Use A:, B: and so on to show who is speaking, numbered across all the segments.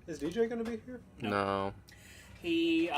A: Is DJ going to be here?
B: No.
C: He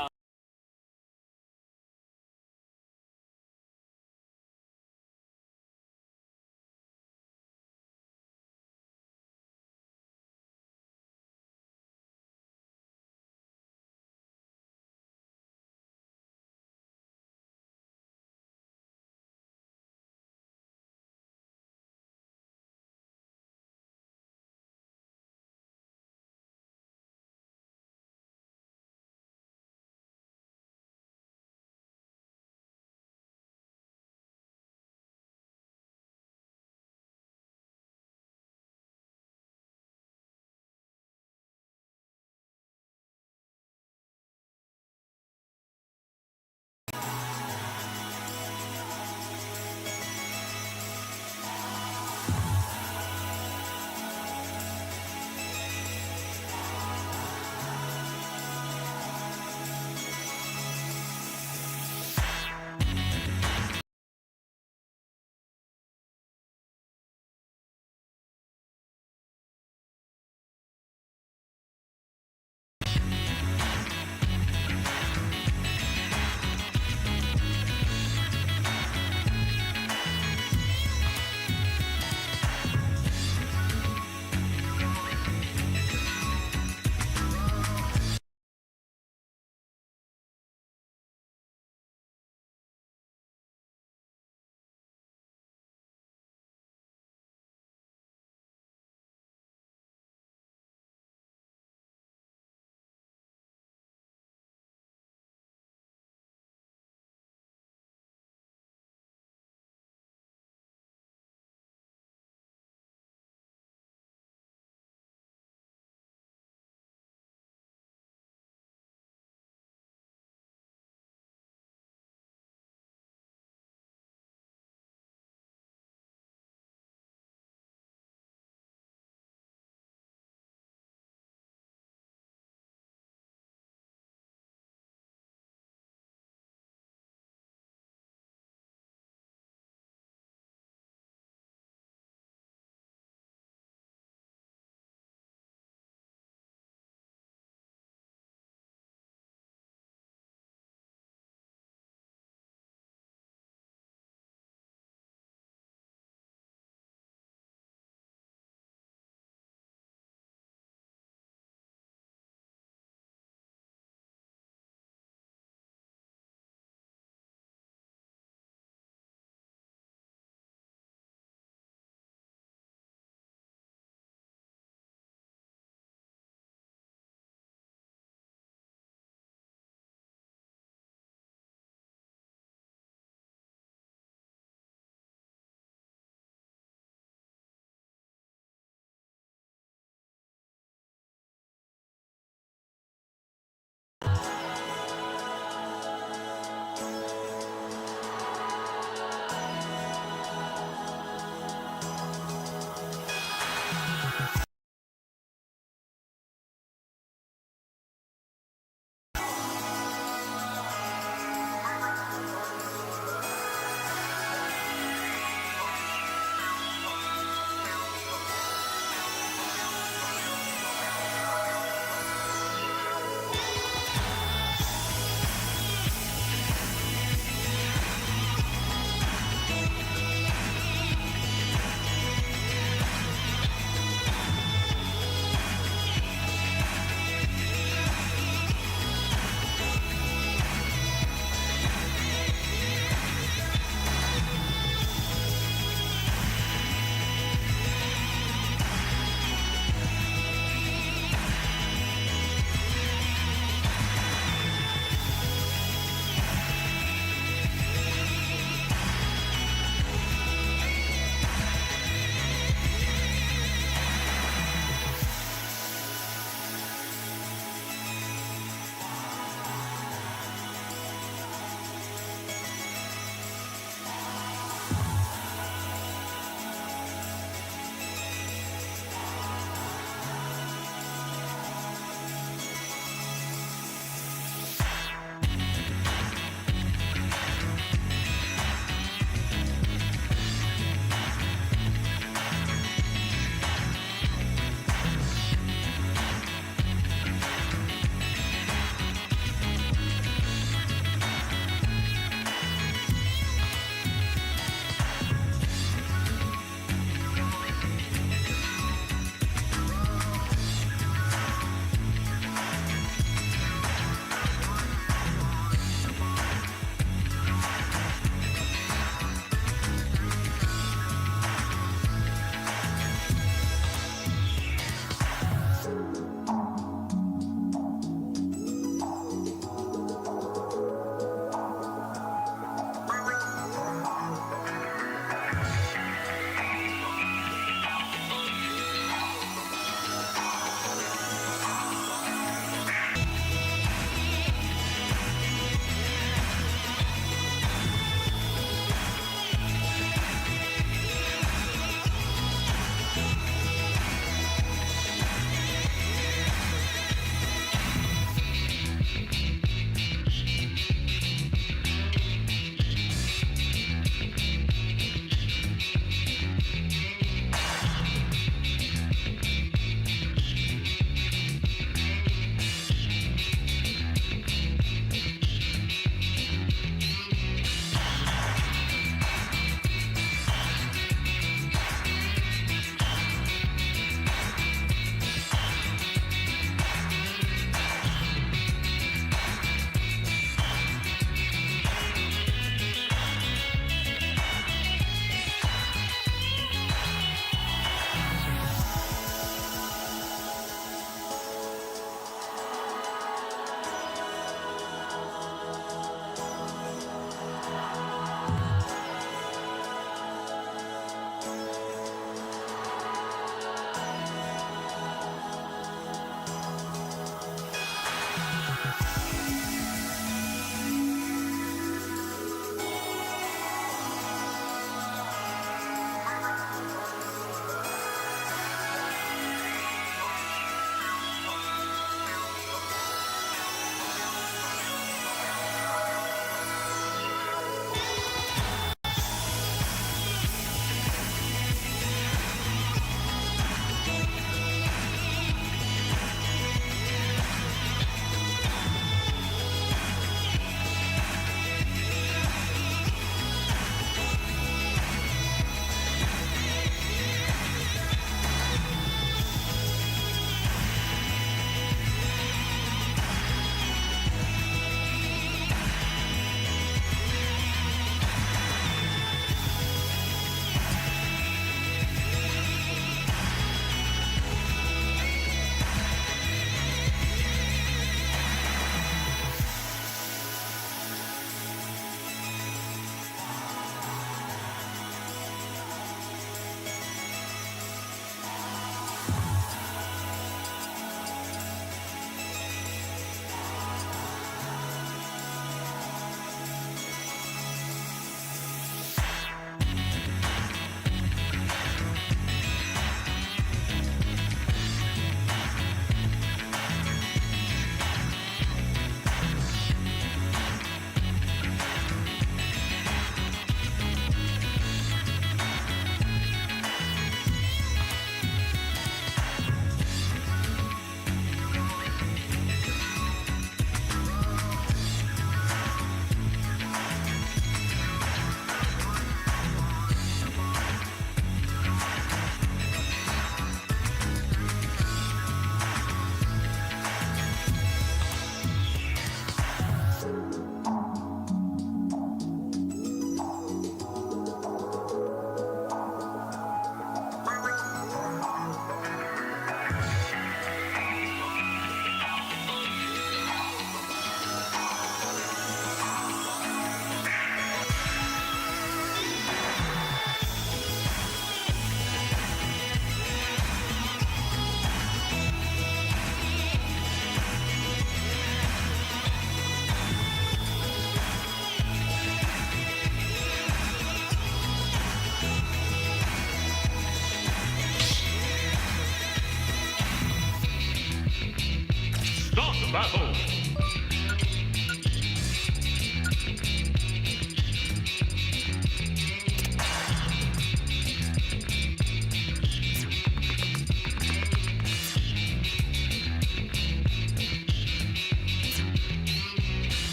A: the battle.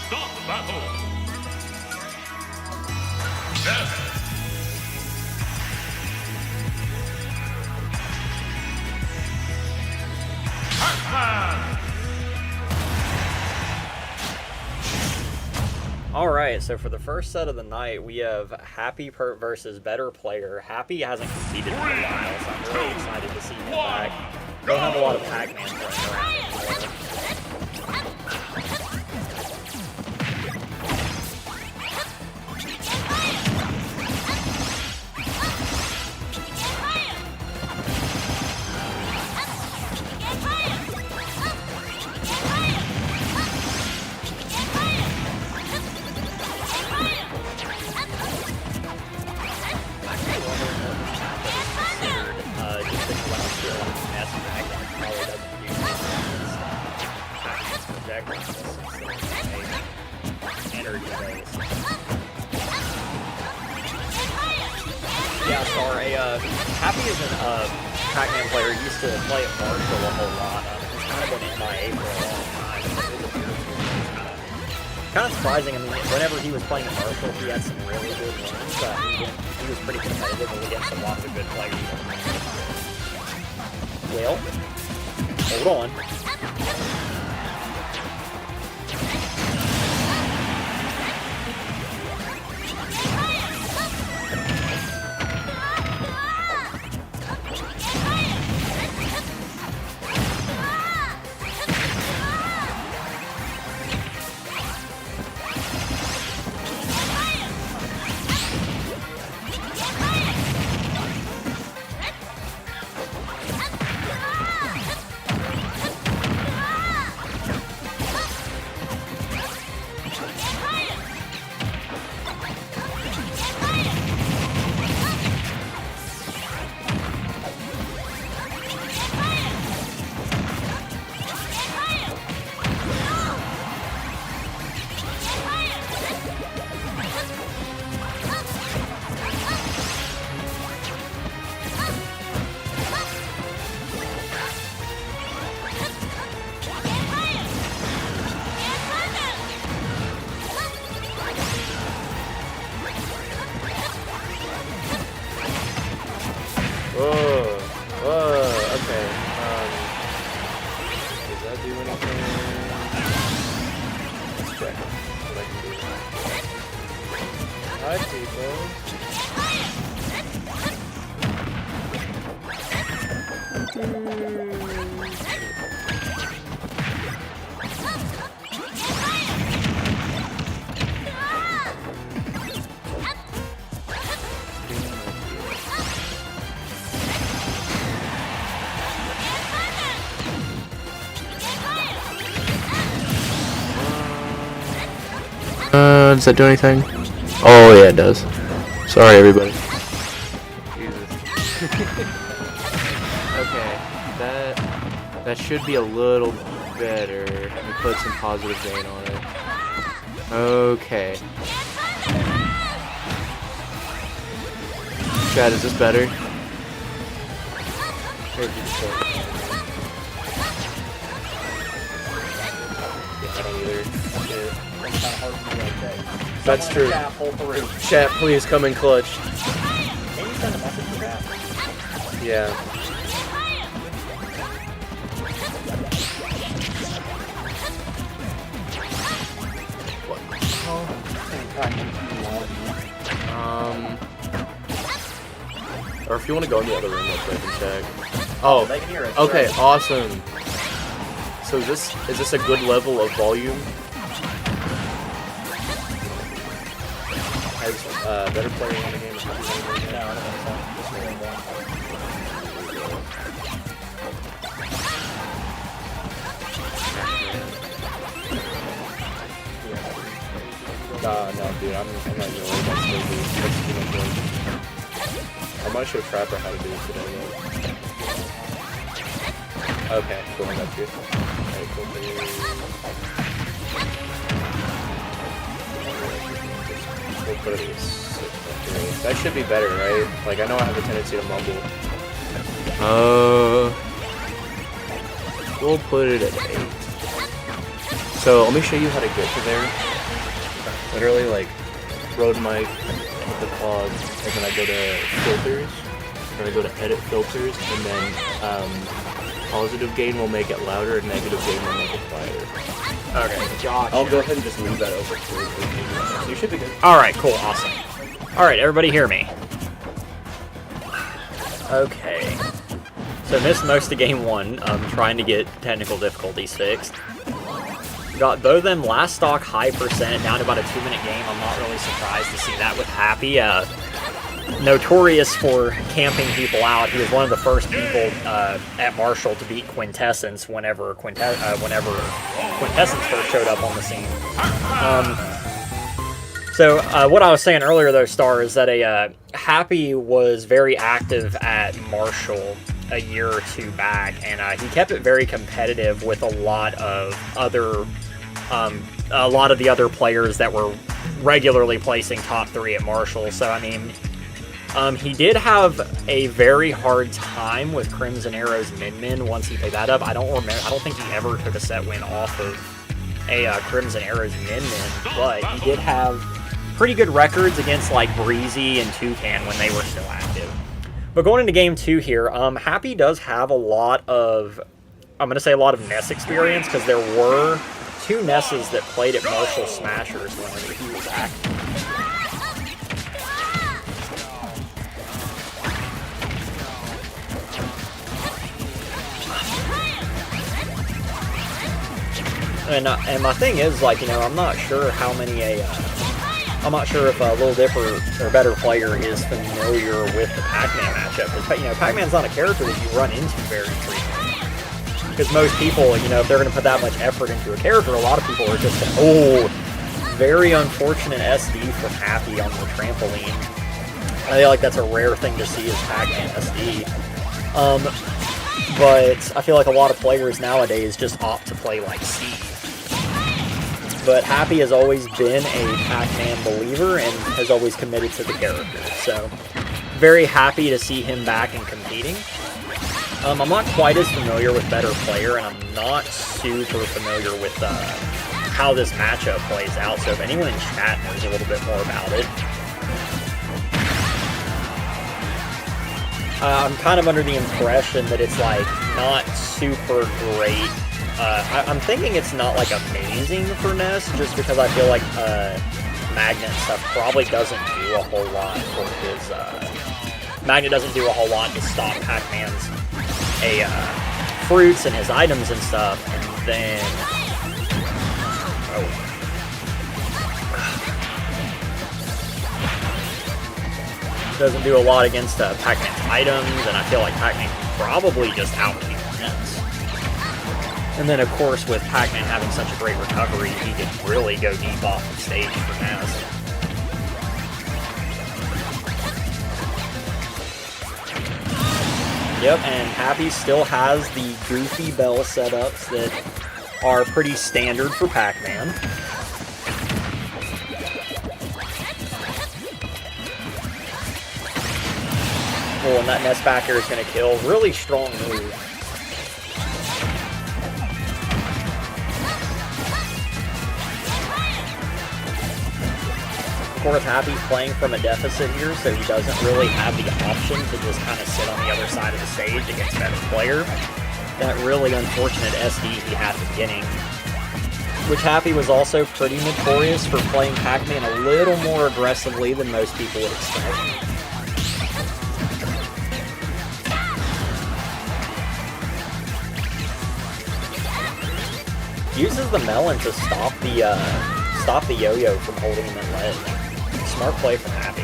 A: Start the battle. Death.
B: Alright, so for the first set of the night, we have Happy versus Better Player. Happy hasn't competed in a while, so I'm really excited to see him back. Don't have a lot of Pac-Man playing around anymore. Yeah, sorry. Happy is a Pac-Man player. He used to play at Marshall a whole lot. He's kind of been MIA for a long time. Kind of surprising. I mean, whenever he was playing at Marshall, he had some really good wins. He was pretty competitive against lots of good players. Well, hold on. Okay. Does that do anything? Let's check what I can do. Hi, people.
C: Does that do anything? Oh yeah, it does. Sorry everybody.
D: Jesus. Okay, that should be a little better. Let me put some positive gain on it. Okay. Chad, is this better? I don't either.
B: It's kind of hard for me to say.
D: That's
B: Someone in
D: true.
B: the chat, pull through.
D: Chat, please come in clutch.
B: Can you send a message to that?
D: Yeah. Or if you want to go in the other room, let's and check. Oh,
B: They can hear us.
D: okay,
B: right?
D: awesome. So is this a good level of volume? Has better player in the game?
B: No, I don't think so. Just doing that.
D: No, dude, I'm not gonna worry about Stable. That's too much work. I might show Trapper how to do it today, though. Okay, cool, I got you. Okay, cool. We'll put it as 6. That should be better, right? Like, I know I have a tendency to mumble. We'll put it at 8. So, let me show you how to get to there. Literally, like, Rode mic with the cog, and then I go to filters, and I go to edit filters, and then positive gain will make it louder, and negative gain will make it quieter.
B: Okay, gotcha.
D: I'll go ahead and just leave that open for you. You should be good.
B: Alright, cool, awesome. Alright, everybody hear me. Okay. So missed most of game 1, trying to get technical difficulties fixed. Got both of them last stock high percent, down to about a 2-minute game. I'm not really surprised to see that with Happy. Notorious for camping people out. He was one of the first people at Marshall to beat Quintessence whenever Quintessence first showed up on the scene. So what I was saying earlier, though, Star, is that Happy was very active at Marshall a year or two back, and he kept it very competitive with a lot of the other players that were regularly placing top 3 at Marshall. So I mean, he did have a very hard time with Crimson Arrow's Min once he picked that up. I don't think he ever took a set win off of a Crimson Arrow's Min, but he did have pretty good records against like Breezy and Toucan when they were still active. But going into game 2 here, Happy does have a lot of, I'm going to say a lot of Ness experience, because there were 2 Nesses that played at Marshall Smashers whenever he was active. And my thing is, like, you know, I'm not sure how many I'm not sure if a Little Dipper or Better Player is familiar with the Pac-Man matchup. Because, you know, Pac-Man's not a character that you run into very frequently. Because most people, you know, if they're going to put that much effort into a character, a lot of people are just going, oh, very unfortunate SD from Happy on the trampoline. I feel like that's a rare thing to see is Pac-Man SD. But I feel like a lot of players nowadays just opt to play like Steve. But Happy has always been a Pac-Man believer and has always committed to the character. So, very happy to see him back and competing. I'm not quite as familiar with Better Player, and I'm not super familiar with how this matchup plays out. So if anyone in chat knows a little bit more about it. I'm kind of under the impression that it's like not super great. I'm thinking it's not like amazing for Ness, just because I feel like Magnet stuff probably doesn't do a whole lot for his. Magnet doesn't do a whole lot to stop Pac-Man's fruits and his items and stuff, and then doesn't do a lot against Pac-Man's items, and I feel like Pac-Man can probably just out-kick Ness. And then, of course, with Pac-Man having such a great recovery, he could really go deep off the stage for Ness. Yep, and Happy still has the goofy bell setups that are pretty standard for Pac-Man. Oh, and that Ness backer is going to kill. Really strong move. course, Happy's playing from a deficit here, so he doesn't really have the option to just kind of sit on the other side of the stage against better player. That really unfortunate SD he had at the beginning. Which Happy was also pretty notorious for playing Pac-Man a little more aggressively than most people would expect. Uses the melon to stop the yo-yo from holding him in ledge. Smart play from Happy.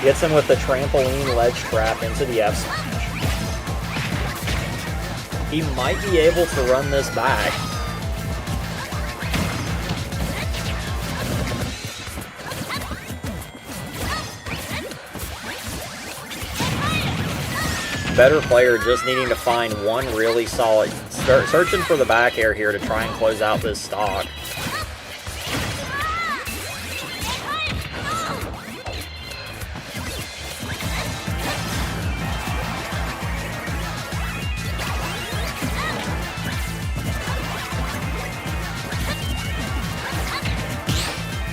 B: Gets him with the trampoline ledge trap into the F smash. He might be able to run this back. Better player just needing to find one really solid, searching for the back air here to try and close out this stock.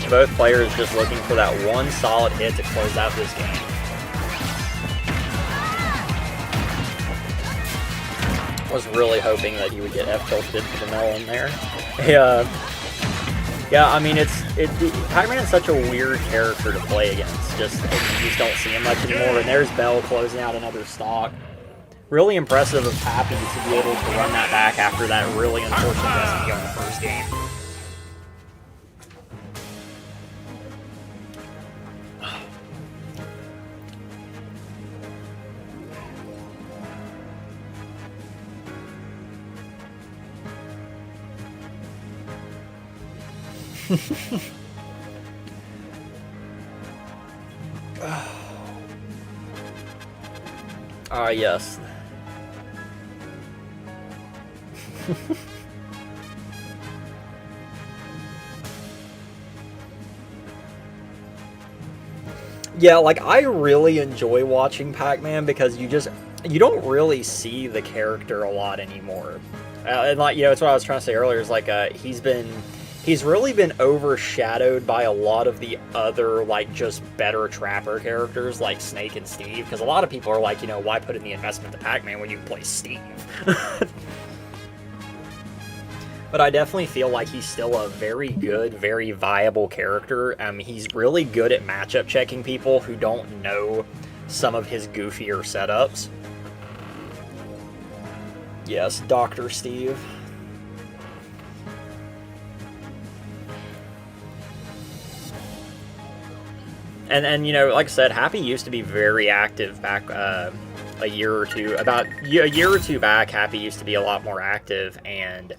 B: Both players just looking for that one solid hit to close out this game. Was really hoping that he would get F-tilted for the melon there. Yeah, I mean, Pac-Man is such a weird character to play against. You just don't see him much anymore. And there's Bell closing out another stock. Really impressive of Happy to be able to run that back after that really unfortunate SD on the first game. Yes. Yeah, like, I really enjoy watching Pac-Man because you don't really see the character a lot anymore. And, like, it's what I was trying to say earlier, is like, he's really been overshadowed by a lot of the other, like, just better Trapper characters like Snake and Steve, because a lot of people are like, why put in the investment to Pac-Man when you can play Steve? But I definitely feel like he's still a very good, very viable character. He's really good at matchup checking people who don't know some of his goofier setups. Yes, Dr. Steve. And like I said, Happy used to be very active back a year or two. About a year or two back, Happy used to be a lot more active, and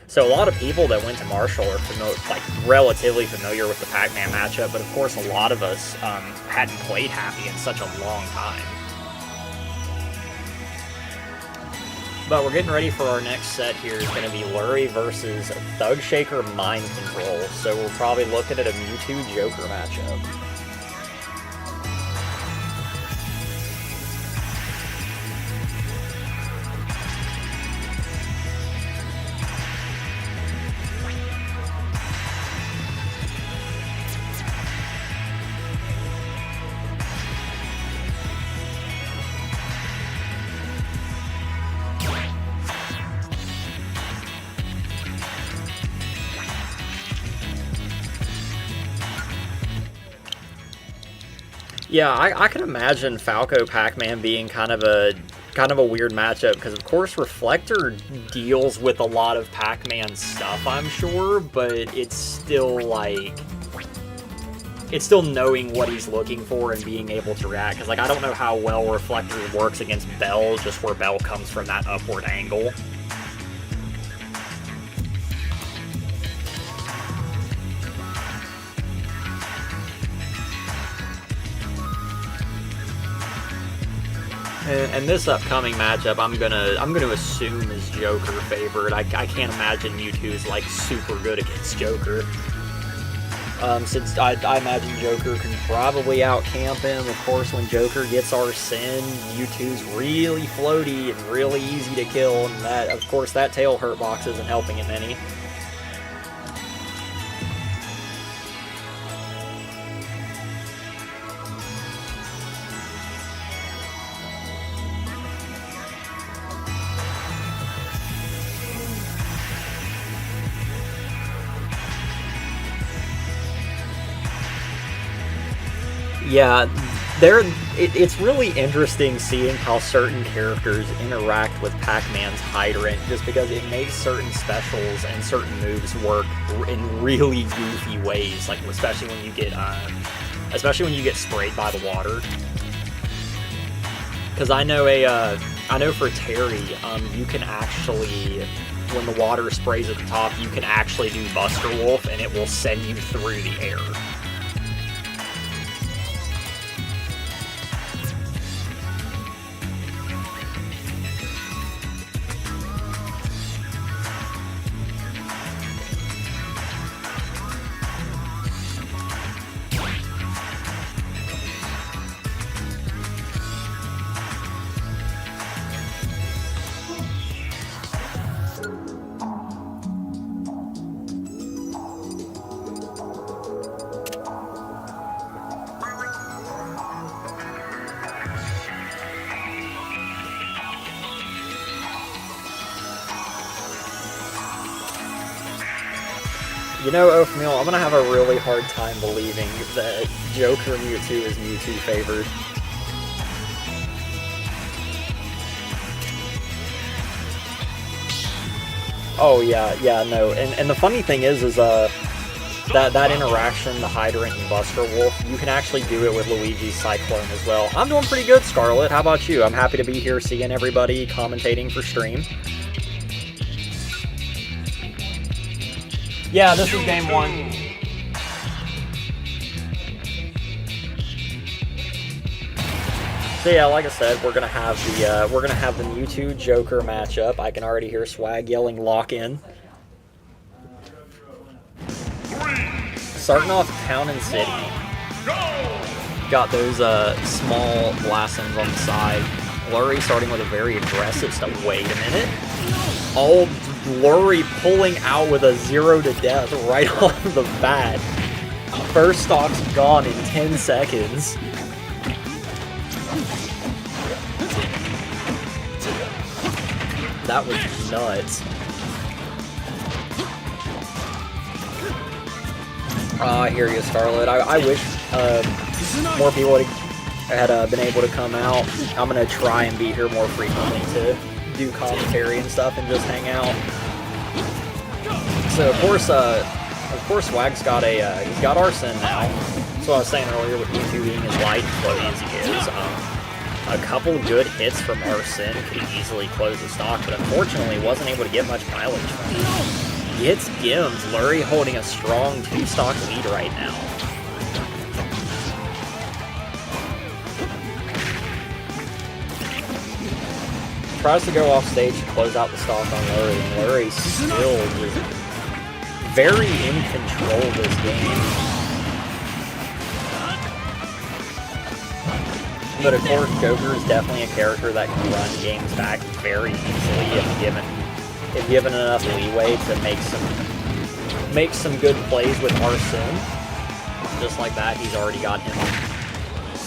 B: so a lot of people that went to Marshall are relatively familiar with the Pac-Man matchup, but of course a lot of us hadn't played Happy in such a long time. But we're getting ready for our next set here. It's going to be Lurie versus Thug Shaker Mind Control, so we're probably looking at a Mewtwo Joker matchup. Yeah, I can imagine Falco Pac-Man being kind of a weird matchup, because of course Reflector deals with a lot of Pac-Man stuff, I'm sure, but it's still knowing what he's looking for and being able to react, because I don't know how well Reflector works against Bell, just where Bell comes from that upward angle. And this upcoming matchup, I'm gonna assume is Joker favored. I can't imagine Mewtwo is super good against Joker. Since I imagine Joker can probably out-camp him. Of course, when Joker gets Arsene, Mewtwo's really floaty and really easy to kill, and of course that tail hurt box isn't helping him any. Yeah, it's really interesting seeing how certain characters interact with Pac-Man's Hydrant, just because it makes certain specials and certain moves work in really goofy ways. Like especially when you get sprayed by the water. Because I know for Terry, you can actually, when the water sprays at the top, you can actually do Buster Wolf, and it will send you through the air. You know, Oatmeal, I'm gonna have a really hard time believing that Joker Mewtwo is Mewtwo favored. Oh yeah, no. And the funny thing is that interaction, the Hydrant and Buster Wolf, you can actually do it with Luigi's Cyclone as well. I'm doing pretty good, Scarlet. How about you? I'm happy to be here seeing everybody commentating for stream. Yeah, this is game 1. So yeah, like I said, we're gonna have the Mewtwo Joker matchup. I can already hear Swag yelling "lock in." Starting off Town and City. Got those small blastings on the side. Flurry starting with a very aggressive stuff. Wait a minute. Oh, Flurry pulling out with a 0 to death right off the bat. First stock's gone in 10 seconds. That was nuts. I hear you, Scarlet. I wish more people had been able to come out. I'm gonna try and be here more frequently to do commentary and stuff and just hang out. So of course, Swag's got he's got Arsene now. That's what I was saying earlier with Mewtwo being as light and floaty as he is. A couple good hits from Arsene could easily close the stock, but unfortunately wasn't able to get much mileage from him. Gets Gims, Lurie holding a strong 2-stock lead right now. Tries to go off stage to close out the stock on Lurie, and Lurie still just very in control of this game. But of course, Joker is definitely a character that can run games back very easily if given enough leeway to make some good plays with Arsene. Just like that, he's already got him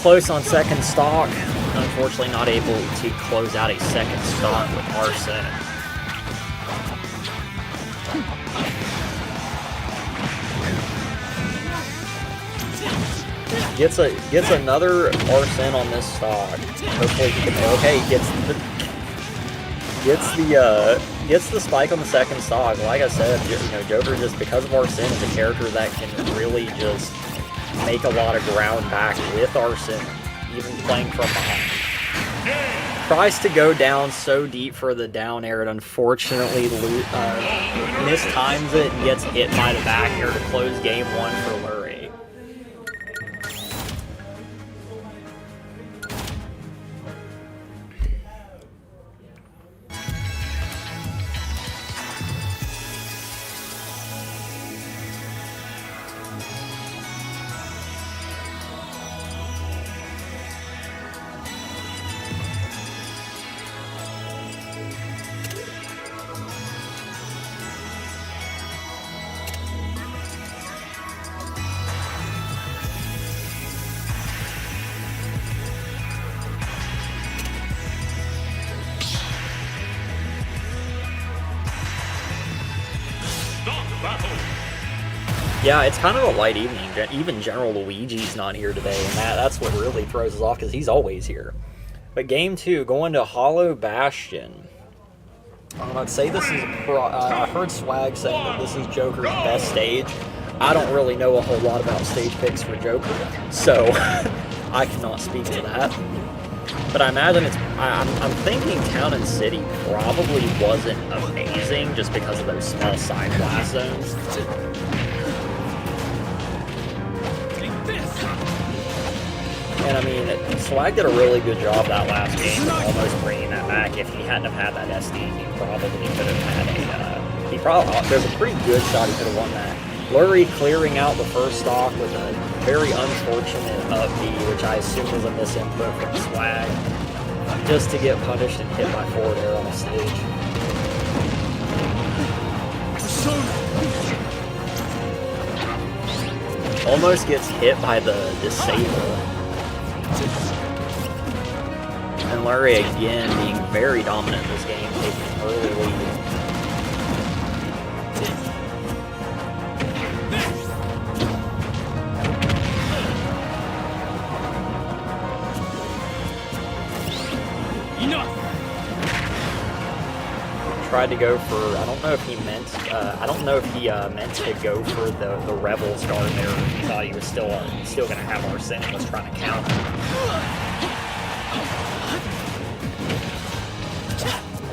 B: close on second stock. Unfortunately, not able to close out a second stock with Arsene. Gets another Arsene on this stock. Hopefully he can. Okay, gets the spike on the second stock. Like I said, Joker, just because of Arsene, is a character that can really just make a lot of ground back with Arsene, even playing from behind. Tries to go down so deep for the down air, and unfortunately mistimes it and gets hit by the back air to close game 1 for Lurie. Yeah, it's kind of a light evening. Even General Luigi's not here today, and that's what really throws us off because he's always here. But game 2, going to Hollow Bastion. I'd say this is. I heard Swag saying that this is Joker's best stage. I don't really know a whole lot about stage picks for Joker, so I cannot speak to that. But I imagine it's. I'm thinking Town and City probably wasn't amazing just because of those small side blast zones. And I mean, Swag did a really good job that last game of almost bringing that back. If he hadn't have had that SD, he probably could have had there's a pretty good shot he could have won that. Lurie clearing out the first stock with a very unfortunate up B, which I assume was a misinput from Swag, just to get punished and hit by forward air on the stage. Almost gets hit by the disable. And Lurie again being very dominant in this game, taking an early lead. Tried to go for, I don't know if he meant to go for the Rebels guard there. He thought he was still going to have Arsene and was trying to counter.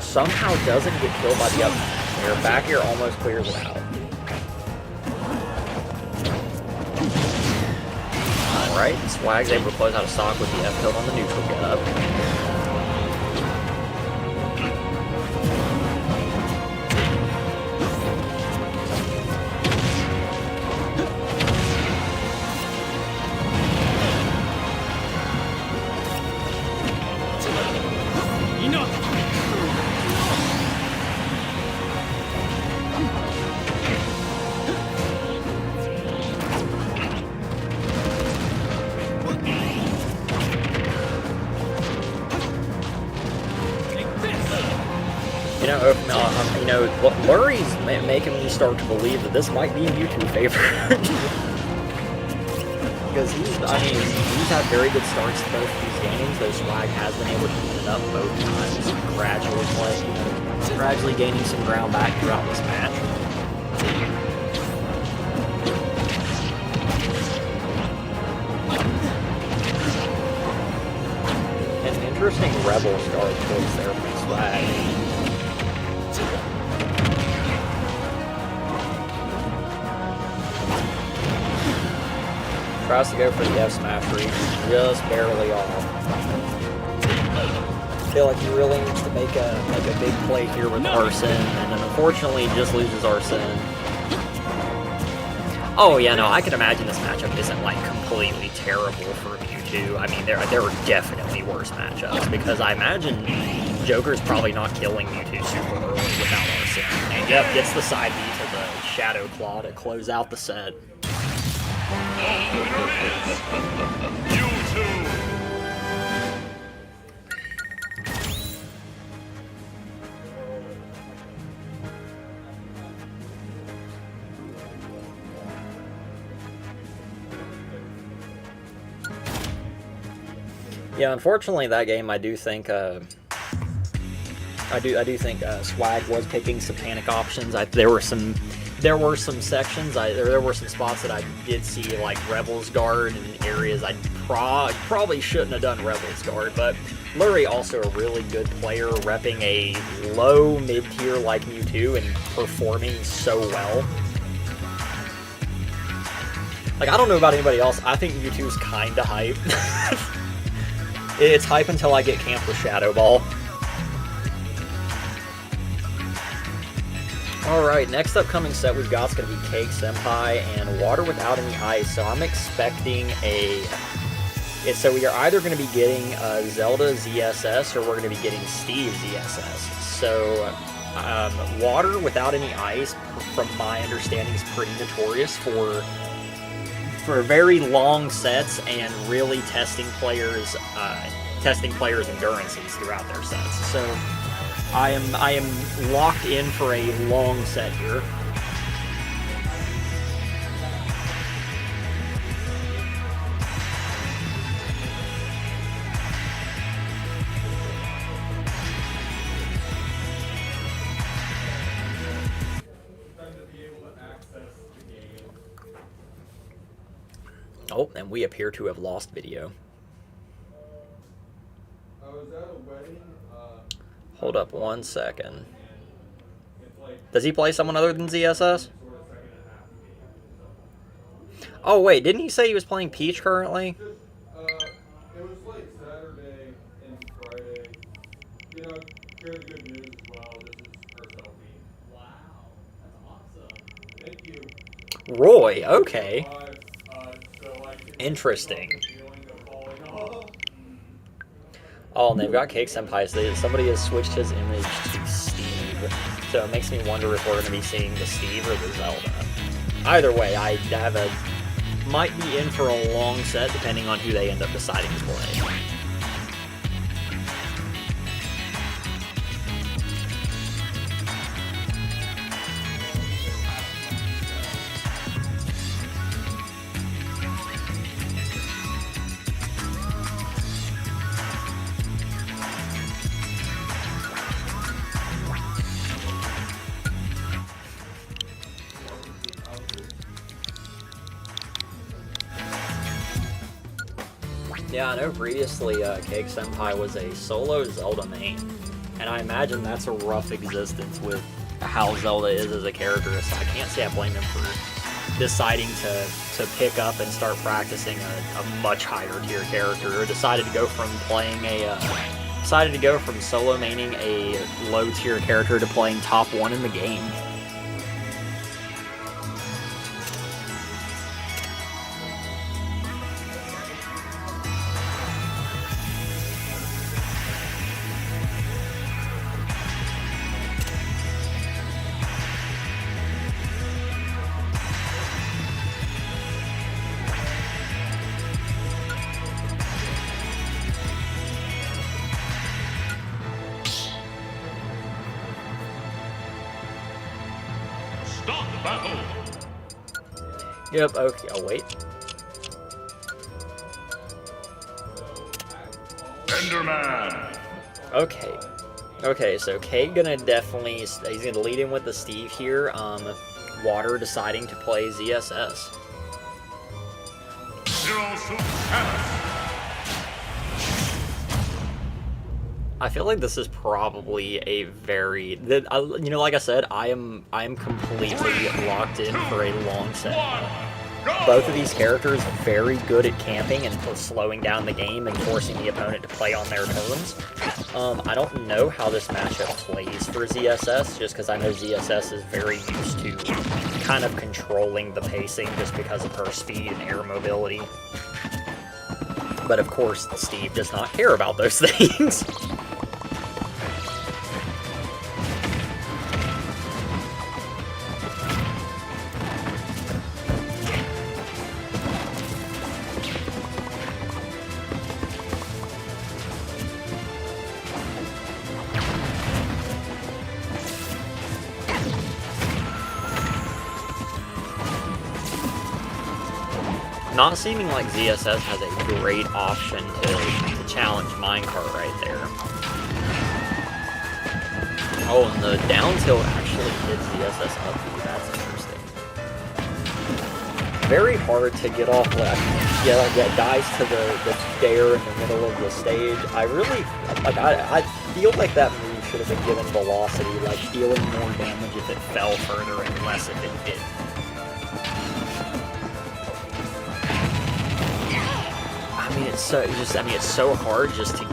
B: Somehow doesn't get killed by the up air. Back air almost clears it out. Alright, Swag's able to close out of stock with the F tilt on the neutral get up. Lurie's making me start to believe that this might be a Mewtwo favor. Because he's had very good starts to both of these games, though Swag has been able to keep it up both times, gradually gaining some ground back throughout this match. An interesting Rebel start choice there from Swag. Tries to go for the F smash reach, just barely off. I feel like he really needs to make a big play here with Arsene, and then unfortunately just loses Arsene. Oh yeah, no, I can imagine this matchup isn't like completely terrible for Mewtwo. I mean, there are definitely worse matchups because I imagine Joker's probably not killing Mewtwo super early without Arsene. And yep, gets the side B to the Shadow Claw to close out the set. Yeah, unfortunately, that game I do think Swag was picking some panic options. There were some sections, there were some spots that I did see, like Rebels Guard and areas I probably shouldn't have done Rebels Guard, but Lurie also a really good player, repping a low mid-tier like Mewtwo and performing so well. Like, I don't know about anybody else, I think Mewtwo's kinda hype. It's hype until I get camped with Shadow Ball. Alright, next upcoming set we've got is going to be Cake Senpai and Water Without Any Ice, so I'm expecting so we are either going to be getting Zelda ZSS or we're going to be getting Steve ZSS. So, Water Without Any Ice, from my understanding, is pretty notorious for very long sets and really testing players' endurances throughout their sets. So, I am locked in for a long set here. Oh, and we appear to have lost video. Hold up 1 second. Does he play someone other than ZSS? Oh, wait, didn't he say he was playing Peach currently?
E: It was like Saturday and Friday. You know, share the good news as well. This is her selfie. Wow, that's awesome. Thank you.
B: Roy, okay. Interesting. Oh, and they've got Cake Senpai, so somebody has switched his image to Steve. So it makes me wonder if we're going to be seeing the Steve or the Zelda. Either way, I might be in for a long set, depending on who they end up deciding to play. Yeah, I know previously Cake Senpai was a solo Zelda main, and I imagine that's a rough existence with how Zelda is as a character, so I can't say I blame him for deciding to pick up and start practicing a much higher tier character, or decided to go from solo maining a low tier character to playing top 1 in the game.
A: Stop battle.
B: Yep, okay, oh wait.
A: Enderman.
B: Okay, so Kay gonna definitely, he's gonna lead in with the Steve here. Water deciding to play ZSS.
A: Zero Suit Samus.
B: I feel like this is probably a very, you know, like I said, I am completely locked in for a long set. Both of these characters are very good at camping and slowing down the game and forcing the opponent to play on their terms. I don't know how this matchup plays for ZSS, just because I know ZSS is very used to kind of controlling the pacing just because of her speed and air mobility. But of course, Steve does not care about those things. Not seeming like ZSS has a great option to challenge Minecart right there. Oh, and the down tilt actually hits ZSS up. That's interesting. Very hard to get off, get dives to the dare in the middle of the stage. I really, I feel like that move should have been given velocity, like dealing more damage if it fell further and less if it did. It's so hard just to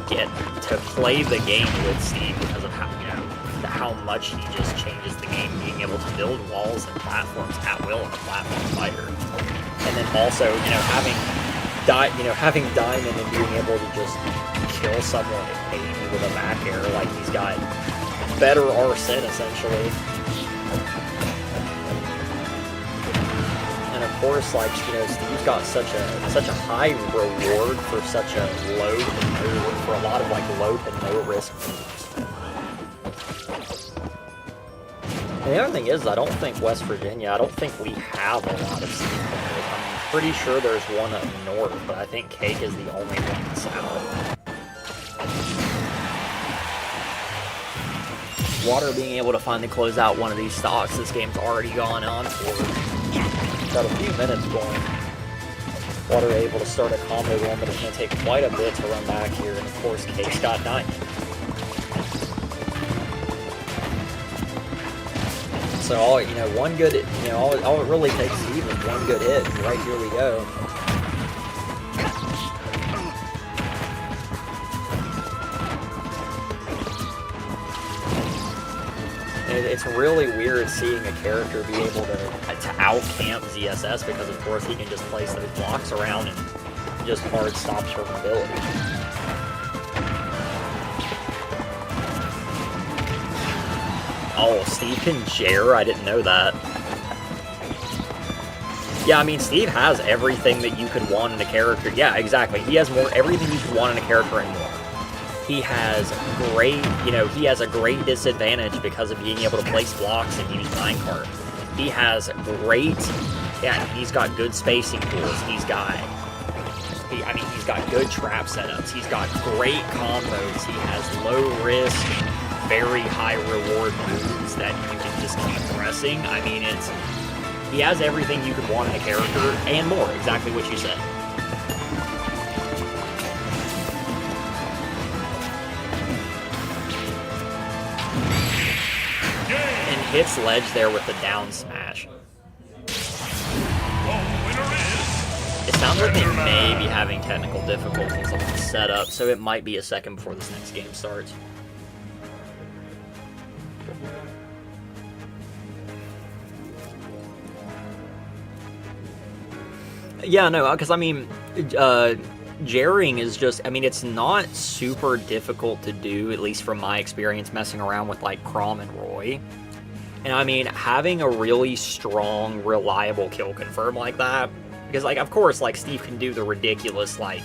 B: play the game with Steve because of how much he just changes the game, being able to build walls and platforms at will in a platform fighter, and then also having Diamond and being able to just kill someone maybe with a back air, like he's got better Arsene essentially. And of course, Steve's got such a high reward for such a low to no, for a lot of low to no risk moves. And the other thing is, I don't think West Virginia, I don't think we have a lot of Steve players. I'm pretty sure there's one up north, but I think Cake is the only one south. Water being able to finally close out one of these stocks. This game's already gone on for about a few minutes going. Water able to start a combo going, but it's going to take quite a bit to run back here. And of course, Cake's got 9. So all one good, all it really takes is even one good hit. And right here we go. It's really weird seeing a character be able to out-camp ZSS because, of course, he can just place those blocks around and just hard stops her mobility. Oh, Steve can Jair? I didn't know that. Yeah, I mean, Steve has everything that you could want in a character. Yeah, exactly. He has everything you could want in a character and more. He has he has a great disadvantage because of being able to place blocks and use minecart. He has he's got good spacing tools. He's got good trap setups. He's got great combos. He has low risk, very high reward moves that you can just keep pressing. I mean, he has everything you could want in a character and more, exactly what you said. Hits ledge there with the down smash. It sounds like they may be having technical difficulties on the setup, so it might be a second before this next game starts. Yeah, no, because I mean, Jaring is just, I mean, it's not super difficult to do, at least from my experience messing around with like Crom and Roy. And I mean, having a really strong, reliable kill confirm like that, because like, of course, like Steve can do the ridiculous, like,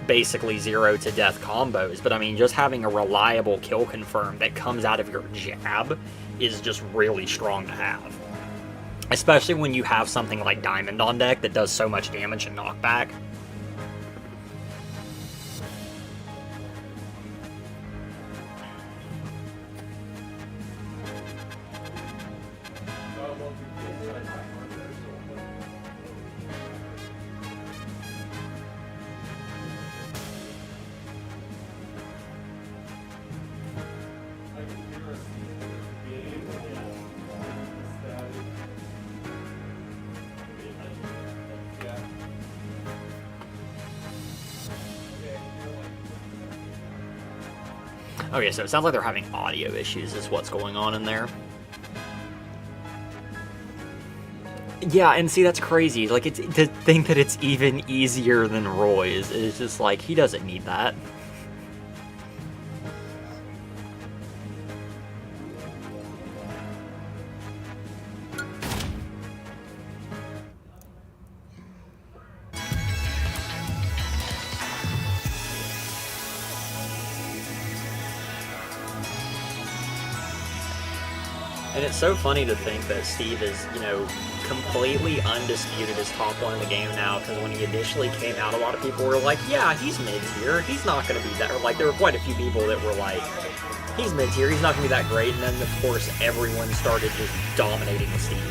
B: basically 0 to death combos, but I mean, just having a reliable kill confirm that comes out of your jab is just really strong to have. Especially when you have something like Diamond on deck that does so much damage and knockback. Okay, so it sounds like they're having audio issues is what's going on in there. Yeah, and see, that's crazy. Like, to think that it's even easier than Roy's is just like, he doesn't need that. And it's so funny to think that Steve is, completely undisputed as top 1 in the game now, because when he initially came out, a lot of people were like, yeah, he's mid-tier, he's not going to be that, or like, there were quite a few people that were like, he's mid-tier, he's not going to be that great, and then, of course, everyone started just dominating Steve.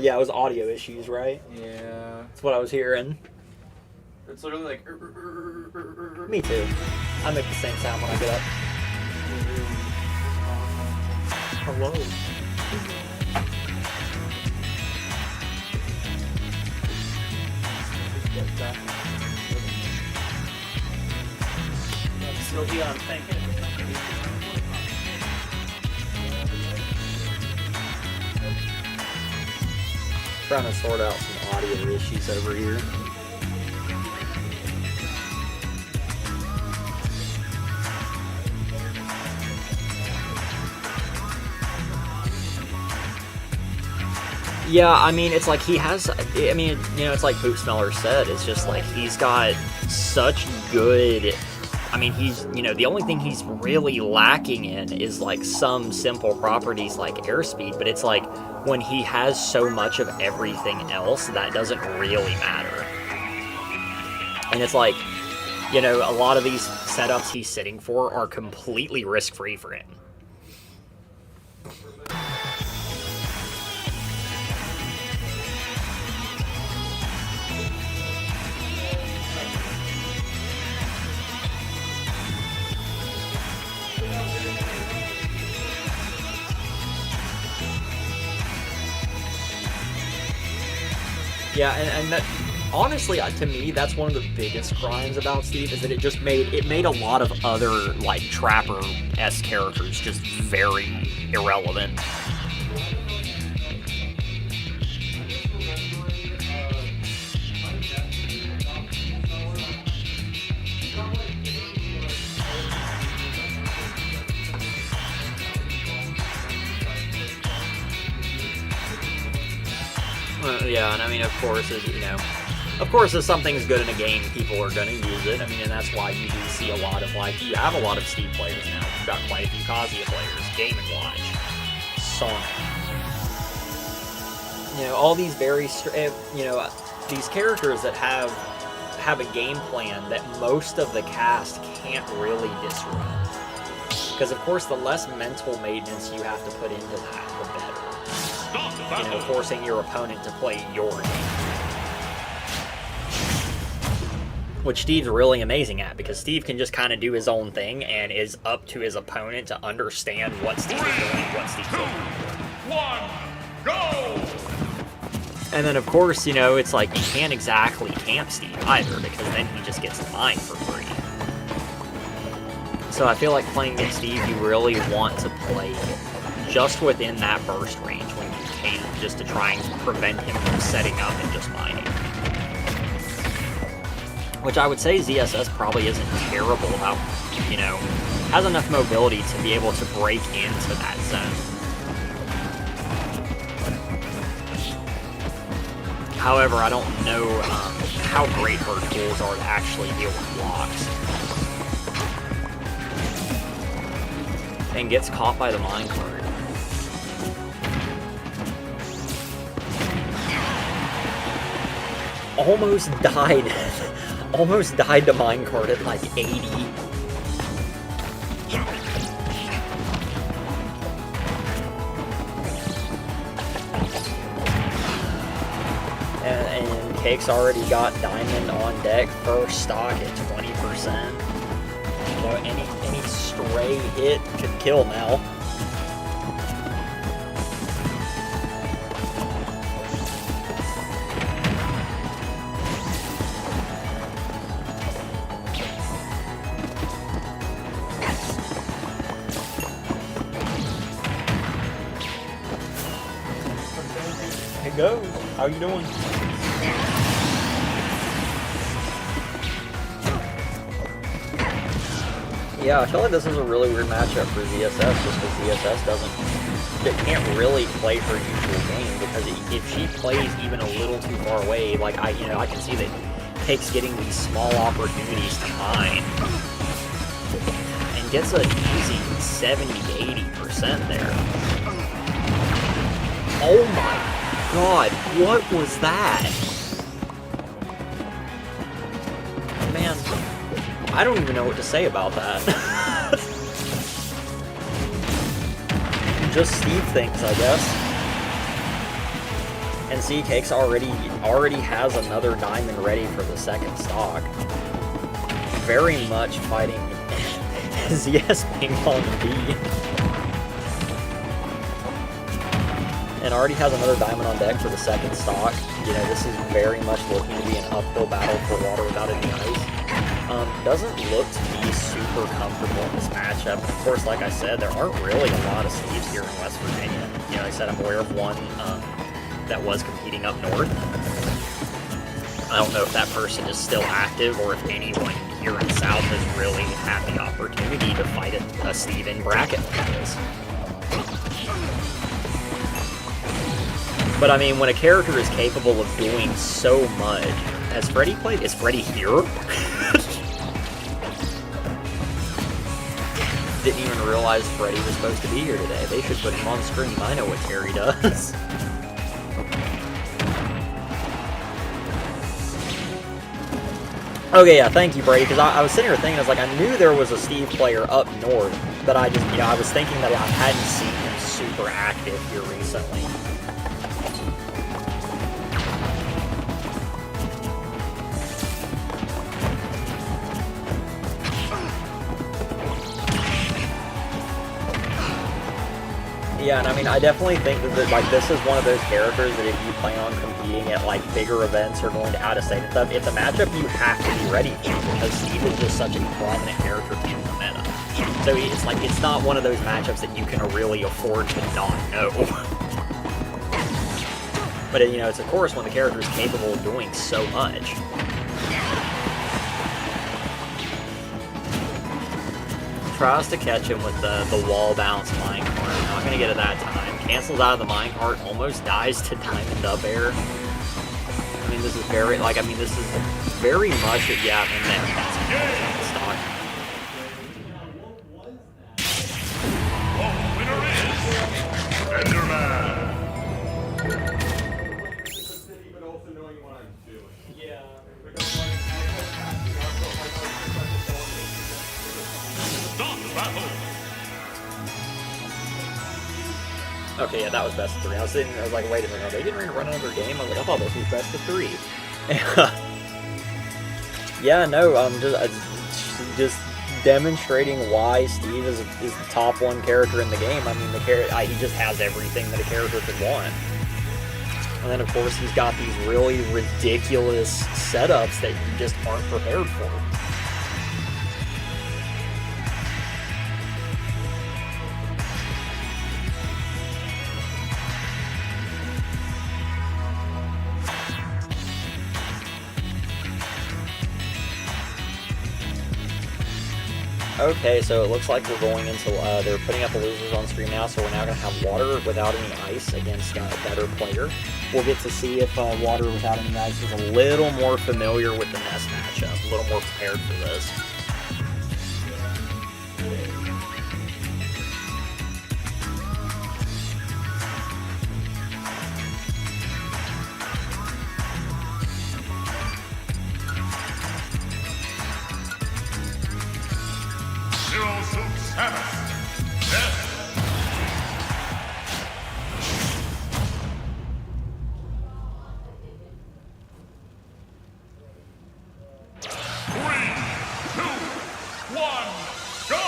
B: Yeah, it was audio issues, right?
D: Yeah.
B: That's what I was hearing.
D: It's literally like...
B: Me too. I make the same sound when I get up. Hello. Still be on thinking. Trying to sort out some audio issues over here. Yeah, I mean, it's like he has, I mean, it's like Poop Smeller said, it's just like he's got such good, I mean, he's, the only thing he's really lacking in is like some simple properties like airspeed, but it's like when he has so much of everything else, that doesn't really matter. And it's like, a lot of these setups he's sitting for are completely risk-free for him. Yeah, and that, honestly, to me, that's one of the biggest crimes about Steve, is that it made a lot of other, like, Trapper-esque characters just very irrelevant. Yeah, and I mean, of course, if something's good in a game, people are gonna use it. I mean, and that's why you do see a lot of, like, you have a lot of Steve players now. You've got quite a few Kazuya players, Game & Watch, Sonic. You know, all these these characters that have a game plan that most of the cast can't really disrupt. Because, of course, the less mental maintenance you have to put into that, the better. You know, forcing your opponent to play your game. Which Steve's really amazing at, because Steve can just kind of do his own thing, and is up to his opponent to understand what Steve is doing, what Steve's doing.
A: 1, go!
B: And then, of course, you know, it's like, you can't exactly camp Steve either, because then he just gets the mine for free. So I feel like playing against Steve, you really want to play just within that burst range when you can, just to try and prevent him from setting up and just mining. Which I would say ZSS probably isn't terrible about, you know, has enough mobility to be able to break into that zone. However, I don't know how great her tools are to actually deal with blocks. And gets caught by the minecart. Almost died. Almost died to minecart at like 80. And Cake's already got diamond on deck, first stock at 20%. You know, any stray hit could kill now. Hey, go. How you doing? Yeah, I feel like this is a really weird matchup for ZSS, just because ZSS can't really play her usual game, because if she plays even a little too far away, like I can see that Cake's getting these small opportunities to mine, and gets an easy 70 to 80% there. Oh my god, what was that? Man, I don't even know what to say about that. Just Steve thinks, I guess. And see, Cake's already has another diamond ready for the second stock. Very much fighting ZS Ping Pong B. And already has another diamond on deck for the second stock. You know, this is very much looking to be an uphill battle for water without any ice. Doesn't look to be super comfortable in this matchup. Of course, like I said, there aren't really a lot of Steves here in West Virginia. You know, like I said, I'm aware of one that was competing up north. I don't know if that person is still active, or if anyone here in the South has really had the opportunity to fight a Steve in bracket like this. But I mean, when a character is capable of doing so much, has Freddy played? Is Freddy here? Didn't even realize Freddy was supposed to be here today. They should put him on screen. I know what Terry does. Okay, yeah, thank you, Brady, because I was sitting here thinking, I was like, I knew there was a Steve player up north, but I just, I was thinking that I hadn't seen him super active here recently. Yeah, and I mean, I definitely think that like this is one of those characters that if you plan on competing at like bigger events or going to out of state and stuff, it's a matchup you have to be ready for because Steve is just such a prominent character in the meta. So it's like it's not one of those matchups that you can really afford to not know. But you know, it's of course when the character is capable of doing so much. Tries to catch him with the wall bounce minecart. Not gonna get it that time. Cancels out of the minecart, almost dies to diamond up air. I mean, this is very this is very much yeah, and then that's the stock.
A: The winner is Enderman.
E: But also knowing what I'm doing.
F: Yeah.
A: Start the battle.
B: Okay, yeah, that was best of 3. I was like, wait a minute, they didn't run another game? I was like, I thought this was best of 3. Yeah, no, just demonstrating why Steve is the top 1 character in the game. I mean, he just has everything that a character could want. And then, of course, he's got these really ridiculous setups that you just aren't prepared for. Okay, so it looks like we're going into, they're putting up the losers on screen now, so we're now going to have Water without any ice against a better player. We'll get to see if Water without any ice is a little more familiar with the Nest matchup, a little more prepared for this.
A: Zero Suit Samus. Yes. Three, two, one, go!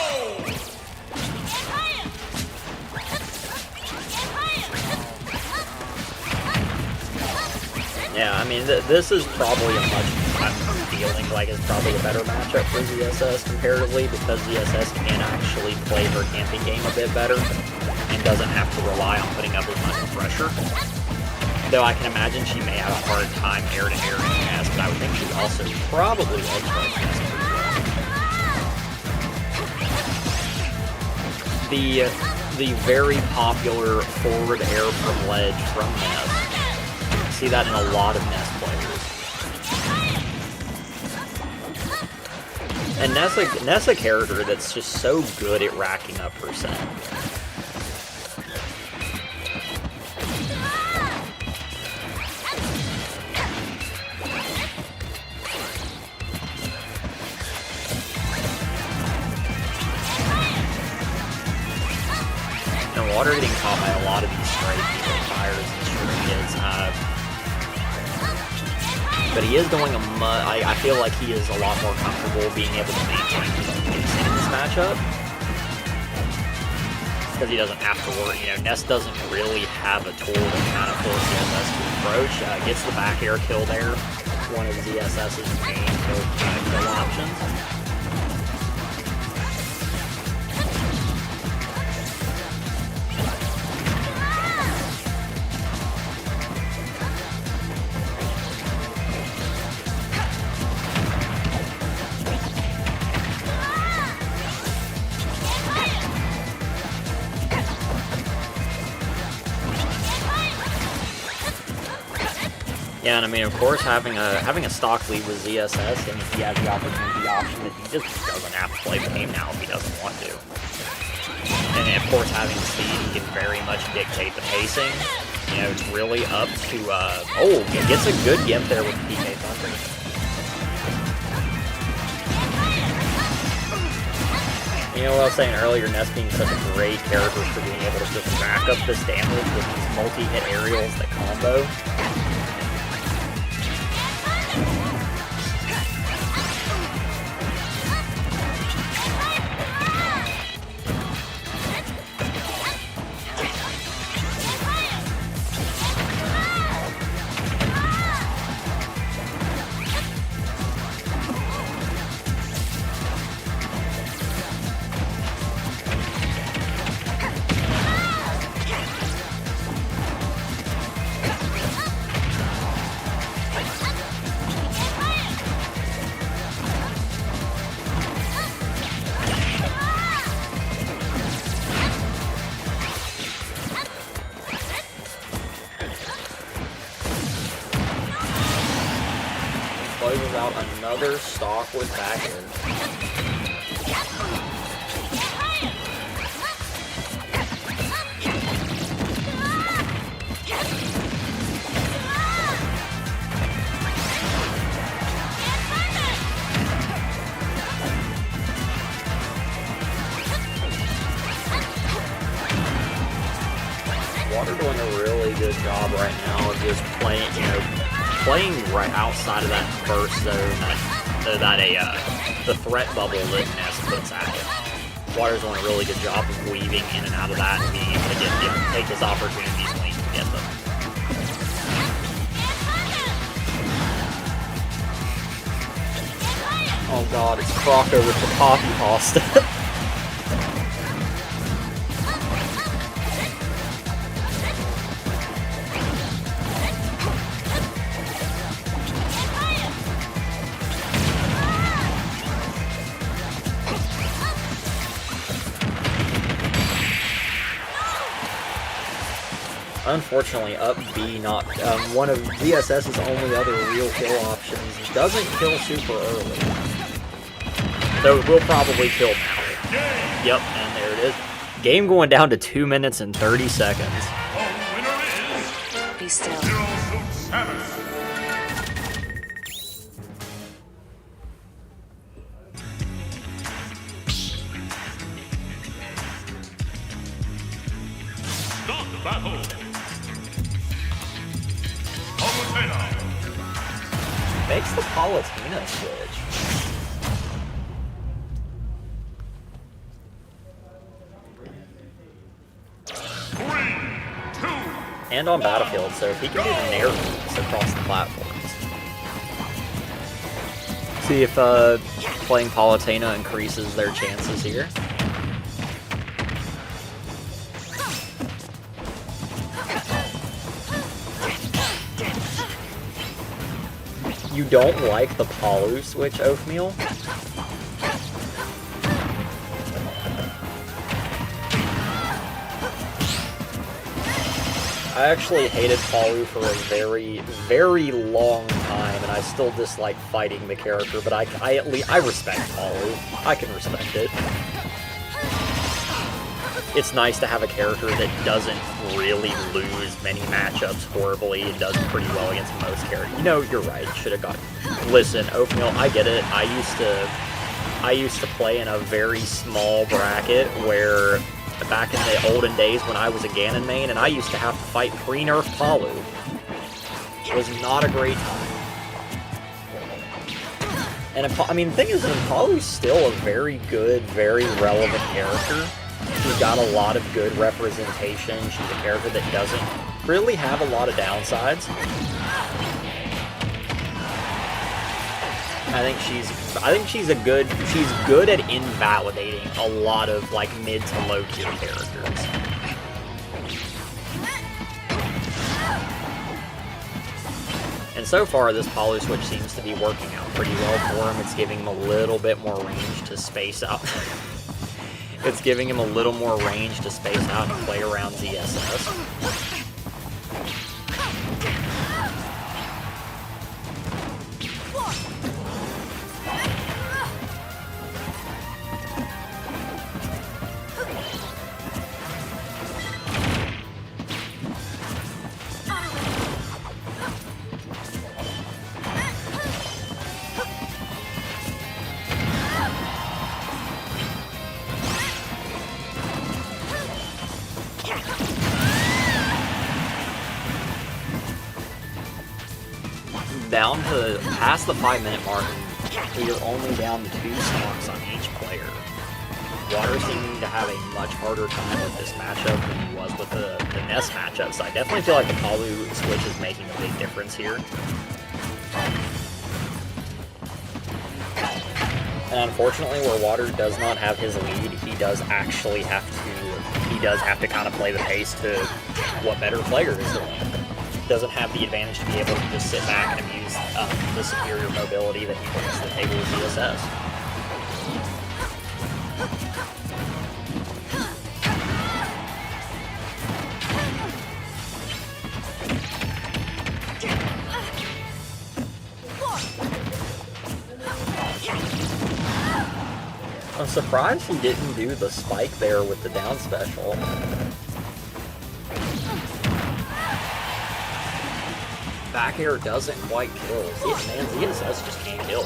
B: Yeah, I mean, this is probably a much, I'm feeling like it's probably a better matchup for ZSS comparatively because ZSS can actually play her camping game a bit better and doesn't have to rely on putting up as much pressure. Though I can imagine she may have a hard time air-to-air in the Nest, but I would think she also probably edge like Nest pretty well. The very popular forward air from ledge from Nest. See that in a lot of Nest players. And Nest's a character that's just so good at racking up percent. And Water getting caught by a lot of these stray people fires and sure hits. But he is going I feel like he is a lot more comfortable being able to maintain his own pacing in this matchup. Because he doesn't have to worry, you know, Nest doesn't really have a tool to kind of force ZSS to approach. Gets the back air kill there, one of ZSS's main kill options. Yeah, and I mean, of course, having a stock lead with ZSS, and he has the option that he just doesn't have to play the game now if he doesn't want to. And of course, having speed, he can very much dictate the pacing. You know, it's really up to, oh, he gets a good gimp there with the PK Thunder. You know what I was saying earlier, Nest being such a great character for being able to just rack up this damage with these multi-hit aerials that combo. another stock with back in. Water doing a really good job right now of just playing, playing right outside of that burst zone that the threat bubble that Ness puts at it. Water's doing a really good job of weaving in and out of that and being able to take his opportunities when he can get them. Oh god, it's Croco with the Poppy Pasta. Unfortunately, up B, not one of DSS's only other real kill options, doesn't kill super early. Though it will probably kill now. Yep, and there it is. Game going down to 2 minutes and 30 seconds.
A: The winner is
F: Be still.
A: Zero Suit Samus. Start the battle. Palutena.
B: Makes the Palutena switch. And on Battlefield, so if he can do the nair moves across the platforms. See if playing Palutena increases their chances here. You don't like the Palu switch, Oatmeal? I actually hated Palu for a very, very long time, and I still dislike fighting the character, but I respect Palu. I can respect it. It's nice to have a character that doesn't really lose many matchups horribly and does pretty well against most characters. You know, you're right. Should have got. Listen, Oatmeal, I get it. I used to play in a very small bracket where back in the olden days when I was a Ganon main, and I used to have to fight pre-nerf Palu. It was not a great time. And I mean, the thing is, Palu's still a very good, very relevant character. She's got a lot of good representation. She's a character that doesn't really have a lot of downsides. I think she's good at invalidating a lot of like mid to low tier characters. And so far, this Palu switch seems to be working out pretty well for him. It's giving him a little bit more range to space out. It's giving him a little more range to space out and play around ZSS. Down to past the 5-minute mark, you're only down to 2 stocks on each player. Water seeming to have a much harder time with this matchup than he was with the Ness matchup, so I definitely feel like the Palu switch is making a big difference here. And unfortunately, where Water does not have his lead, he does actually have to kind of play the pace to what better player is doing. Doesn't have the advantage to be able to just sit back and abuse the superior mobility that he brings to the table with DSS. surprised he didn't do the spike there with the down special. Back air doesn't quite kill. Man, ZSS just can't kill.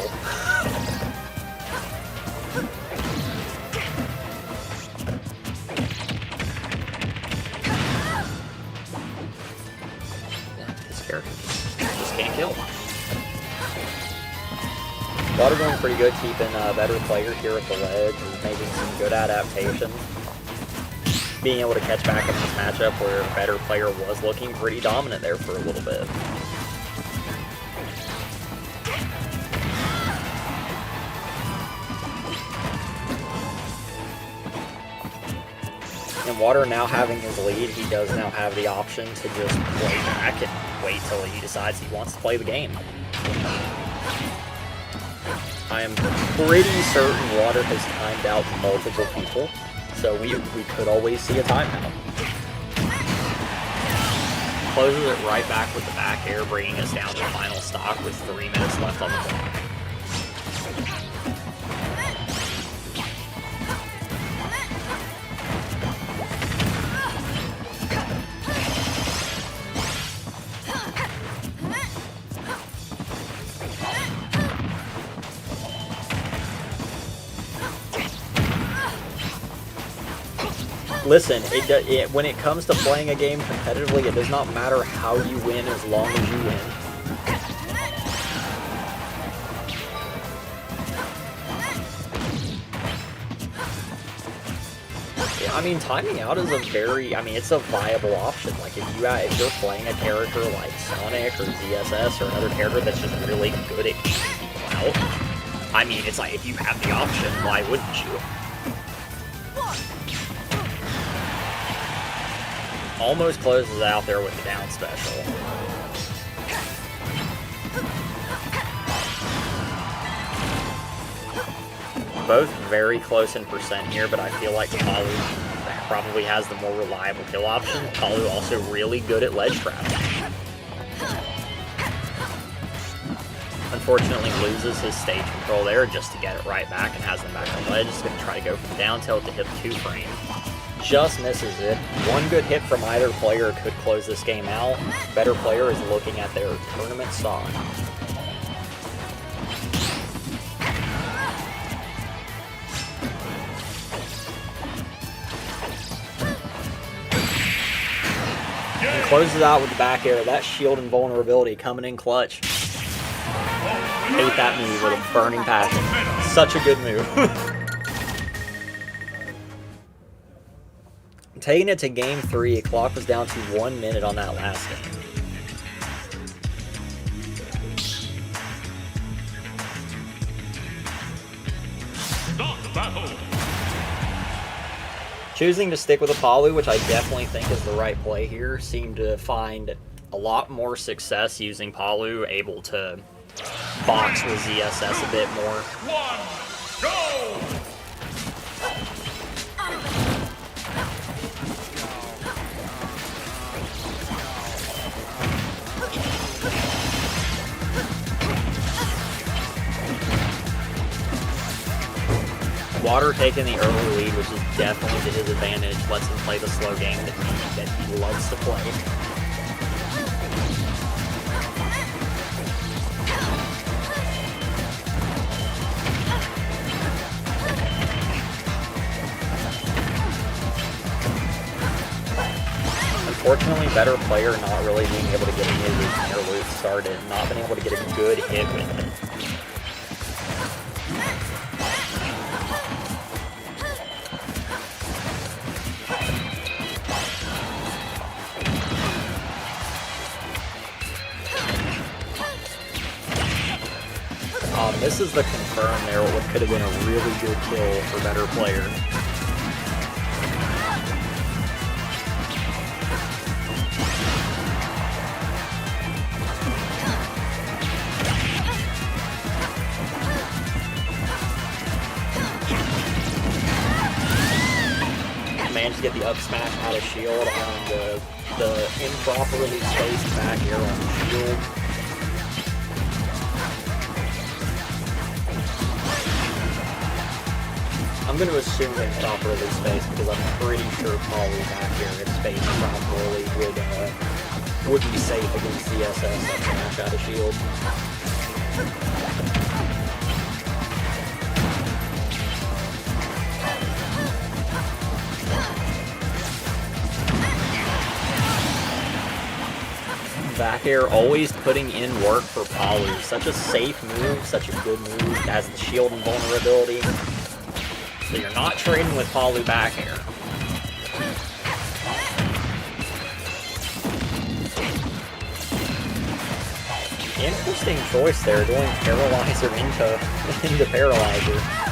B: This character just can't kill. Water going pretty good, keeping a better player here at the ledge, making some good adaptations. Being able to catch back in this matchup where a better player was looking pretty dominant there for a little bit. And Water now having his lead, he does now have the option to just play back and wait till he decides he wants to play the game. I am pretty certain Water has timed out multiple people, so we could always see a timeout. Closes it right back with the back air, bringing us down to the final stock with 3 minutes left on the clock. Listen, when it comes to playing a game competitively, it does not matter how you win as long as you win. Yeah, I mean, timing out is it's a viable option. Like, if you're playing a character like Sonic or ZSS or another character that's just really good at keeping people out, I mean, it's like, if you have the option, why wouldn't you? Almost closes out there with the down special. Both very close in percent here, but I feel like Palu probably has the more reliable kill option. Palu also really good at ledge trapping. Unfortunately loses his stage control there just to get it right back and has them back on ledge. He's going to try to go for the down tilt to hit the 2-frame. Just misses it. One good hit from either player could close this game out. Better player is looking at their tournament stock. And closes out with the back air. That shield and vulnerability coming in clutch. Hate that move with a burning passion. Such a good move. Taking it to game 3, clock was down to 1 minute on that last game.
A: Start the battle.
B: Choosing to stick with Apollo, which I definitely think is the right play here, seemed to find a lot more success using Palu, able to box with ZSS a bit more.
A: 1, go!
B: Water taking the early lead, which is definitely to his advantage, lets him play the slow game that he loves to play. Unfortunately, better player not really being able to get any of his air loops started, not being able to get a good hit with it. This is the confirm there, what could have been a really good kill for better player. Managed to get the up smash out of shield on the improperly spaced back air on shield. I'm going to assume improperly spaced because I'm pretty sure Polly back here, if spaced properly, would be safe against the SS that smash out of shield. Back air always putting in work for Palu. Such a safe move, such a good move, has the shield and vulnerability. So you're not trading with Palu back air. Interesting choice there, going Paralyzer into Paralyzer.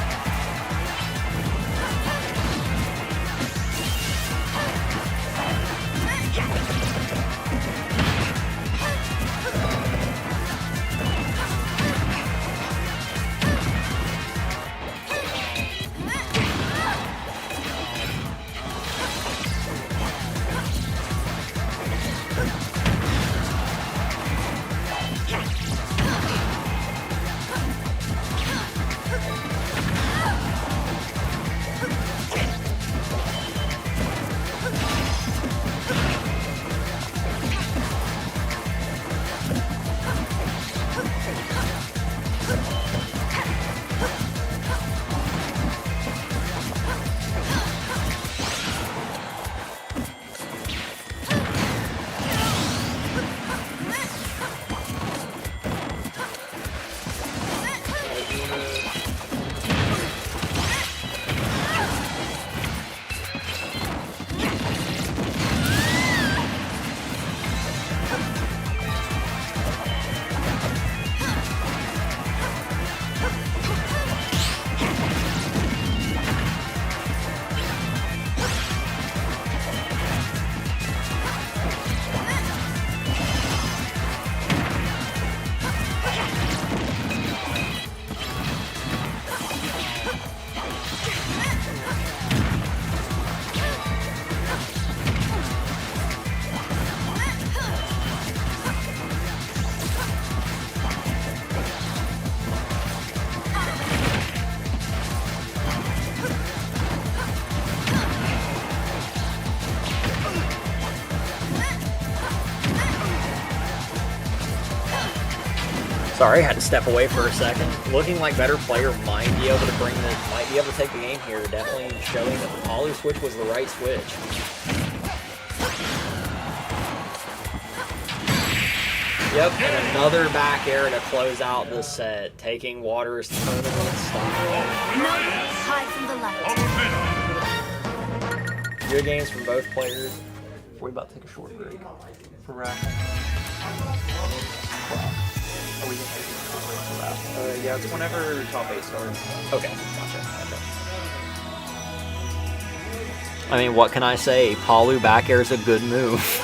B: Sorry, had to step away for a second. Looking like better player might be able to might be able to take the game here. Definitely showing that the Palu switch was the right switch. Yep, and another back air to close out the set, taking Waters' tournament style.
A: Hide from the light.
B: Good games from both players. We're about to take a short break for raffle. Are we going to take a short break for raffle?
F: Yeah, it's whenever top 8 starts.
B: Okay, gotcha. I mean, what can I say? Palu back air is a good move.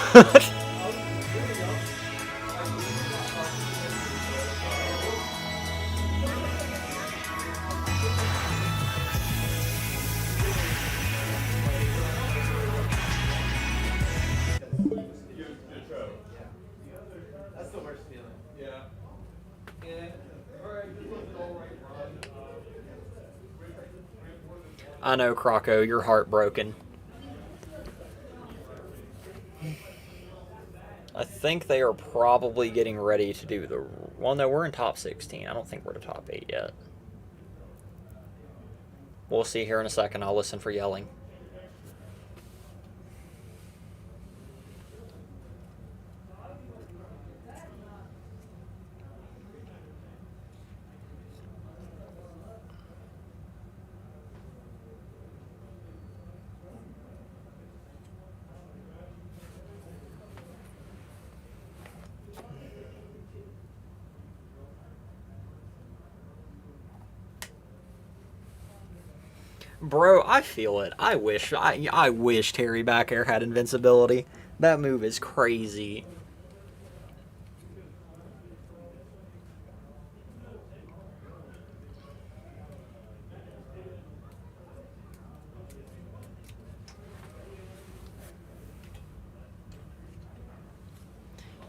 B: I know, Croco, you're heartbroken. I think they are probably getting ready to do the... Well, no, we're in top 16. I don't think we're to top 8 yet. We'll see here in a second. I'll listen for yelling. Bro, I feel it. I wish Terry back air had invincibility. That move is crazy.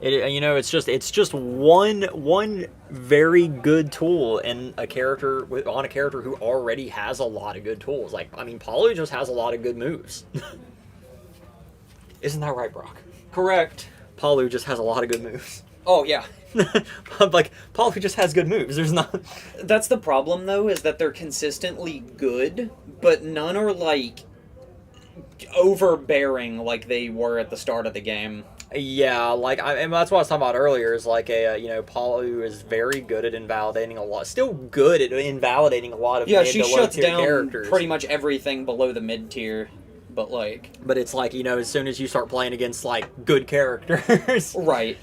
B: It's just one very good tool in a character on a character who already has a lot of good tools. Like, I mean, Palu just has a lot of good moves. Isn't that right, Brock?
F: Correct.
B: Palu just has a lot of good moves.
F: Oh, yeah.
B: Like, Palu just has good moves. There's not.
F: That's the problem, though, is that they're consistently good, but none are, like, overbearing like they were at the start of the game.
B: Yeah, like, and that's what I was talking about earlier, is like Palu is very good at invalidating a lot, still good at invalidating a lot of
F: Yeah,
B: mid
F: she
B: to low
F: shuts
B: tier
F: down
B: characters.
F: pretty much everything below the mid tier, but, like...
B: But it's like, as soon as you start playing against, like, good characters.
F: Right.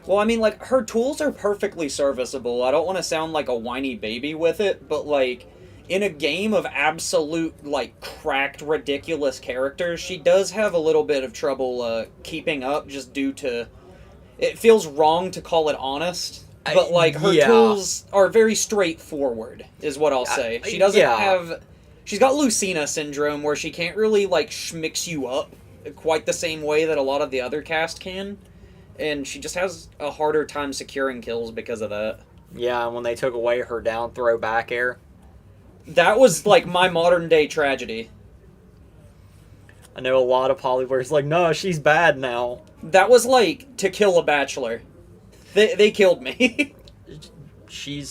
F: Well, I mean, like, her tools are perfectly serviceable. I don't want to sound like a whiny baby with it, but, like, in a game of absolute, like, cracked, ridiculous characters, she does have a little bit of trouble keeping up just due to... It feels wrong to call it honest, but, like, her tools are very straightforward, is what I'll say. She doesn't have... She's got Lucina syndrome, where she can't really, like, schmix you up quite the same way that a lot of the other cast can. And she just has a harder time securing kills because of that.
B: Yeah, and when they took away her down throw back air.
F: That was, like, my modern-day tragedy.
B: I know a lot of Palu players like, no, she's bad now.
F: That was like To Kill a Bachelor. They killed me.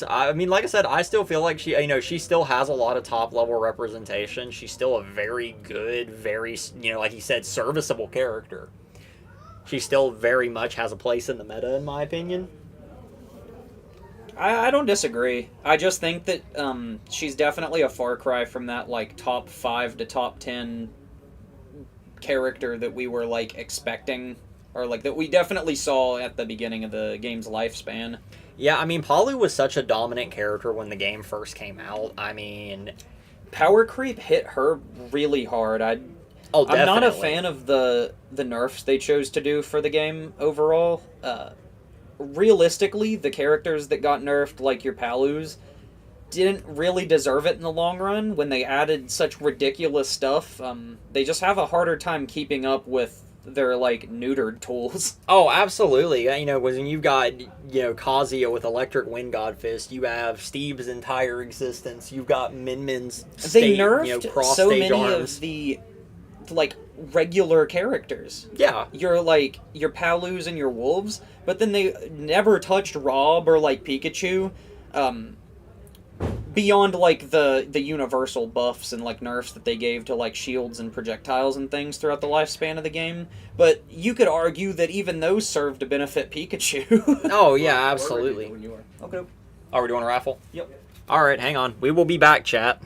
B: I mean, like I said, I still feel like she still has a lot of top-level representation. She's still a very good, very, like you said, serviceable character. She still very much has a place in the meta, in my opinion.
F: I don't disagree. I just think that she's definitely a far cry from that, like, top 5 to top 10 character that we were, like, expecting. Or, like, that we definitely saw at the beginning of the game's lifespan.
B: Yeah, I mean, Palu was such a dominant character when the game first came out. I mean...
F: Power creep hit her really hard. I'm not a fan of the nerfs they chose to do for the game overall. Realistically, the characters that got nerfed, like your Palus, didn't really deserve it in the long run. When they added such ridiculous stuff, they just have a harder time keeping up with their, like, neutered tools.
B: Oh, absolutely. When you've got, Kazuya with Electric Wind God Fist, you have Steve's entire existence, you've got Min Min's
F: They nerfed
B: cross
F: so
B: stage
F: many
B: arms.
F: of the, like, regular characters.
B: Yeah.
F: Your Palus and your Wolves, but then they never touched Rob or, like, Pikachu, beyond, like, the universal buffs and, like, nerfs that they gave to, like, shields and projectiles and things throughout the lifespan of the game. But you could argue that even those served to benefit Pikachu.
B: Oh, yeah, absolutely.
F: When you are. Okay.
B: Are we doing a raffle?
F: Yep.
B: Alright, hang on. We will be back, chat.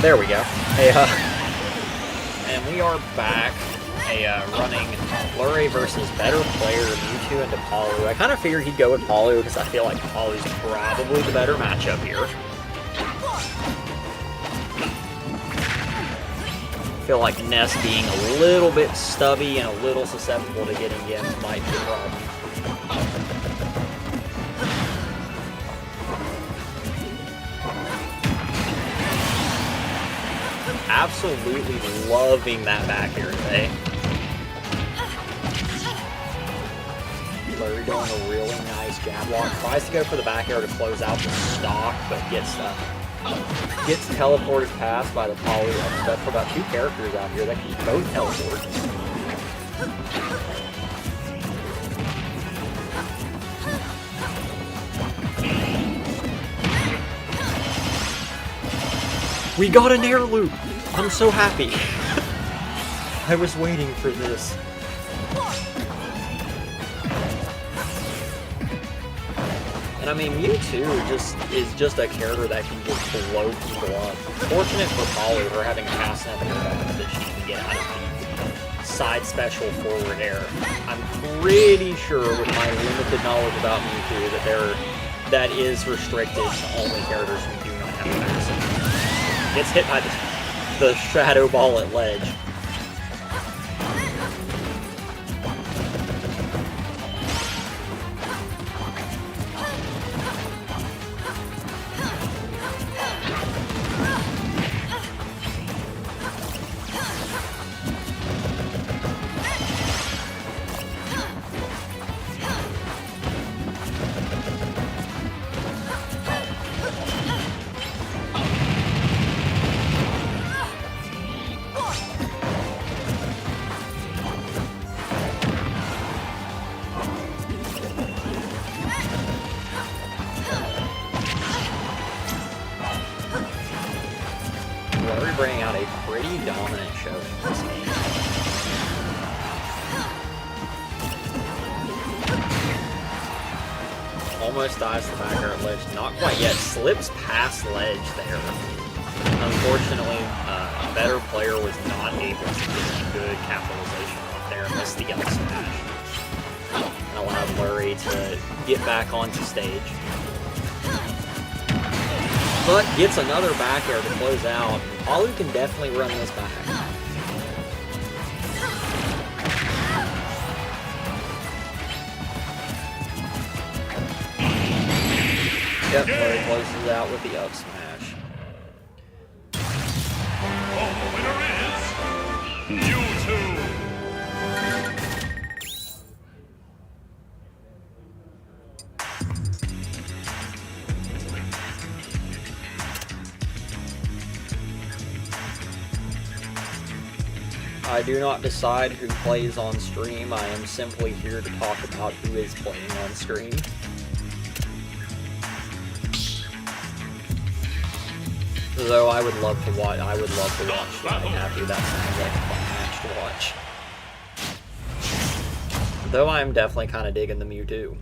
B: There we go. And we are back. Running Flurry versus better player Mewtwo into Palu. I kind of figured he'd go with Palu because I feel like Palu's probably the better matchup here. I feel like Ness being a little bit stubby and a little susceptible to getting Gems might be a problem. Absolutely loving that back air today. Flurry doing a really nice jab lock. Tries to go for the back air to close out the stock, but gets teleported past by the Palu. That's for about 2 characters out here that can both teleport. We got an air loop! I'm so happy. I was waiting for this. And I mean, Mewtwo is just a character that can just blow people up. Fortunate for Palu for having fast enough air that she can get out of the side special forward air. I'm pretty sure with my limited knowledge about Mewtwo that is restricted to only characters who do not have fast. Gets hit by the Shadow Ball at ledge. Bringing out a pretty dominant show in this game. Almost dies the back air at ledge. Not quite yet. Slips past ledge there. Unfortunately, a better player was not able to get good capitalization off there. Missed the up smash. And allowed Flurry to get back onto stage. But gets another back air to close out. Palu can definitely run this back. Yep, Flurry closes out with the up smash.
G: The winner is Mewtwo.
B: I do not decide who plays on stream. I am simply here to talk about who is playing on stream. Though I would love to watch. Something happy. That sounds like a fun match to watch. Though I am definitely kind of digging the Mewtwo.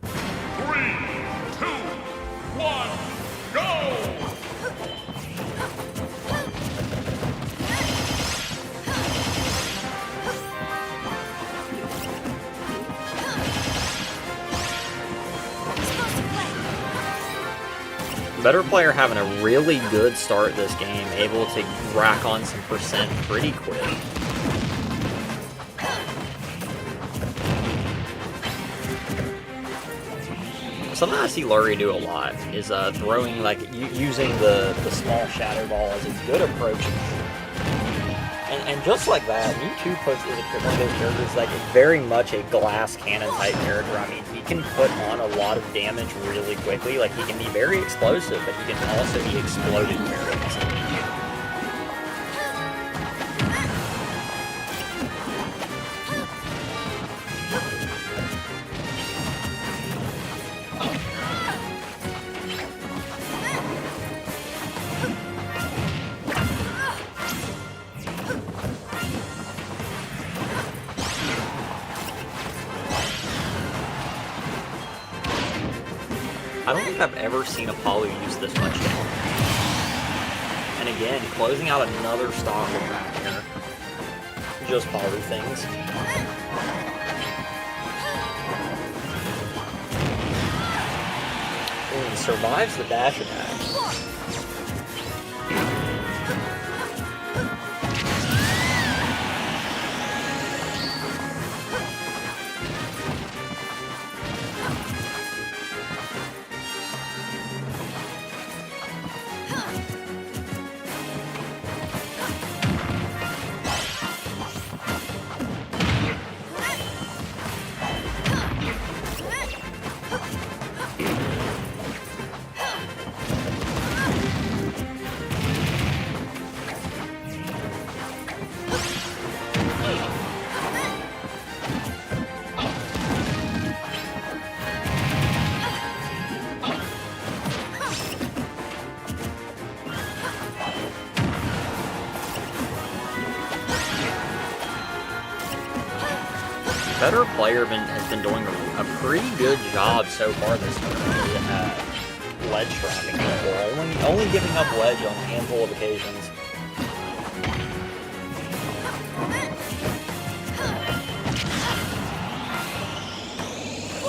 G: 3, 2, 1, go!
B: Better player having a really good start this game, able to rack on some percent pretty quick. Something I see Lurie do a lot is throwing, like, using the small Shadow Ball as a good approach. And just like that, Mewtwo is one of those characters like very much a glass cannon type character. I mean, he can put on a lot of damage really quickly. Like, he can be very explosive, but he can also be exploded very easily. I don't think I've ever seen a Palu use this much down. And again, closing out another stock with back air. Just Palu things. Ooh, and survives the dash attack. Better player has been doing a pretty good job so far this tournament at ledge trapping people, only giving up ledge on a handful of occasions.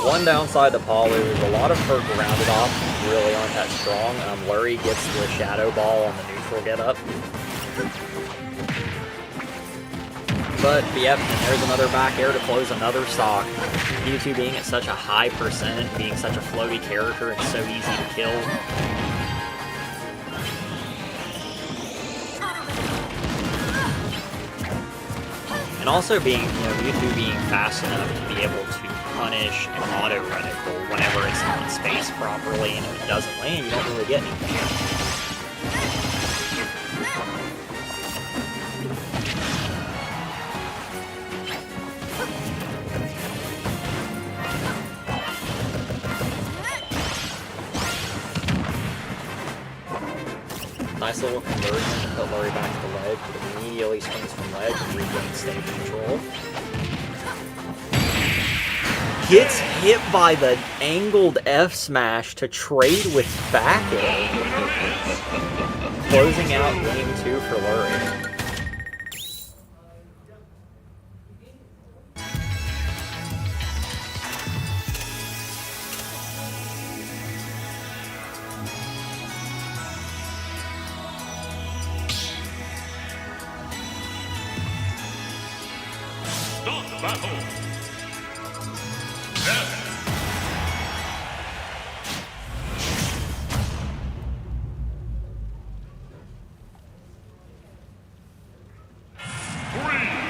B: One downside to Palu is a lot of her grounded options really aren't that strong. Lurie gets the Shadow Ball on the neutral get-up. But, yep, and there's another back air to close another stock. Mewtwo being at such a high percent, being such a floaty character, it's so easy to kill. And also being, Mewtwo being fast enough to be able to punish an auto reticle whenever it's not in space properly, and if it doesn't land, you don't really get anything. Nice little conversion to put Lurie back to the ledge, but immediately swings from ledge and regains stage control. Gets hit by the angled F smash to trade with back air. Closing out game 2 for Lurie.
G: Start battle.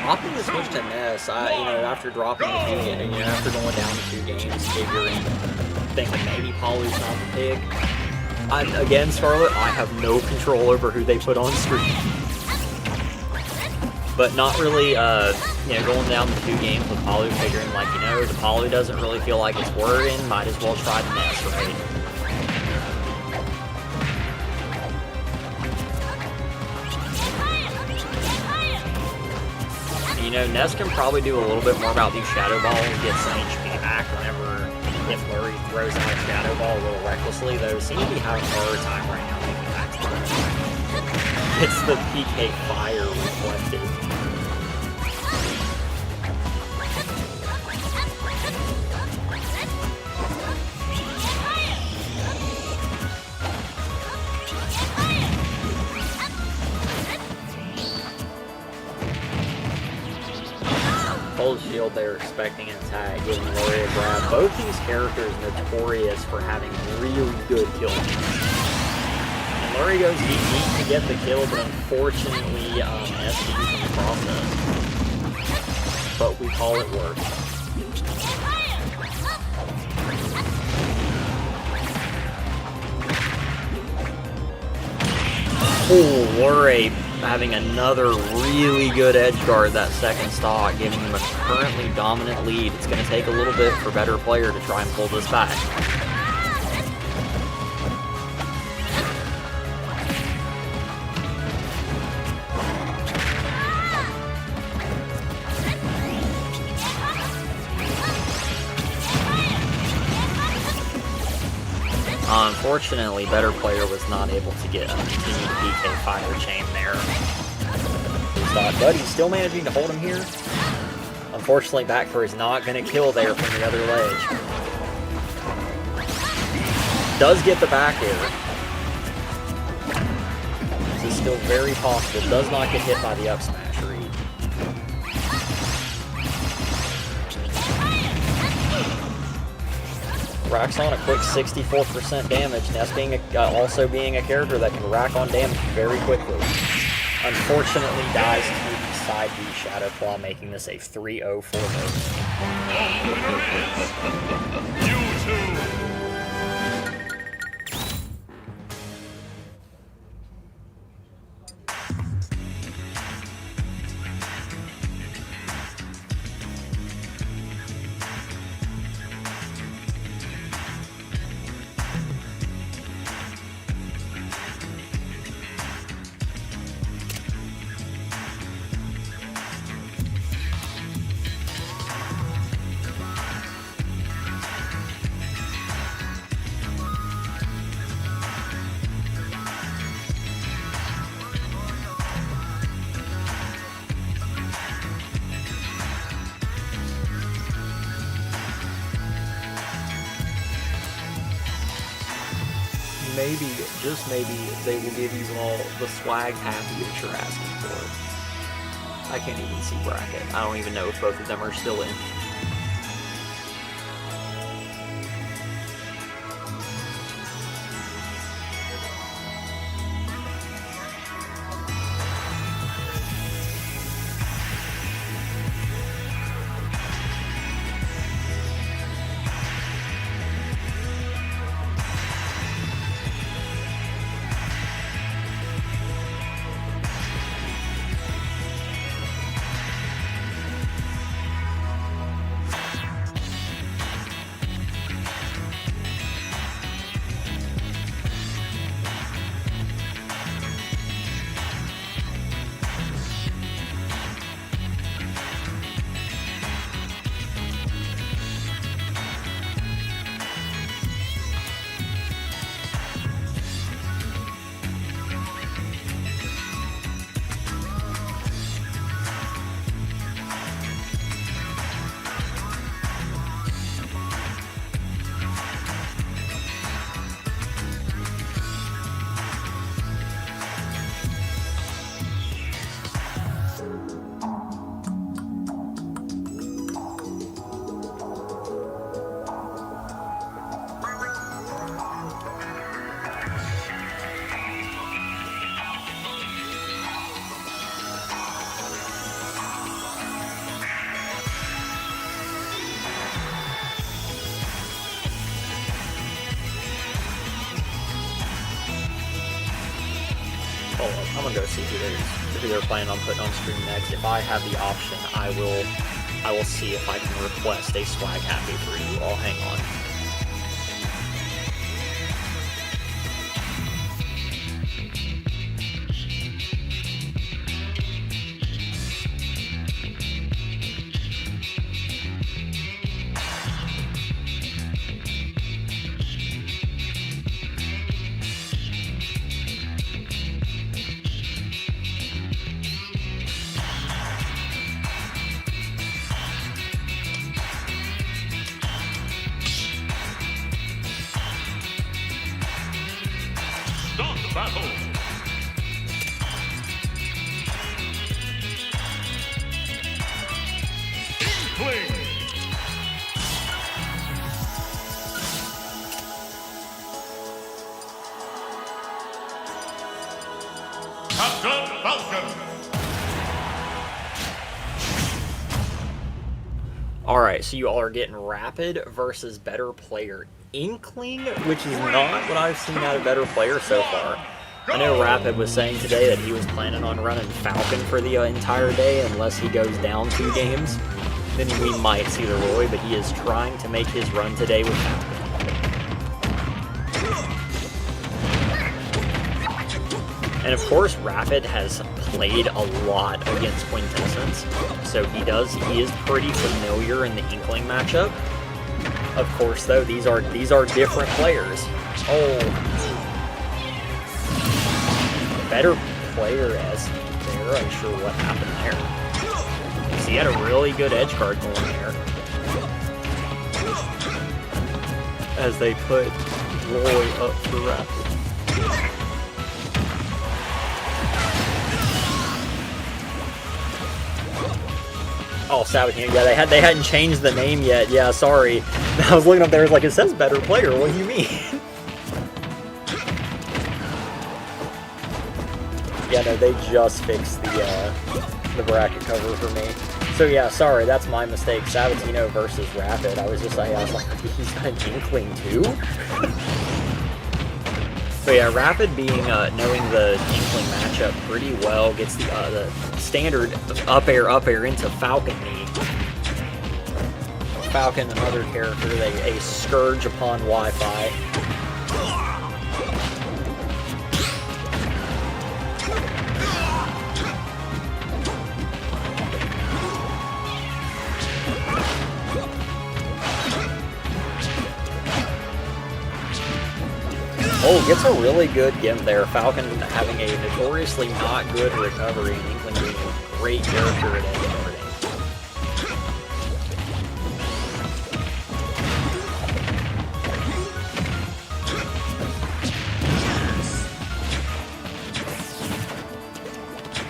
B: Opting to switch to Ness, after dropping the 2 games, after going down to 2 games, thinking maybe Palu's not the pick. Again, Scarlet, I have no control over who they put on screen. But not really, going down the 2 games with Palu, figuring the Palu doesn't really feel like it's working, might as well try the Ness, right? Ness can probably do a little bit more about these Shadow Balls, get some HP back whenever if Lurie throws out a Shadow Ball a little recklessly, though seem to be having a harder time right now making back to it. It's the PK Fire reflected. Cold Shield, they're expecting an attack, giving Lurie a grab. Both these characters notorious for having really good kill teams. And Lurie goes deep to get the kill, but unfortunately, SD's in the process. But we call it work. Oh, Lurie having another really good edge guard that second stock, giving him a currently dominant lead. It's going to take a little bit for better player to try and pull this back. Unfortunately, better player was not able to get a continued PK fire chain there. But he's still managing to hold him here. Unfortunately, back throw is not going to kill there from the other ledge. Does get the back air. This is still very possible. Does not get hit by the up smash read. Racks on a quick 64% damage. That's also being a character that can rack on damage very quickly. Unfortunately, dies to the side B Shadow Claw, making this a 3-0 for
G: You two.
B: maybe, just maybe, they will give you all the swag happy that you're asking for. I can't even see bracket. I don't even know if both of them are still in. I'm gonna go see who they're planning on putting on stream next. If I have the option, I will see if I can request a swag happy for you all. Hang on.
G: Battle. Inkling. Captain Falcon.
B: Alright, so you all are getting Rapid versus Better Player Inkling, which is not what I've seen out of Better Player so far. I know Rapid was saying today that he was planning on running Falcon for the entire day unless he goes down 2 games. Then we might see the Roy, but he is trying to make his run today with Falcon. And of course, Rapid has played a lot against Quintessence, so he is pretty familiar in the Inkling matchup. Of course, though, these are different players. Oh, better player as there. Unsure what happened there. So he had a really good edge guard going there. As they put Roy up for Rapid. Oh, Sabatino. Yeah, they hadn't changed the name yet. Yeah, sorry. I was looking up there. It's like, it says better player. What do you mean? Yeah, no, they just fixed the bracket cover for me. So yeah, sorry, that's my mistake. Sabatino versus Rapid. I was like, he's got an Inkling too? But yeah, Rapid being, knowing the Inkling matchup pretty well, gets the standard up air into Falcon knee. Falcon, another character, a scourge upon Wi-Fi. Oh, gets a really good gimp there. Falcon having a notoriously not good recovery, and Inkling being a great character at edge guarding.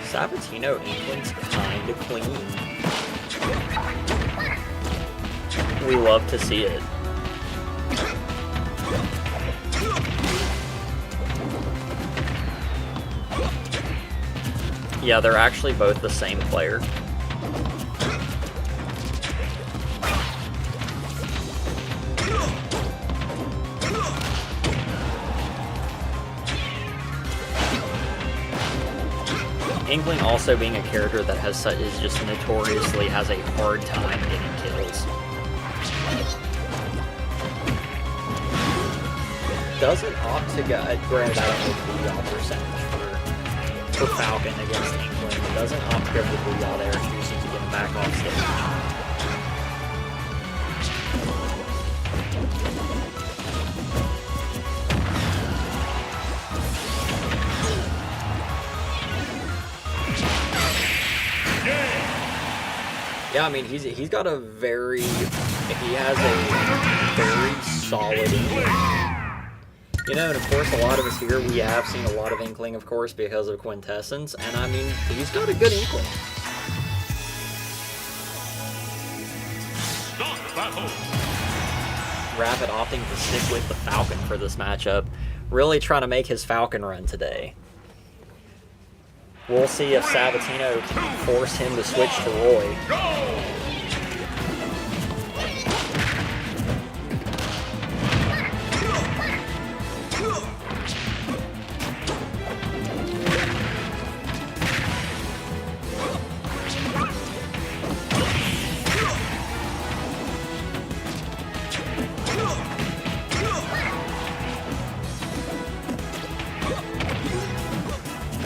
B: Sabatino Inkling's kinda clean. We love to see it. Yeah, they're actually both the same player. Inkling also being a character that is just notoriously has a hard time getting kills. Doesn't opt to go. Granted, I don't know the booyah percentage for Falcon against Inkling. It doesn't opt to go for the booyah there, choosing to get him back off stage. Yeah, I mean, he has a very solid Inkling. You know, and of course, a lot of us here, we have seen a lot of Inkling, of course, because of Quintessence, and I mean, he's got a good Inkling. Rapid opting to stick with the Falcon for this matchup, really trying to make his Falcon run today. We'll see if Sabatino can force him to switch to Roy.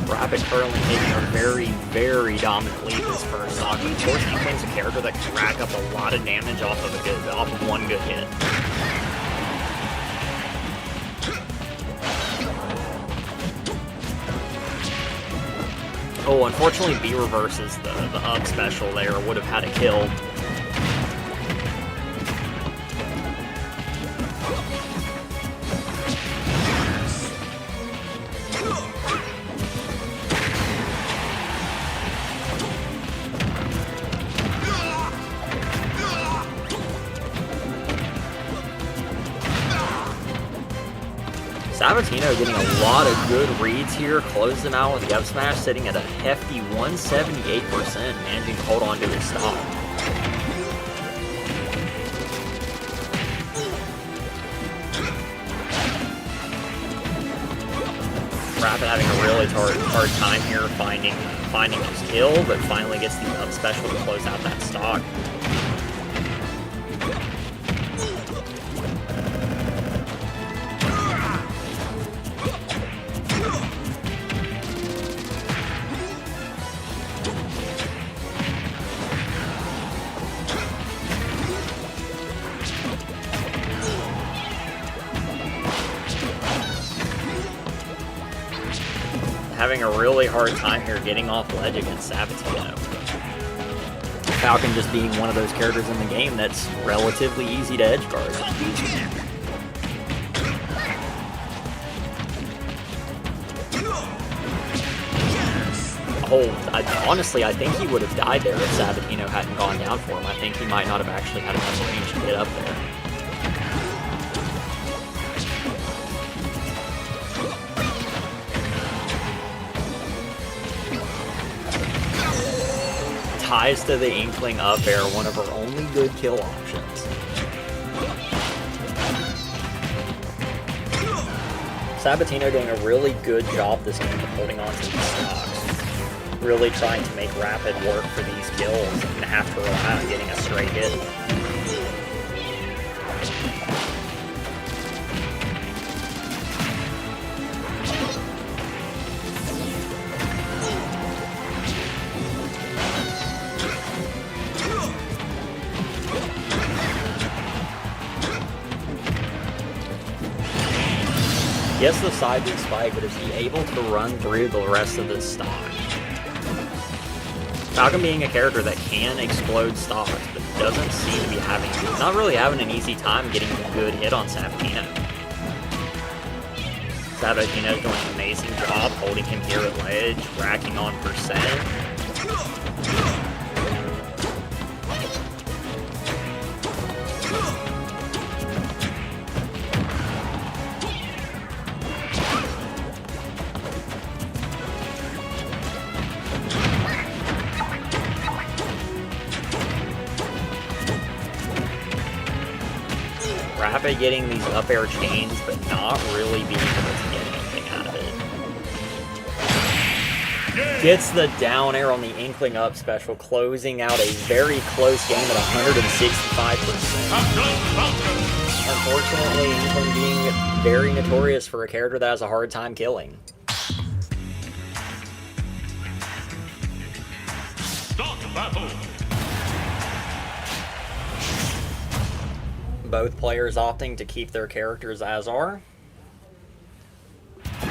B: Rapid currently taking a very, very dominant lead this first stock. Of course, Inkling's a character that can rack up a lot of damage off of one good hit. Oh, unfortunately, B reverses the up special there. Would have had a kill. Sabatino getting a lot of good reads here, closed him out with the up smash, sitting at a hefty 178%, managing to hold on to his stock. Rapid having a really hard time here finding his kill, but finally gets the up special to close out that stock. having a really hard time here getting off ledge against Sabatino. Falcon just being one of those characters in the game that's relatively easy to edge guard. Honestly, I think he would have died there if Sabatino hadn't gone down for him. I think he might not have actually had enough range to get up there. Ties to the Inkling up air, one of our only good kill options. Sabatino doing a really good job this game of holding on to these stocks. Really trying to make Rapid work for these kills and have to rely on getting a straight hit. Gets the side B spike, but is he able to run through the rest of this stock? Falcon being a character that can explode stocks, but doesn't seem to be not really having an easy time getting a good hit on Sabatino. Sabatino's doing an amazing job holding him here at ledge, racking on percent. Rapid getting these up air chains, but not really being able to get anything out of it. Gets the down air on the Inkling up special, closing out a very close game at 165%. Unfortunately, Inkling being very notorious for a character that has a hard time killing.
G: Stock battle.
B: Both players opting to keep their characters as are.
G: 3, 2,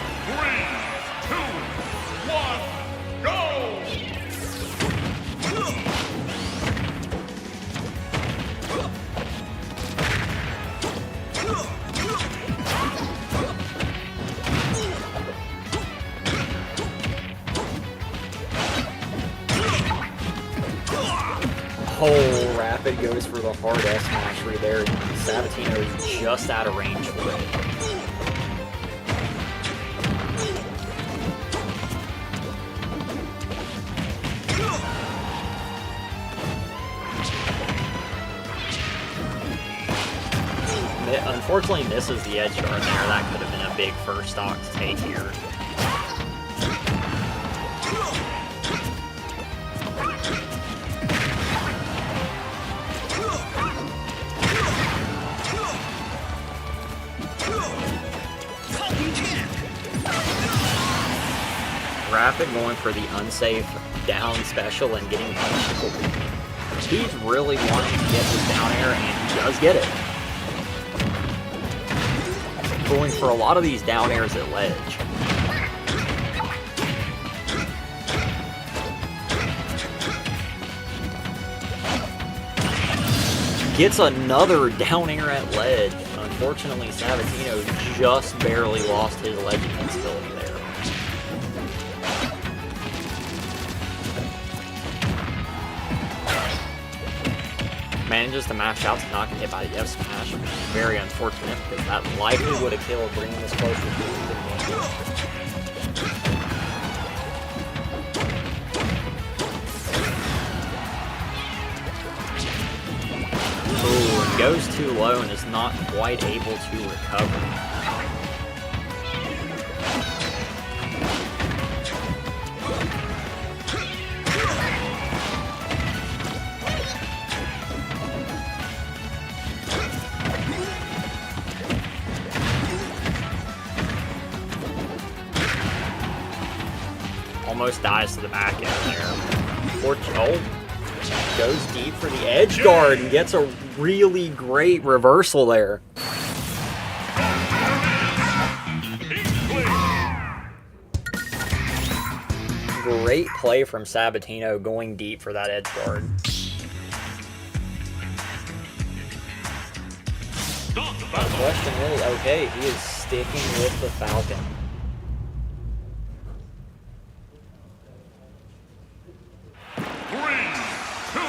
G: 1, go!
B: Oh, Rapid goes for the hard S smashery there. Sabatino is just out of range for it. Unfortunately misses the edge guard there. That could have been a big first stock to take here. Rapid going for the unsafe down special and getting punished. He's really wanting to get this down air, and he does get it. Going for a lot of these down airs at ledge. Gets another down air at ledge. Unfortunately, Sabatino just barely lost his ledge invincibility there. Manages to mash out to not get hit by the F smash. Very unfortunate because that likely would have killed, bringing us closer to the Ooh, and goes too low and is not quite able to recover. Almost dies to the back end there. Goes deep for the edge guard and gets a really great reversal there. Great play from Sabatino going deep for that edge guard.
G: Start the
B: The
G: battle.
B: question is, okay, he is sticking with the Falcon.
G: Three, two,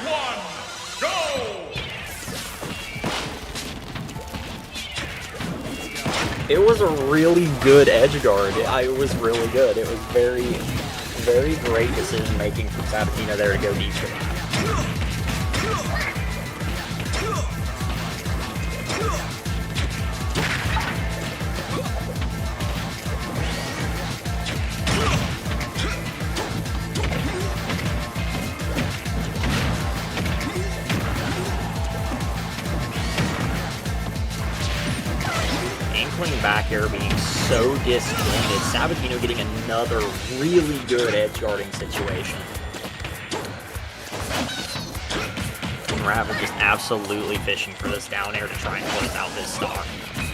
G: one, go!
B: It was a really good edge guard. It was really good. It was very, very great decision making from Sabatino there to go deep for that. Inkling back air being so disjointed. Sabatino getting another really good edge guarding situation. And Raven just absolutely fishing for this down air to try and close out this stock.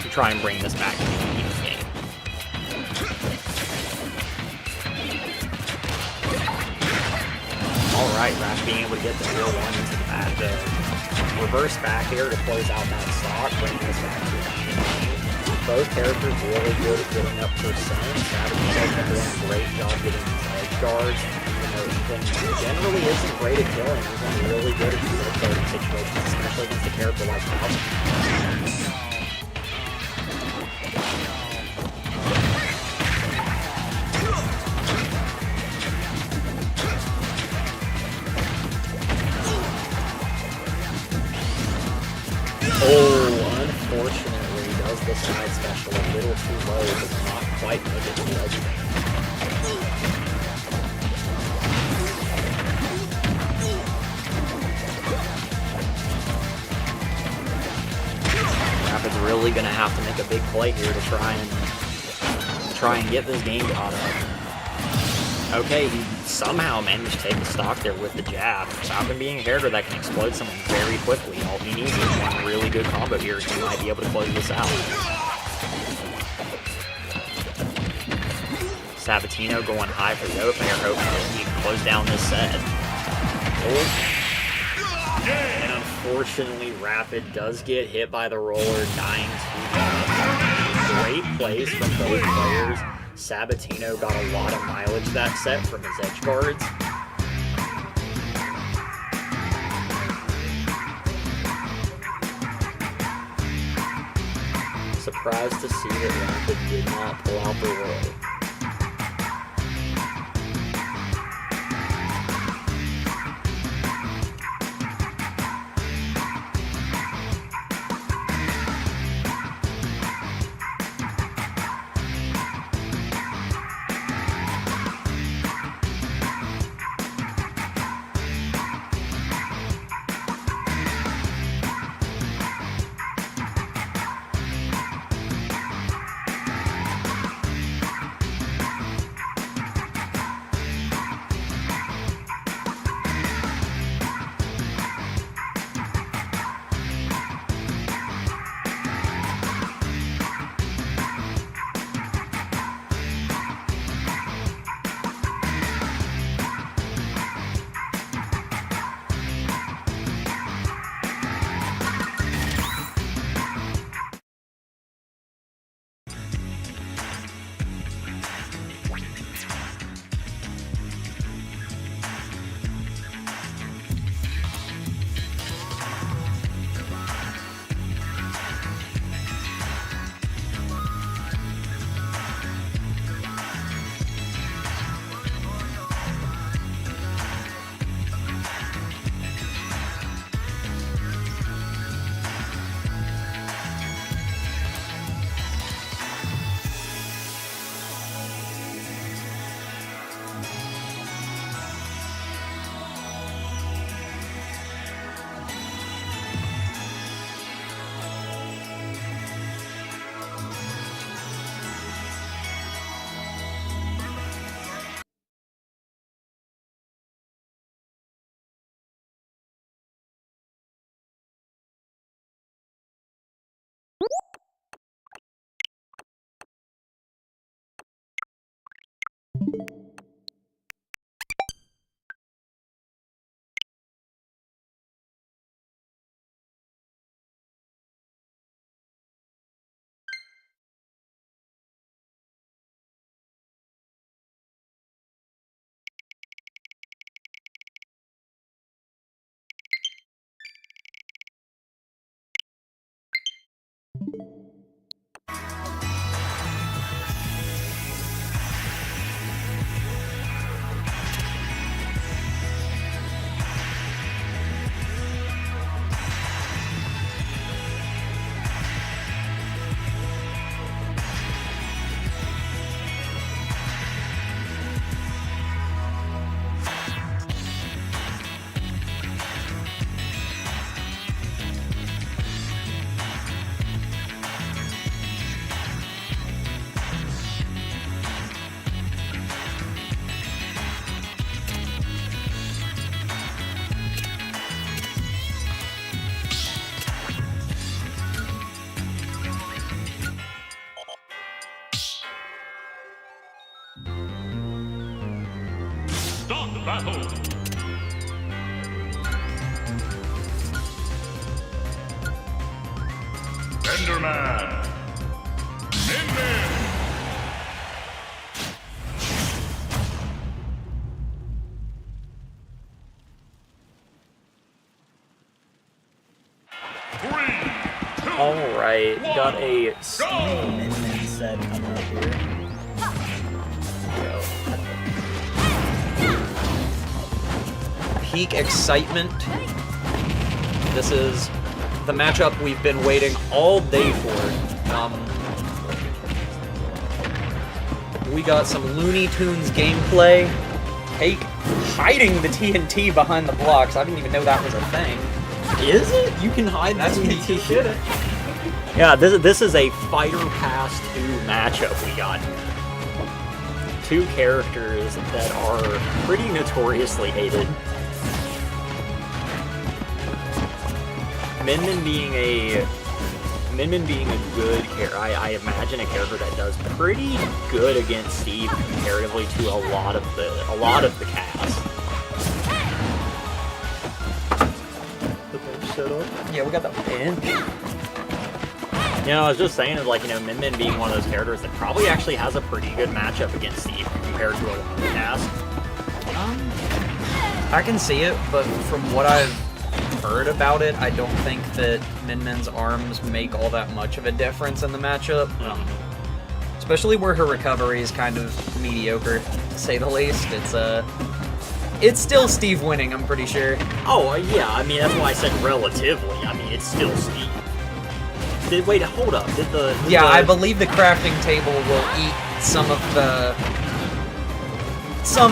B: To try and bring this back to the even game. Alright, Raven being able to get the real one into the back. The reverse back air to close out that stock, bringing this back to the even game. Both characters really good at getting up percent. Sabatino's been doing a great job getting these edge guards. Even though Inkling generally isn't great at killing, he's been really good at these edge guarding situations, especially against a character like Falcon. Oh, unfortunately, does the side special a little too low, does not quite make it to the edge guard. Rapid's really going to have to make a big play here to try and get this game caught up. Okay, he somehow managed to take the stock there with the jab. Falcon being a character that can explode someone very quickly. All he needs is one really good combo here. He might be able to close this out. Sabatino going high for the open air, hoping that he can close down this set. And unfortunately, Rapid does get hit by the roller, dying to death. Great plays from both players. Sabatino got a lot of mileage that set from his edge guards. Surprised to see that Rapid did not pull out the roll.
G: Start the battle. Enderman. Min Min.
B: Alright, got a Steve Min Min set coming up here.
F: Peak excitement. This is the matchup we've been waiting all day for. We got some Looney Tunes gameplay. Cake hiding the TNT behind the blocks. I didn't even know that was a thing. Is it? You can hide that TNT.
B: Did it. Yeah, this is a Fighter Pass 2 matchup we got. Two characters that are pretty notoriously hated. Min Min being a good character, I imagine a character that does pretty good against Steve comparatively to a lot of the cast.
F: Yeah, we got the pin.
B: You know, I was just saying, like, you know, Min Min being one of those characters that probably actually has a pretty good matchup against Steve compared to a lot of the cast.
F: I can see it, but from what I've heard about it, I don't think that Min Min's arms make all that much of a difference in the matchup. Especially where her recovery is kind of mediocre, to say the least. It's still Steve winning, I'm pretty sure.
B: Oh, yeah, I mean, that's why I said relatively. I mean, it's still Steve. Wait, hold up.
F: I believe the crafting table will eat some of the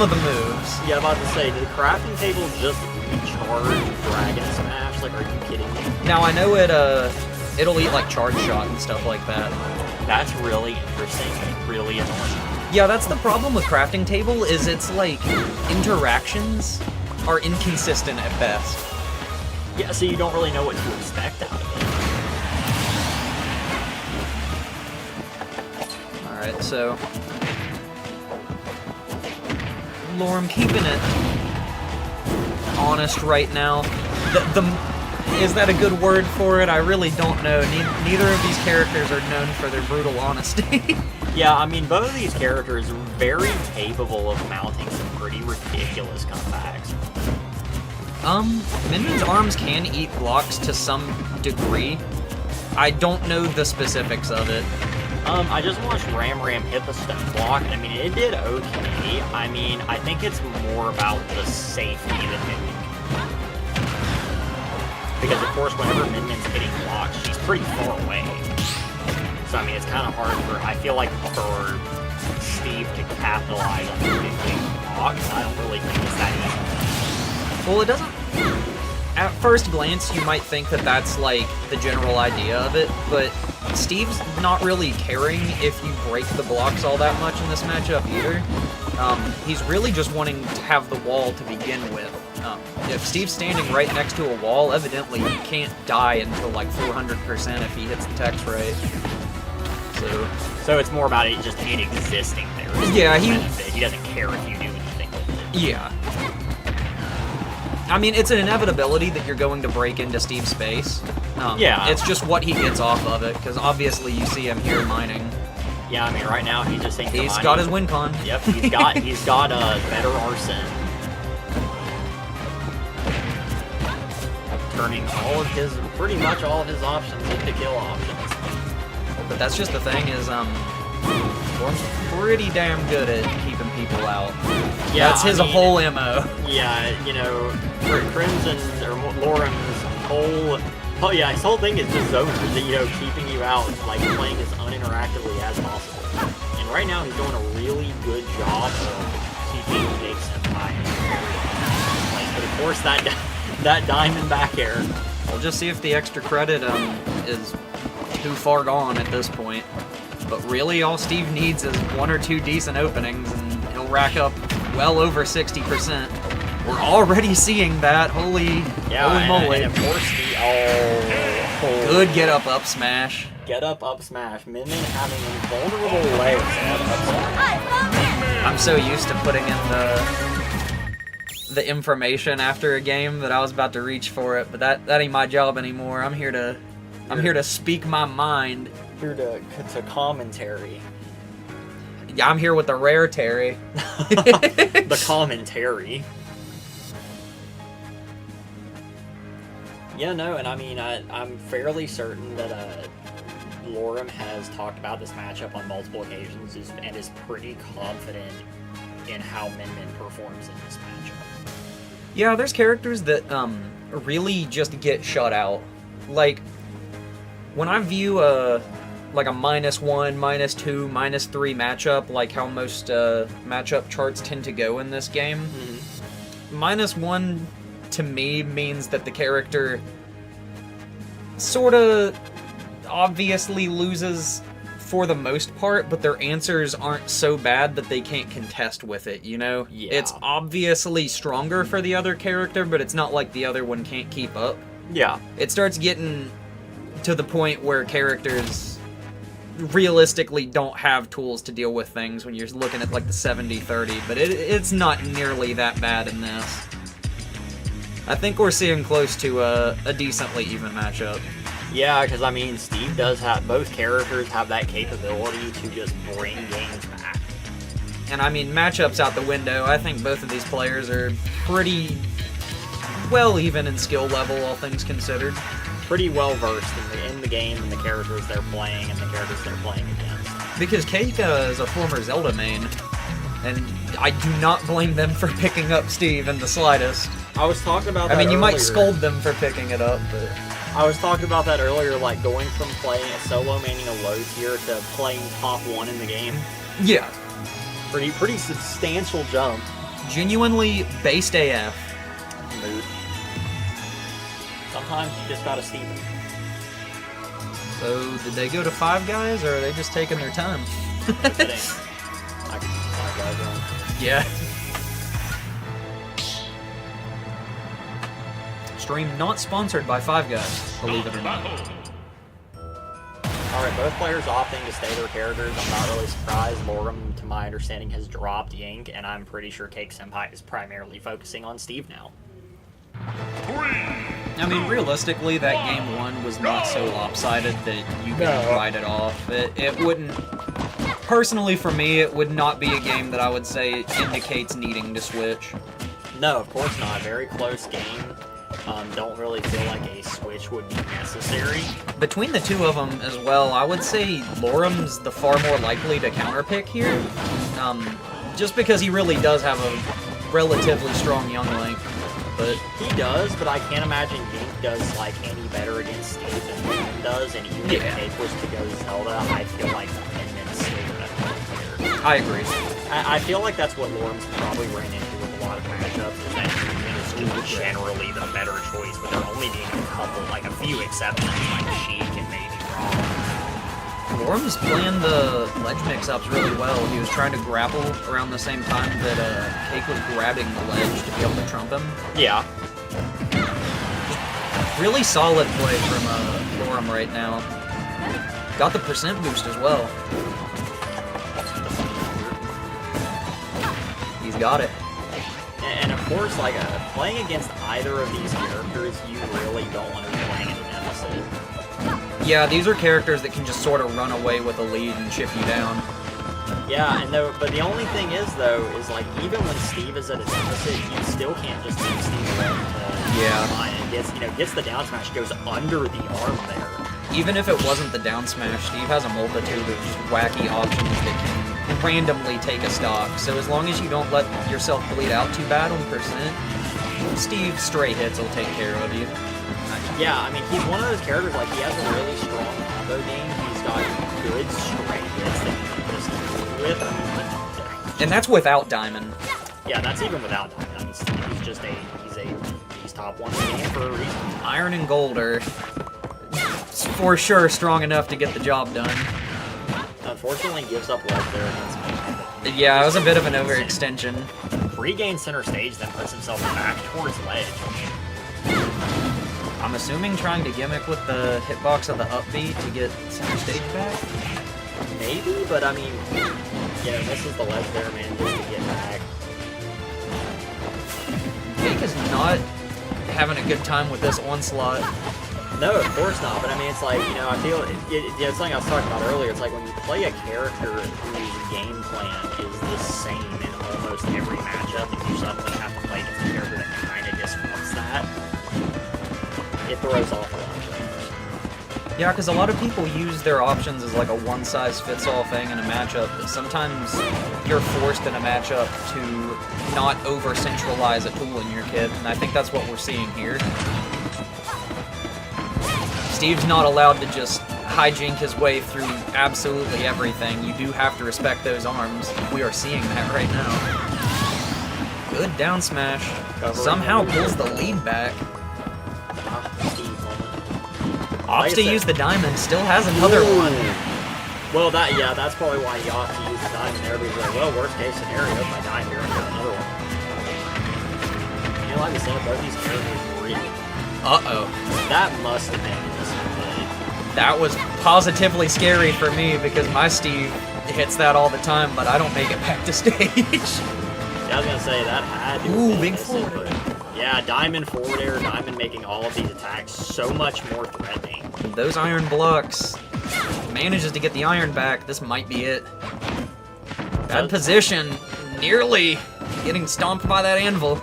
F: moves.
B: Yeah, I'm about to say, did the crafting table just recharge Dragon Smash? Like, are you kidding me?
F: Now, I know it'll eat, like, Charge Shot and stuff like that.
B: That's really interesting and really annoying.
F: Yeah, that's the problem with crafting table, is it's, like, interactions are inconsistent at best.
B: Yeah, so you don't really know what to expect out of it.
F: Alright, so... Lorem keeping it honest right now. Is that a good word for it? I really don't know. Neither of these characters are known for their brutal honesty.
B: Yeah, I mean, both of these characters are very capable of mounting some pretty ridiculous comebacks.
F: Min Min's arms can eat blocks to some degree. I don't know the specifics of it.
B: I just watched Ram Ram hit the stone block, and I mean, it did okay. I mean, I think it's more about the safety than Min Min. Because, of course, whenever Min Min's hitting blocks, she's pretty far away. So, I mean, it's kind of hard I feel like, for Steve to capitalize on hitting blocks. I don't really think it's that easy.
F: Well, it doesn't... At first glance, you might think that that's, like, the general idea of it, but Steve's not really caring if you break the blocks all that much in this matchup either. He's really just wanting to have the wall to begin with. If Steve's standing right next to a wall, evidently he can't die until, like, 400% if he hits the text right.
B: So it's more about it just existing there.
F: Yeah, he
B: doesn't care if you do anything with it.
F: Yeah. I mean, it's an inevitability that you're going to break into Steve's space.
B: Yeah.
F: It's just what he gets off of it, because obviously you see him here mining.
B: Yeah, I mean, right now he's just thinking
F: He's got his win con.
B: Yep, he's got a better arson. Turning pretty much all of his options into kill options.
F: But that's just the thing is, Lorm's pretty damn good at keeping people out.
B: Yeah,
F: that's his
B: I mean,
F: whole MO.
B: Yeah, you know, for Crimson or Lorem's whole, his whole thing is just zoners, you know, keeping you out, like playing as uninteractively as possible. And right now he's doing a really good job of keeping Jake Senpai in place. But of course that diamond back air.
F: We'll just see if the extra credit is too far gone at this point. But really, all Steve needs is 1 or 2 decent openings, and he'll rack up well over 60%. We're already seeing that. Holy moly!
B: And of course the
F: good get up smash.
B: Get up smash. Min Min having invulnerable legs.
F: I'm so used to putting in the information after a game that I was about to reach for it, but that ain't my job anymore. I'm here to speak my mind.
B: Here to commentary.
F: Yeah, I'm here with the rare Terry.
B: The commentary. Yeah, no, and I mean, I'm fairly certain that Lorem has talked about this matchup on multiple occasions and is pretty confident in how Min Min performs in this matchup.
F: Yeah, there's characters that really just get shut out. Like, when I view like a -1, -2, -3 matchup, like how most matchup charts tend to go in this game, -1 to me means that the character sort of obviously loses for the most part, but their answers aren't so bad that they can't contest with it, you know?
B: Yeah.
F: It's obviously stronger for the other character, but it's not like the other one can't keep up.
B: Yeah.
F: It starts getting to the point where characters realistically don't have tools to deal with things when you're looking at like the 70-30, but it's not nearly that bad in this. I think we're seeing close to a decently even matchup.
B: Yeah, because I mean, Steve does have, both characters have that capability to just bring games back.
F: And I mean, matchups out the window, I think both of these players are pretty well even in skill level, all things considered.
B: Pretty well versed in the game and the characters they're playing and the characters they're playing against.
F: Because Keika is a former Zelda main, and I do not blame them for picking up Steve in the slightest.
B: I was talking about that
F: I mean, you
B: earlier.
F: might scold them for picking it up, but...
B: I was talking about that earlier, like going from playing a solo maining a low tier to playing top 1 in the game.
F: Yeah.
B: Pretty substantial jump.
F: Genuinely based AF.
B: Mood. Sometimes you just gotta Steven.
F: So, did they go to 5 guys, or are they just taking their time?
B: I can 5 guys wrong.
F: Yeah. Stream not sponsored by 5 Guys, believe it or not.
B: Alright, both players opting to stay their characters. I'm not really surprised. Lorem, to my understanding, has dropped Yank, and I'm pretty sure Cake Senpai is primarily focusing on Steve now.
F: I mean, realistically, that game 1 was not so lopsided that you could write it off. It wouldn't... Personally, for me, it would not be a game that I would say indicates needing to switch.
B: No, of course not. Very close game. Don't really feel like a switch would be necessary.
F: Between the two of them as well, I would say Lorem's the far more likely to counterpick here. Just because he really does have a relatively strong Young Link. But
B: he does, but I can't imagine Yink does like any better against Steve than Min does, and even if Cake was to go Zelda, I feel like Min Min's still gonna be better.
F: I agree.
B: I feel like that's what Lorem's probably ran into with a lot of matchups, is that Min is just generally the better choice, with there only being a couple, like a few exceptions, like Sheik and maybe Braum.
F: Lorem's playing the ledge mix-ups really well. He was trying to grapple around the same time that Cake was grabbing the ledge to be able to trump him.
B: Yeah.
F: Really solid play from Lorem right now. Got the percent boost as well. He's got it.
B: And of course, like, playing against either of these characters, you really don't want to be playing at a deficit.
F: Yeah, these are characters that can just sort of run away with a lead and chip you down.
B: Yeah, but the only thing is, though, is like, even when Steve is at a deficit, you still can't just keep Steve away to line and gets the down smash, goes under the arm there.
F: even if it wasn't the down smash, Steve has a multitude of just wacky options that can randomly take a stock. So as long as you don't let yourself bleed out too bad on percent, Steve stray hits will take care of you.
B: Yeah, I mean, he's one of those characters, like, he has a really strong combo game. He's got good straight hits that he can just deal with. I mean,
F: And that's without Diamond.
B: yeah, that's even without Diamond. He's just he's top one in the game for a reason.
F: Iron and Gold are for sure strong enough to get the job done.
B: Unfortunately, gives up ledge there against me.
F: Yeah, it was a bit of an overextension.
B: Regains center stage, then puts himself back towards ledge.
F: I'm assuming trying to gimmick with the hitbox of the upbeat to get center stage back?
B: Maybe, but I mean, yeah, misses the ledge there, man, just to get back.
F: Jake is not having a good time with this onslaught.
B: No, of course not, but I mean, it's like, you know, I feel, it's something I was talking about earlier, it's like when you play a character whose game plan is the same in almost every matchup, and you suddenly have to play against a character that kind of disrupts that, it throws off a lot of things.
F: Yeah, because a lot of people use their options as like a one-size-fits-all thing in a matchup, but sometimes you're forced in a matchup to not over-centralize a tool in your kit, and I think that's what we're seeing here. Steve's not allowed to just hijink his way through absolutely everything. You do have to respect those arms. We are seeing that right now. Good down smash. Somehow pulls the lead back. Opts to use the diamond, still has another one.
B: Well, that's probably why he opts to use the diamond there, because like, well, worst case scenario, if I die here, I get another one. You know, like I said, both these characters were real.
F: Uh-oh.
B: That must have been this.
F: That was positively scary for me, because my Steve hits that all the time, but I don't make it back to stage.
B: Yeah, I was gonna say, that had to
F: Ooh,
B: have been
F: big
B: missing,
F: forward.
B: but yeah, diamond forward air, diamond making all of these attacks so much more threatening.
F: Those iron blocks. Manages to get the iron back. This might be it. Bad position. Nearly getting stomped by that anvil.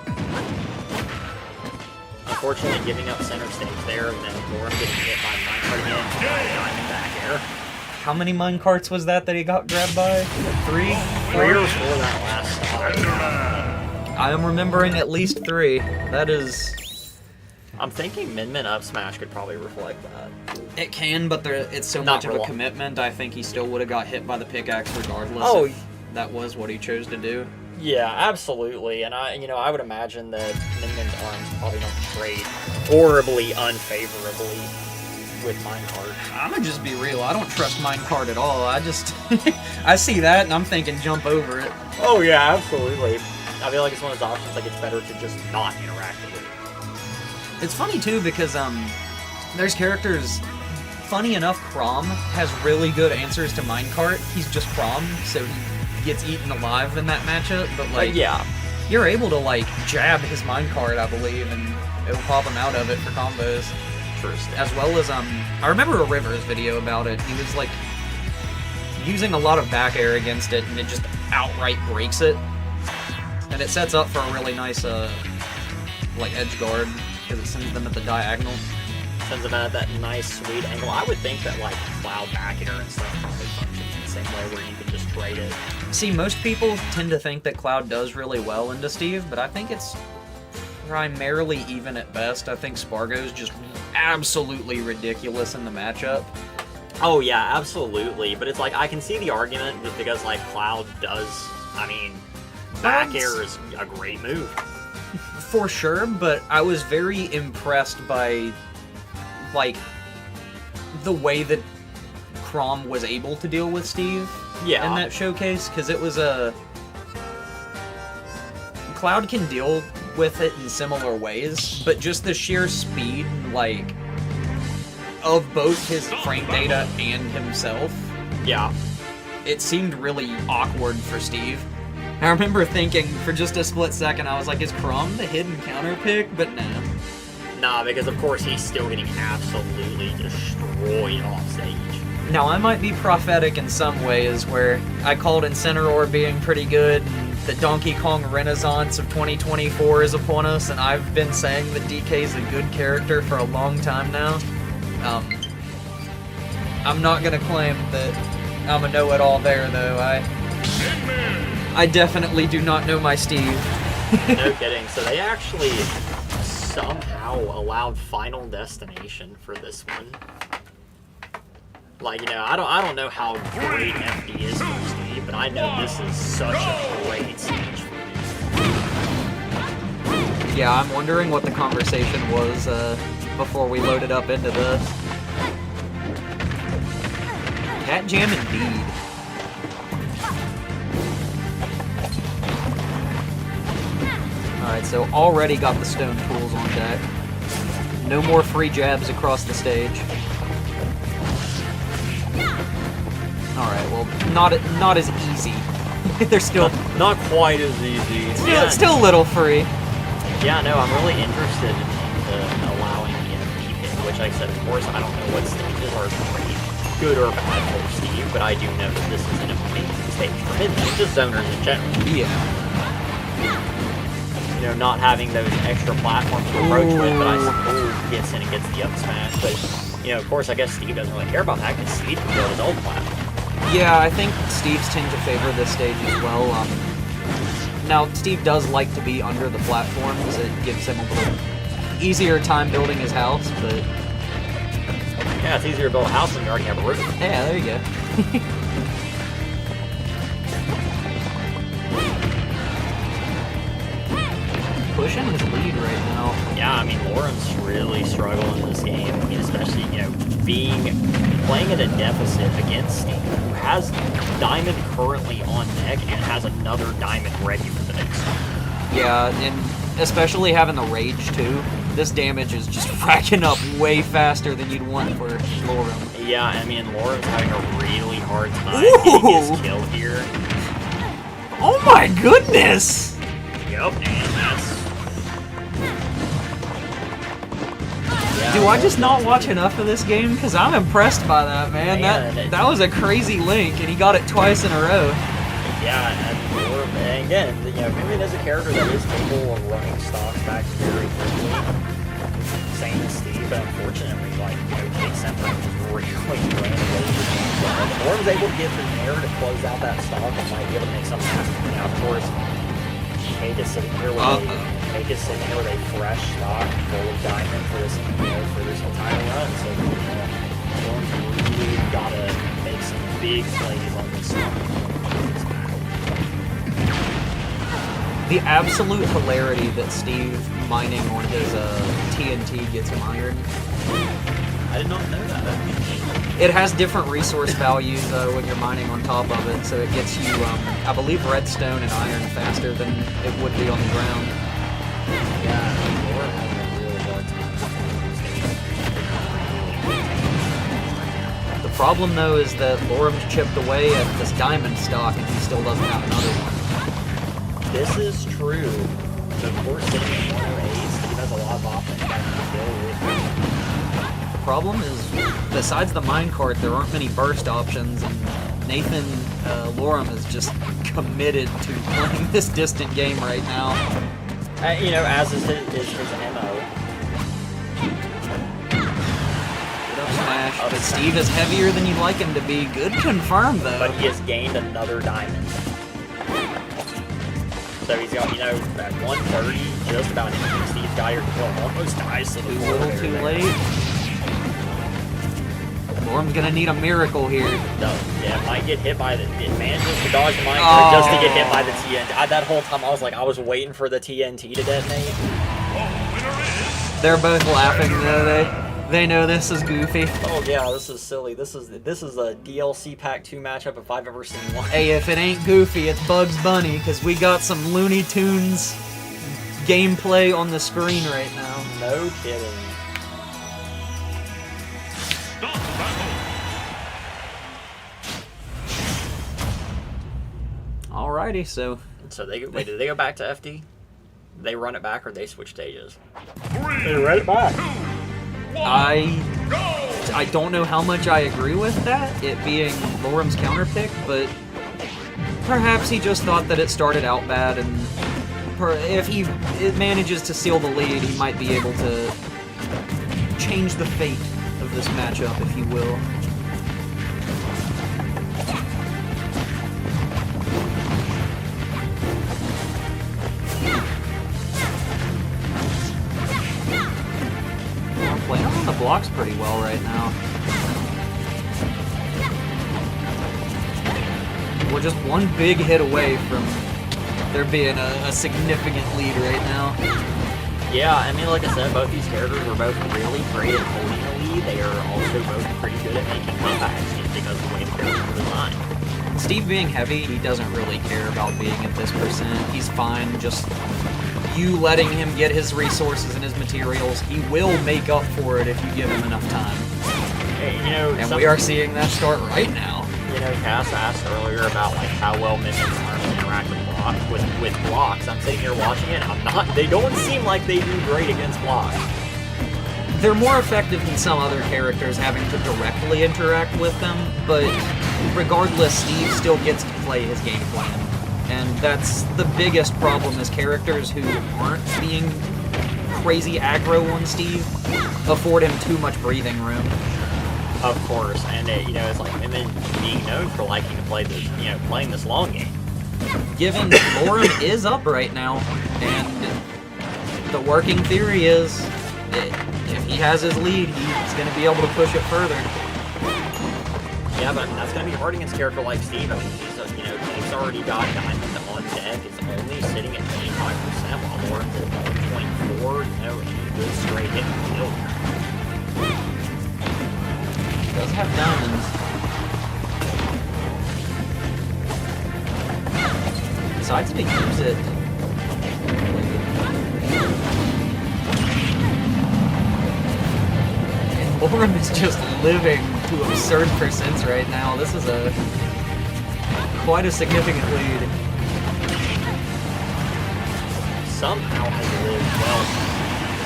B: Unfortunately, giving up center stage there, and then Gorham getting hit by minecart again. Diamond back air.
F: How many minecarts was that he got grabbed by? 3?
B: 3 or 4 that last stop.
F: I am remembering at least 3. That is...
B: I'm thinking Min up smash could probably reflect that.
F: It can, but it's so
B: Not
F: much
B: for
F: of a
B: long.
F: commitment, I think he still would have got hit by the pickaxe regardless
B: Oh.
F: if that was what he chose to do.
B: Yeah, absolutely, and I would imagine that Min's arms probably don't trade horribly unfavorably with minecart.
F: I'm gonna just be real, I don't trust minecart at all. I just... I see that and I'm thinking jump over it.
B: Oh yeah, absolutely. I feel like it's one of those options, like it's better to just not interact with it.
F: It's funny too because there's characters. Funny enough, Chrom has really good answers to minecart. He's just Chrom, so he gets eaten alive in that matchup. But like,
B: yeah,
F: you're able to like jab his minecart, I believe, and it'll pop him out of it for combos.
B: interesting.
F: As well as I remember a Rivers video about it. He was like using a lot of back air against it, and it just outright breaks it. And it sets up for a really nice like edge guard. Because it sends them at the diagonal.
B: Sends them at that nice, sweet angle. I would think that, like, cloud back air and stuff probably functions in the same way where you can just trade it.
F: See, most people tend to think that Cloud does really well into Steve, but I think it's primarily even at best. I think Spargo's just absolutely ridiculous in the matchup.
B: Oh, yeah, absolutely. But it's like, I can see the argument just because, like, Cloud does, I mean, back air is a great move.
F: For sure, but I was very impressed by, like, the way that Chrom was able to deal with Steve in that showcase, because it was a... Cloud can deal with it in similar ways, but just the sheer speed, like, of both his frame data and himself,
B: Yeah.
F: it seemed really awkward for Steve. I remember thinking for just a split second, I was like, is Chrom the hidden counter pick? But no.
B: Nah, because of course he's still getting absolutely destroyed off stage.
F: Now, I might be prophetic in some ways, where I called Incineroar being pretty good, and the Donkey Kong Renaissance of 2024 is upon us, and I've been saying that DK's a good character for a long time now. I'm not gonna claim that I'm a know-it-all there, though. I definitely do not know my Steve.
B: No kidding. So they actually somehow allowed Final Destination for this one. Like, you know, I don't know how great FD is for Steve, but I know this is such a great stage for him.
F: Yeah, I'm wondering what the conversation was before we loaded up into this. Cat Jam indeed. Alright, so already got the stone tools on deck. No more free jabs across the stage. Alright, well, not as easy. They're still
B: Not quite as easy.
F: still a little free.
B: Yeah, no, I'm really interested in allowing the FD pick, which like I said, of course, I don't know what stages are great, good or bad for Steve, but I do know that this is an amazing stage for him, and just zoners in general.
F: Yeah.
B: You know, not having those extra platforms to approach with, but I suppose gets in and gets the up smash. But, you know, of course, I guess Steve doesn't really care about that because Steve can build his own platform.
F: Yeah, I think Steve's tend to favor this stage as well. Now, Steve does like to be under the platforms. It gives him a little easier time building his house, but...
B: Yeah, it's easier to build a house when you already have a roof.
F: Yeah, there you go. Pushing his lead right now.
B: Yeah, I mean, Lauren's really struggling in this game, I mean, especially, you know, playing at a deficit against Steve, who has Diamond currently on deck and has another Diamond ready for the next time.
F: Yeah, and especially having the Rage, too. This damage is just racking up way faster than you'd want for Lauren.
B: Yeah, I mean, Lauren's having a really hard time getting his kill here.
F: Oh my goodness!
B: Yep, and that's...
F: Do I just not watch enough of this game? Because I'm impressed by that, man. That was a crazy link, and he got it twice in a row.
B: Yeah, and again, you know, Minion is a character that is capable of running stocks back very quickly. Same as Steve, but unfortunately, like, you know, Kate Semper just really ran away with it. Or was able to get through there to close out that stock and might be able to make something happen. Now, of course, Kate is sitting here with a fresh stock full of diamond for this, you know, for this entire run. So, you know, Storm's really gotta make some big plays on this stock.
F: The absolute hilarity that Steve mining on his TNT gets him iron.
B: I did not know that.
F: It has different resource values when you're mining on top of it, so it gets you, I believe, redstone and iron faster than it would be on the ground.
B: Yeah, Lauren has a really hard time.
F: The problem, though, is that Lorem's chipped away at this diamond stock, and he still doesn't have another one.
B: This is true. So, of course, sitting in 108, Steve has a lot of offense back to kill with.
F: The problem is, besides the minecart, there aren't many burst options, and Nathan Lorem is just committed to playing this distant game right now.
B: You know, as is his MO.
F: Good up smash, but Steve is heavier than you'd like him to be. Good confirm, though.
B: But he has gained another diamond. So he's got, you know, at 130, just about anything Steve's got here to kill. Almost dies to the
F: A
B: floor.
F: little too late. Lorem's gonna need a miracle here.
B: No, yeah, might get hit by it manages to dodge the minecart just to get hit by the TNT. That whole time I was waiting for the TNT to detonate.
F: They're both laughing though. They know this is goofy.
B: Oh yeah, this is silly. This is a DLC Pack 2 matchup if I've ever seen one.
F: Hey, if it ain't Goofy, it's Bugs Bunny, because we got some Looney Tunes gameplay on the screen right now.
B: No kidding.
F: Alrighty, so
B: So they wait. Did they go back to FD? They run it back or they switch stages?
G: They
B: run it back.
F: I don't know how much I agree with that, it being Lorem's counter pick, but perhaps he just thought that it started out bad, and if he manages to seal the lead, he might be able to change the fate of this matchup, if you will. blocks pretty well right now. We're just one big hit away from there being a significant lead right now.
B: Yeah, I mean, like I said, both these characters are both really great at holding the lead. They are also both pretty good at making comebacks just because of the way the characters are designed.
F: Steve being heavy, he doesn't really care about being at this percent. He's fine just you letting him get his resources and his materials. He will make up for it if you give him enough time.
B: Hey, you know,
F: and we are seeing that start right now.
B: You know, Cass asked earlier about like how well minions arms interact with blocks. I'm sitting here watching it. They don't seem like they do great against blocks.
F: They're more effective than some other characters having to directly interact with them, but regardless, Steve still gets to play his game plan. And that's the biggest problem is characters who aren't being crazy aggro on Steve afford him too much breathing room.
B: Of course, and you know, it's like Mimmin being known for liking to play this, you know, playing this long game.
F: Given Lorem is up right now, and the working theory is if he has his lead, he's going to be able to push it further.
B: Yeah, but that's going to be hard against a character like Steve. I mean, he's already got Diamond on deck. It's only sitting at 25%, while Lorem's at 1.4. You know, and a good straight hit kill.
F: He does have diamonds. Decides to use it. And Lorem is just living to absurd percents right now. This is quite a significant lead.
B: Somehow has lived, well,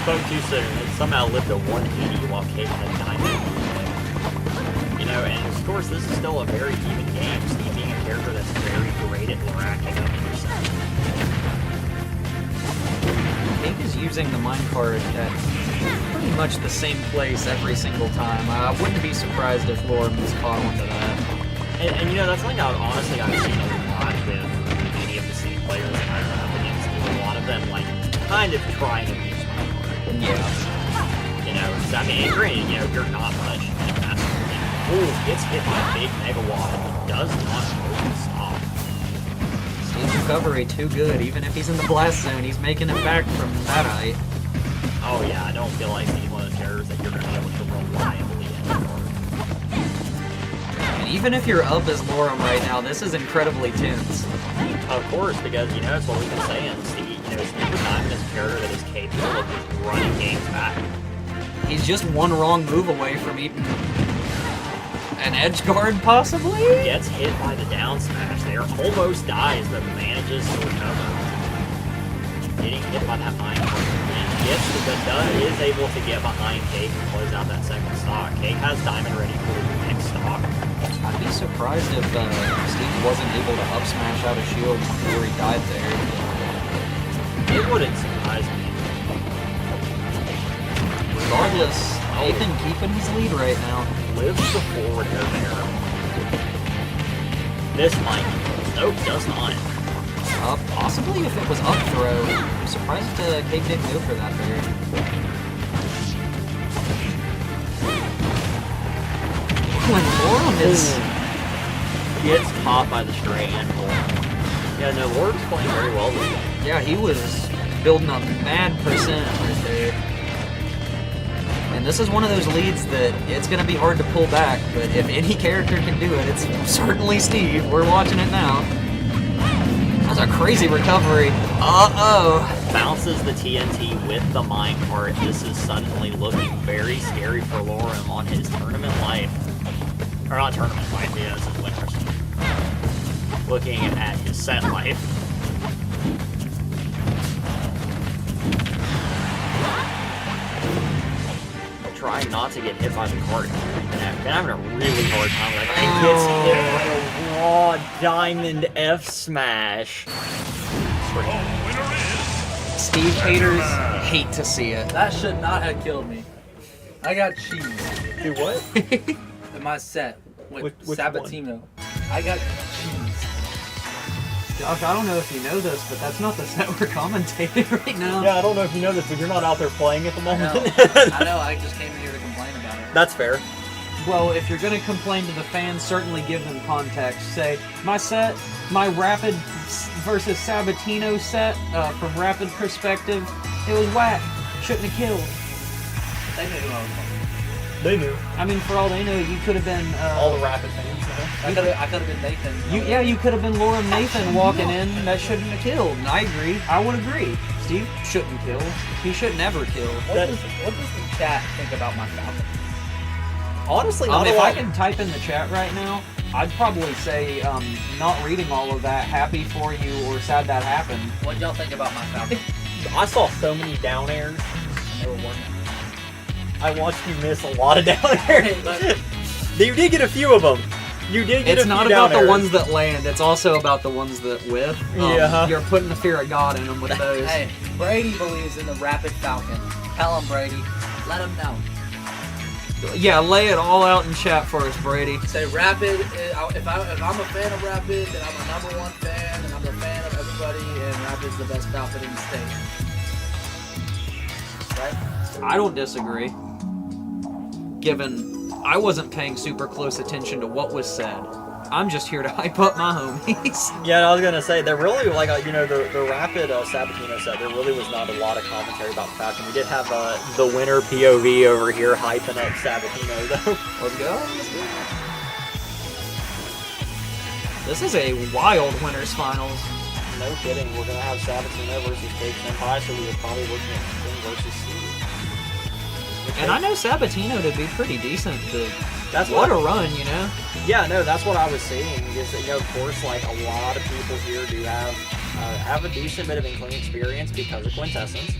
B: spoke too soon. It somehow lived to 180 while Kate had Diamond. You know, and of course, this is still a very even game. Steve being a character that's very great at racking up percent.
F: Kate is using the minecart at pretty much the same place every single time. I wouldn't be surprised if Lorem was caught onto that.
B: And you know, that's something I've seen a lot with many of the Steve players that I've run up against. A lot of them, like, kind of trying to use minecart.
F: Yeah.
B: You know, so, I mean, granted, you know, you're not much. Gets hit by a big megawatt and does not really stop.
F: Steve's recovery too good. Even if he's in the blast zone, he's making it back from that height.
B: Oh yeah, I don't feel like Steve's one of those characters that you're going to be able to reliably anymore.
F: And even if you're up as Lorem right now, this is incredibly tense.
B: Of course, because, you know, it's what we've been saying. Steve, you know, Steve Diamond is a character that is capable of just running games back.
F: He's just one wrong move away from eating an edge guard, possibly?
B: Gets hit by the down smash there, almost dies, but manages to recover. Getting hit by that minecart. Is able to get behind Cake and close out that second stock. Cake has Diamond ready for the next stock.
F: I'd be surprised if Steve wasn't able to up smash out a shield before he died there.
B: It wouldn't surprise me.
F: Regardless, Nathan keeping his lead right now.
B: Lives the forward air there. This might. Nope, does not.
F: Possibly if it was up throw. I'm surprised Cake didn't go for that there. When Lorem
B: gets caught by the stray and pull. Yeah, no, Lorem's playing very well this game.
F: Yeah, he was building a mad percent right there. And this is one of those leads that it's going to be hard to pull back, but if any character can do it, it's certainly Steve. We're watching it now. That's a crazy recovery. Uh-oh.
B: Bounces the TNT with the minecart. This is suddenly looking very scary for Lorem on his tournament life. Or not tournament life, yeah, this is winners. Looking at his set life. Trying not to get hit by the cart. Been having a really hard time. Like, he gets hit by a raw diamond F smash.
F: Steve haters hate to see it.
H: That should not have killed me. I got cheese
B: Do what?
H: in my set with
B: Which
H: Sabatino. I got cheese.
F: Josh, I don't know if you know this, but that's not the set we're commentating right now.
B: Yeah, I don't know if you know this, but you're not out there playing at the moment.
H: I know, I just came here to complain.
B: That's fair.
F: Well, if you're going to complain to the fans, certainly give them context. Say, my Rapid versus Sabatino set, from Rapid perspective, it was whack. Shouldn't have killed.
H: They knew who I was talking
B: They knew.
F: I mean, for all they know, you could have been...
B: All the Rapid fans.
H: about. I could have been Nathan.
F: you could have been Laura Nathan walking in that shouldn't have killed. And I agree. I would agree. Steve shouldn't kill. He should never kill.
H: What does the chat think about my Falcon?
B: Honestly, not
F: If
B: a lot.
F: I can type in the chat right now, I'd probably say, not reading all of that, happy for you or sad that happened.
H: What y'all think about my Falcon?
B: I saw so many down airs.
H: They were working.
B: I watched you miss a lot of down airs.
H: But
B: You did get a few of them. You did get
F: It's
B: a
F: not
B: few
F: about
B: down
F: the
B: airs.
F: ones that land, it's also about the ones that whiff.
B: Yeah.
F: You're putting the fear of God in them with those.
H: hey, Brady believes in the Rapid Falcon. Tell him, Brady. Let him know.
F: Yeah, lay it all out in chat for us, Brady.
H: Say Rapid. If I'm a fan of Rapid, then I'm a #1 fan, and I'm a fan of everybody. And Rapid's the best Falcon in the state. Right?
F: I don't disagree. Given I wasn't paying super close attention to what was said. I'm just here to hype up my homies.
B: Yeah, I was gonna say there really the Rapid Sabatino set. There really was not a lot of commentary about the Falcon. We did have the winner POV over here hyping up Sabatino though.
F: Let's go. This is a wild winners finals.
B: No kidding. We're gonna have Sabatino versus Cake Senpai, so we were probably looking at him versus Steve.
F: And I know Sabatino to be pretty decent.
B: That's
F: What a
B: what
F: run, you know?
B: Yeah, no, that's what I was seeing. Is that, of course, like a lot of people here do have a decent bit of inkling experience because of Quintessence.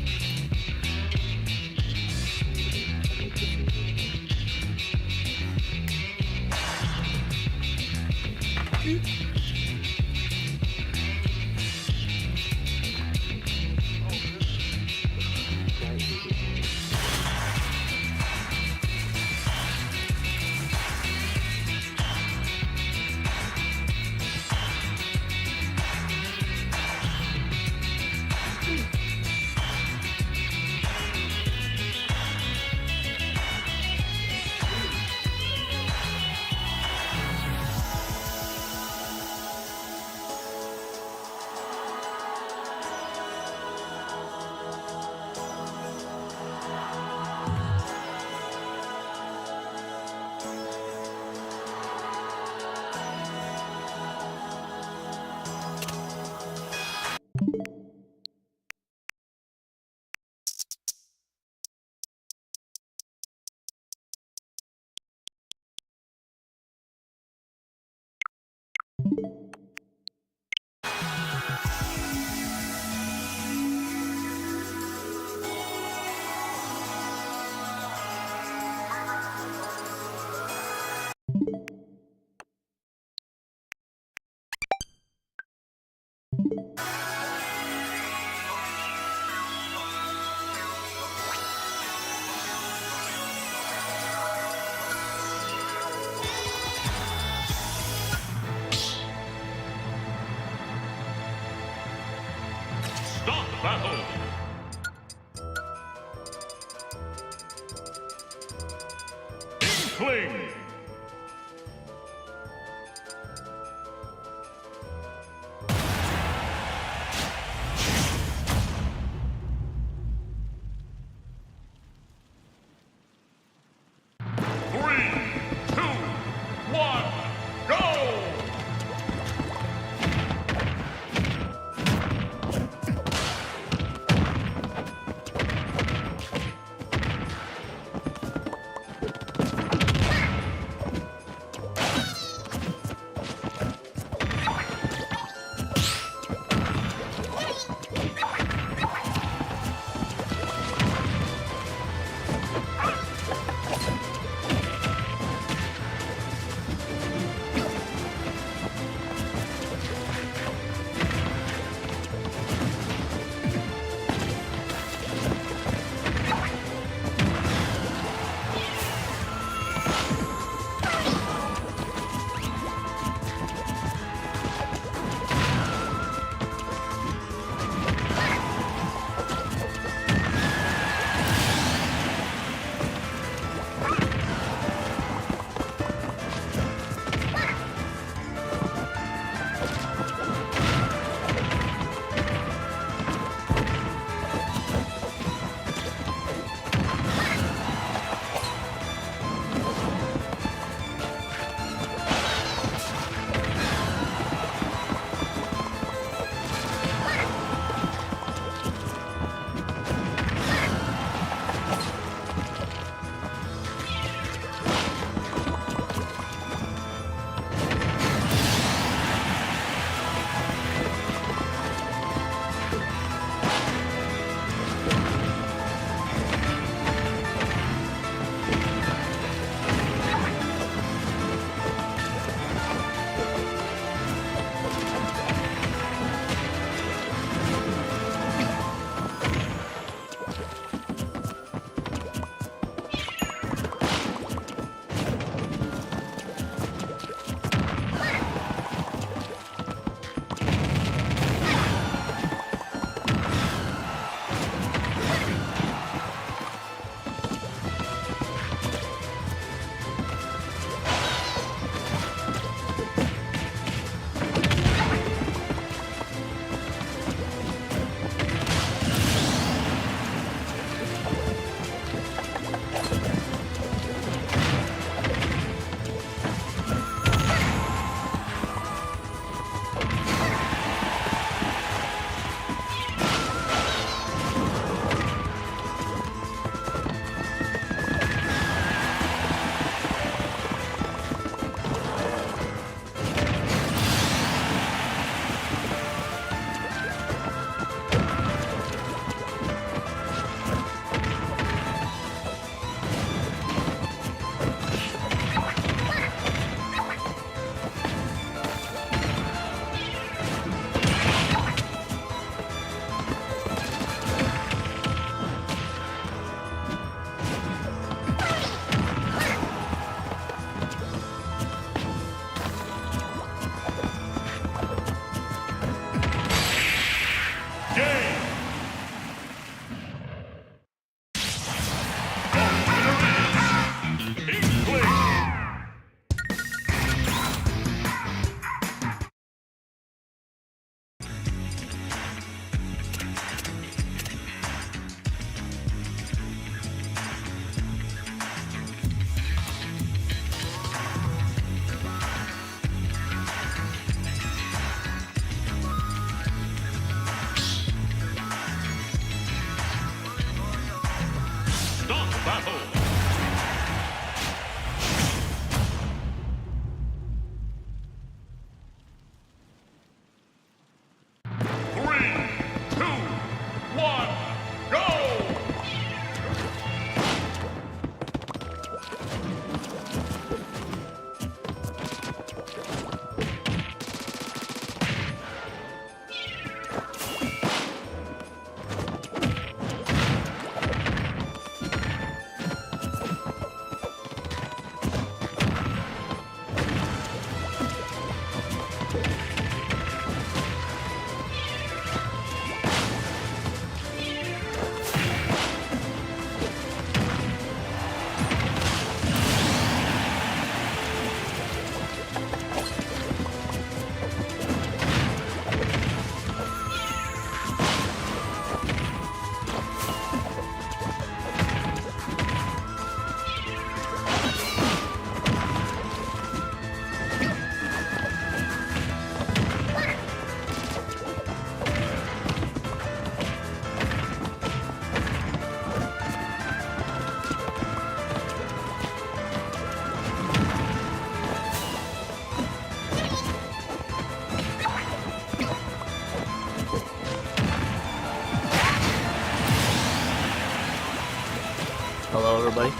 I: everybody.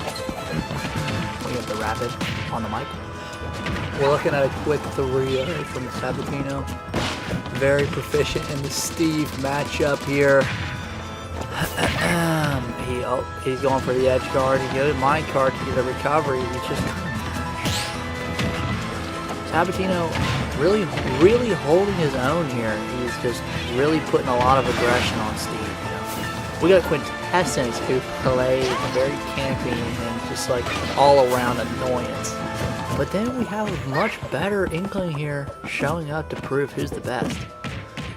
I: We have the Rapid on the mic. We're looking at a quick 3-0 from Sabatino. Very proficient in the Steve matchup here. He's going for the edge guard. He goes mind card to get a recovery. He's just Sabatino really holding his own here. He's just really putting a lot of aggression on Steve. You know? We got Quintessence who plays very campy and just like all around annoyance. But then we have a much better Inkling here showing up to prove who's the best.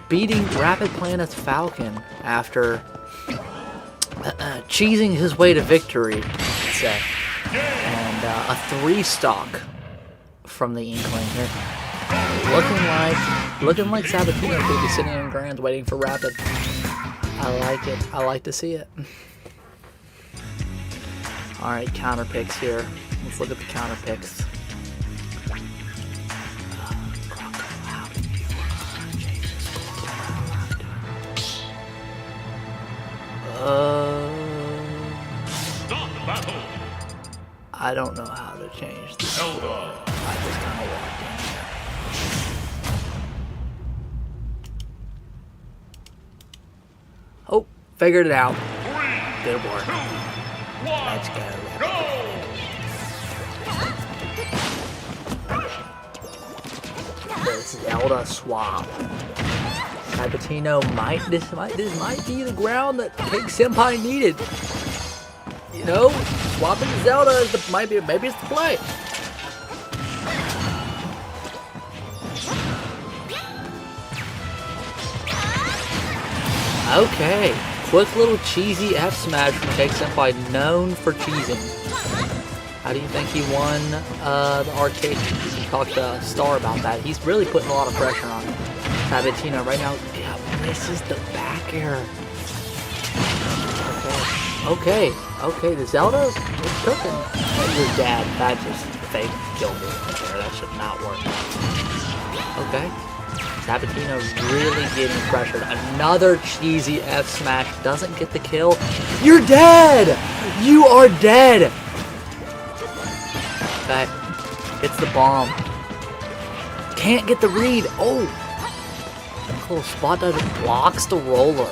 I: Beating Rapid Planet's Falcon after cheesing his way to victory, let's say. And a 3-stock from the Inkling here. Looking like Sabatino could be sitting in Grand waiting for Rapid. I like it. I like to see it. Alright, counter picks here. Let's look at the counter picks. I don't know how to change this. I just kind of walked in here. Oh, figured it out. Good work. Let's go. The Zelda swap. Sabatino this might be the ground that Cake Senpai needed. You know, swapping Zelda is maybe it's the play. Okay, quick little cheesy F smash from Cake Senpai, known for cheesing. How do you think he won the arcade? We talked to Star about that. He's really putting a lot of pressure on Sabatino right now. Yeah, misses the back air. Okay, the Zelda is cooking. Your dad, that just fake killed me right there. That should not work. Okay. Sabatino really getting pressured. Another cheesy F smash. Doesn't get the kill. You're dead! You are dead! Okay. Gets the bomb. Can't get the read. Oh! Cool spot dodge blocks the roller.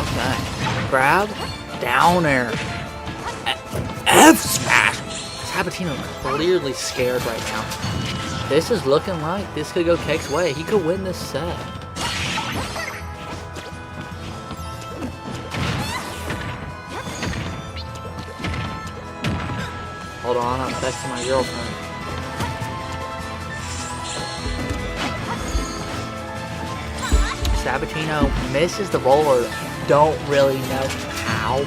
I: Okay. Grab. Down air. F smash! Sabatino clearly scared right now. This is looking like this could go Cake's way. He could win this set. Hold on, I'm texting my girlfriend. Sabatino misses the roller. Don't really know how,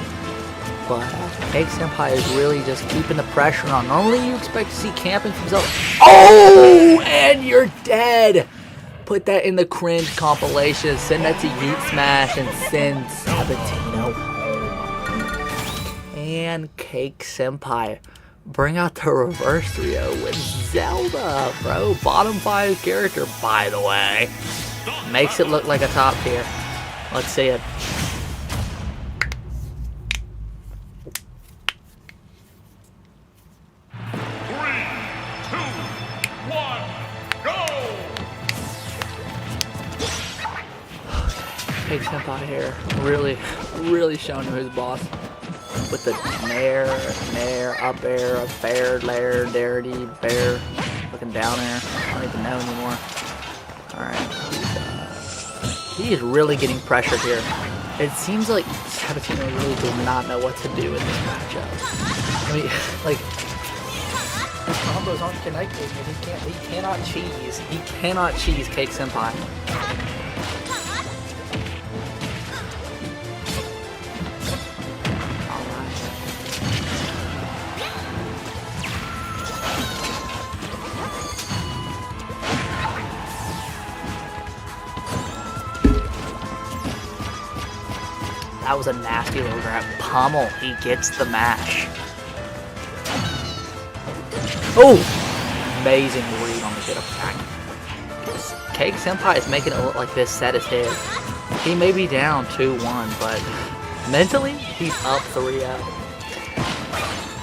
I: but Cake Senpai is really just keeping the pressure on. Normally you expect to see camping from Zelda. Oh, and you're dead. Put that in the cringe compilation. Send that to Yeet Smash and send Sabatino home. And Cake Senpai bring out the reverse trio with Zelda, bro. Bottom 5 character, by the way. Makes it look like a top tier. Let's see it. Cake Senpai here, really showing him who's boss. With the nair, up air, fair, lair, darity, bear, looking down air. I don't even know anymore. Alright. He is really getting pressured here. It seems like Sabatino really does not know what to do in this matchup. I mean, like, his combos aren't connected, and he cannot cheese. He cannot cheese Cake Senpai. That was a nasty little grab. Pummel. He gets the mash. Oh! Amazing read on the get up attack. Cake Senpai is making it look like this set is his. He may be down 2-1, but mentally, he's up 3-0.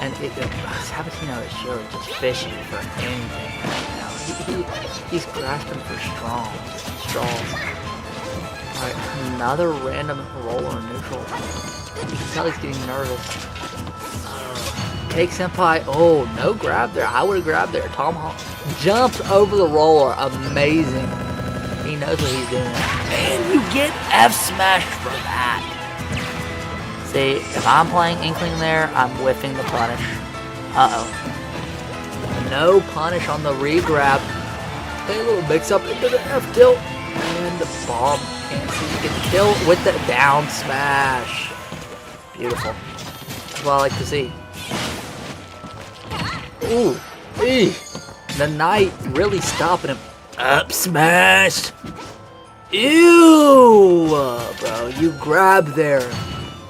I: And Sabatino is really just fishing for anything right now. He's grasping for straws. Alright, another random roller neutral. You can tell he's getting nervous. Cake Senpai, oh, no grab there. I would have grabbed there. Tomahawk jumps over the roller. Amazing. He knows what he's doing. And you get F smashed for that. See, if I'm playing Inkling there, I'm whiffing the punish. Uh-oh. No punish on the re-grab. A little mix-up into the F-tilt. And the bomb can't see. You can kill with the down smash. Beautiful. That's what I like to see. Ooh. The Knight really stopping him. Up smash. Ew. Bro, you grab there.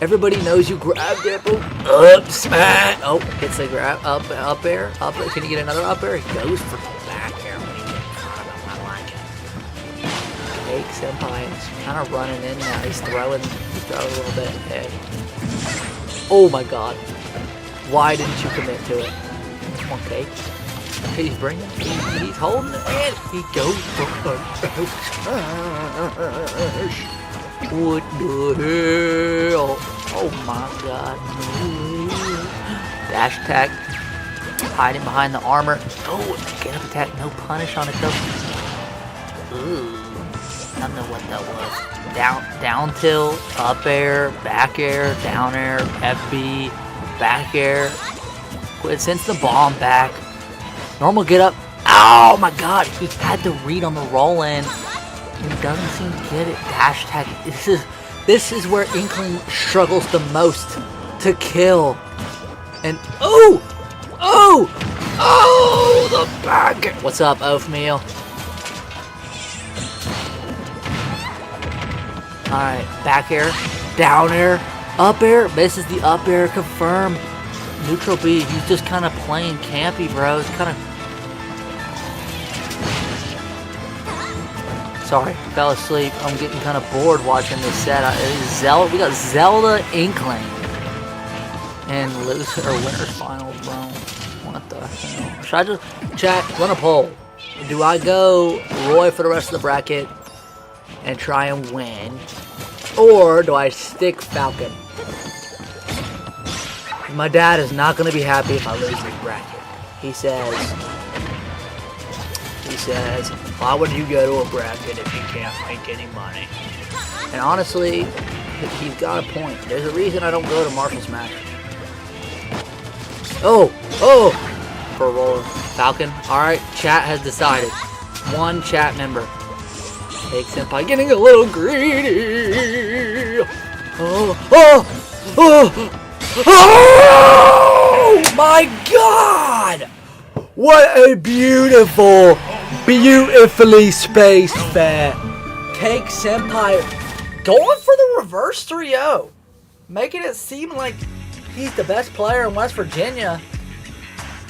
I: Everybody knows you grab there, bro. Up smash. Oh, hits a grab. Up air. Up air. Can you get another up air? He goes for the back air when he gets caught up. I like it. Cake Senpai is kind of running in now. He's throwing a little bit. Hey. Oh my god. Why didn't you commit to it? Come on, Cake. He's bringing. He's holding it. And he goes for the smash. What the hell? Oh my god. Dash attack. Hiding behind the armor. Oh, get up attack. No punish on it though. Ooh. I don't know what that was. Down tilt, up air, back air, down air, FB, back air. Sends the bomb back. Normal get up. Oh my god. He had to read on the roll in. He doesn't seem to get it. Dash attack. This is where Inkling struggles the most to kill. And oh, the back. What's up, Oafmeal? All right, back air, down air, up air. Misses the up air. Confirm. Neutral B. He's just kind of playing campy, bro. It's kind of. Sorry, fell asleep. I'm getting kind of bored watching this set. We got Zelda Inkling. And loser or winner's finals, bro. What the hell? Should I just chat, run a poll? Do I go Roy for the rest of the bracket and try and win? Or do I stick Falcon? My dad is not going to be happy if I lose this bracket. He says, why would you go to a bracket if you can't make any money? And honestly, he's got a point. There's a reason I don't go to Marshall Smash. Oh! For a roller. Falcon. Alright, chat has decided. One chat member. Cake Senpai getting a little greedy. Oh my god! What a beautifully spaced fair. Cake Senpai going for the reverse 3-0. Making it seem like he's the best player in West Virginia.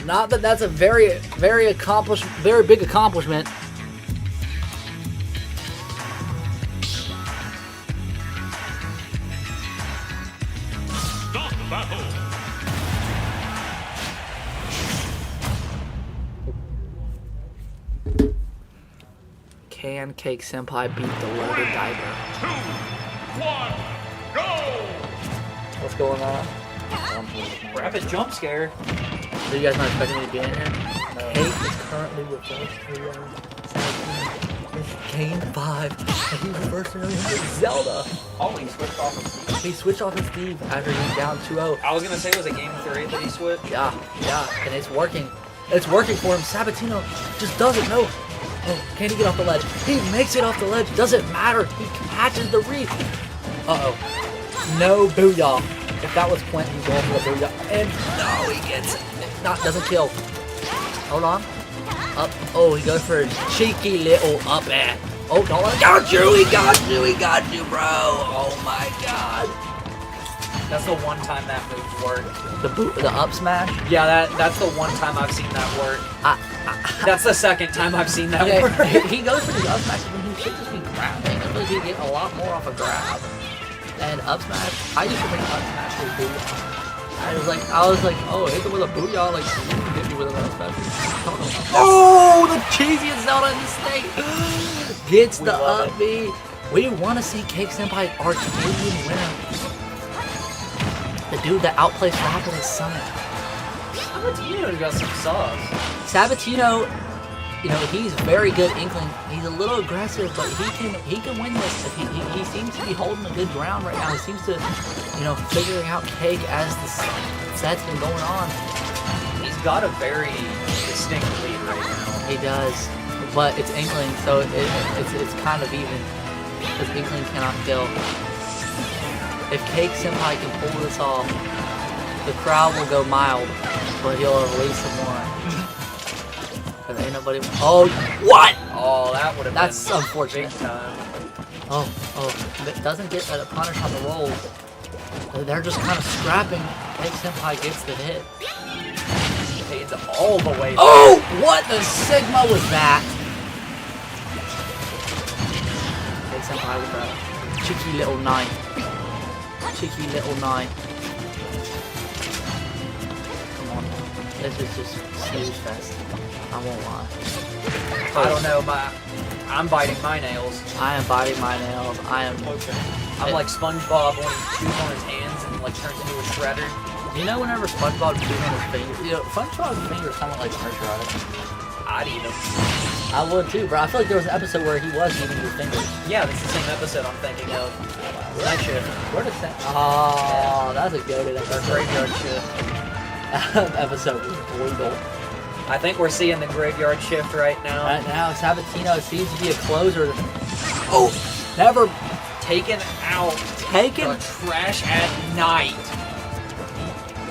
I: Not that that's a very big accomplishment.
G: Stop the battle.
I: Can Cake Senpai beat the loaded diver?
G: 2, 1, go!
I: What's going on?
F: Rapid jump scare.
I: So you guys not expecting me to be in here? No. Cake is currently reversed 3-0. It's game 5. And he reversed 3-0 with Zelda.
F: Oh, he switched off of Steve.
I: He switched off his Steve after he was down 2-0.
F: I was gonna say, was it game 3 that he switched?
I: Yeah, and it's working. It's working for him. Sabatino just doesn't know. Oh, can he get off the ledge? He makes it off the ledge. Doesn't matter. He catches the reef. Uh-oh. No booyah. If that was Quint, he's going for the booyah. And no, he gets it. Doesn't kill. Hold on. Up. Oh, he goes for a cheeky little up air. Oh, don't let him. Got you, bro. Oh my god.
F: That's the one time that move worked.
I: The up smash?
F: Yeah, that's the one time I've seen that work. That's the second time I've seen that work.
I: He goes for the up smash when he should just be grabbing. I feel like he'd get a lot more off a grab. And up smash, I used to think up smash was booyah. I was like, oh, hit him with a booyah, like, hit me with another special. Oh, the cheesiest Zelda in the state. Gets the up B. We want to see Cake Senpai Arcadian winner. The dude that outplays Rapid is Summit.
F: Sabatino got some sauce.
I: Sabatino, you know, he's very good Inkling. He's a little aggressive, but he can win this. He seems to be holding a good ground right now. He seems to, you know, figuring out Cake as the set's been going on.
F: He's got a very distinct lead right now.
I: He does, but it's Inkling, so it's kind of even. Because Inkling cannot kill. If Cake Senpai can pull this off, the crowd will go mild, but he'll release some more. There ain't nobody. Oh, what?
F: Oh, that would have
I: That's
F: been
I: unfortunate.
F: big time.
I: Oh, it doesn't get a punish on the rolls. They're just kind of scrapping. Cake Senpai gets the hit.
F: Fades all the way back.
I: Oh, what the Sigma was that? Cake Senpai with a cheeky little knife. Cheeky little knife. Come on now. This is just snooze fest. I won't lie.
F: I don't know, I'm biting my nails.
I: I am biting my nails. I'm
F: like SpongeBob when he chews on his hands and like turns into a shredder.
I: You know, whenever SpongeBob chews on his fingers, you know, SpongeBob's fingers kind of like moisturize.
F: I'd eat them.
I: I would too, bro. I feel like there was an episode where he was eating his fingers.
F: Yeah, that's the same episode I'm thinking of. Night shift.
I: Where does that? Oh, that's a goated
F: Our
I: episode.
F: graveyard shift.
I: Episode was brutal.
F: I think we're seeing the graveyard shift right now.
I: Right now, Sabatino seems to be a closer. Oh, never
F: Taken out.
I: taken
F: The trash at night.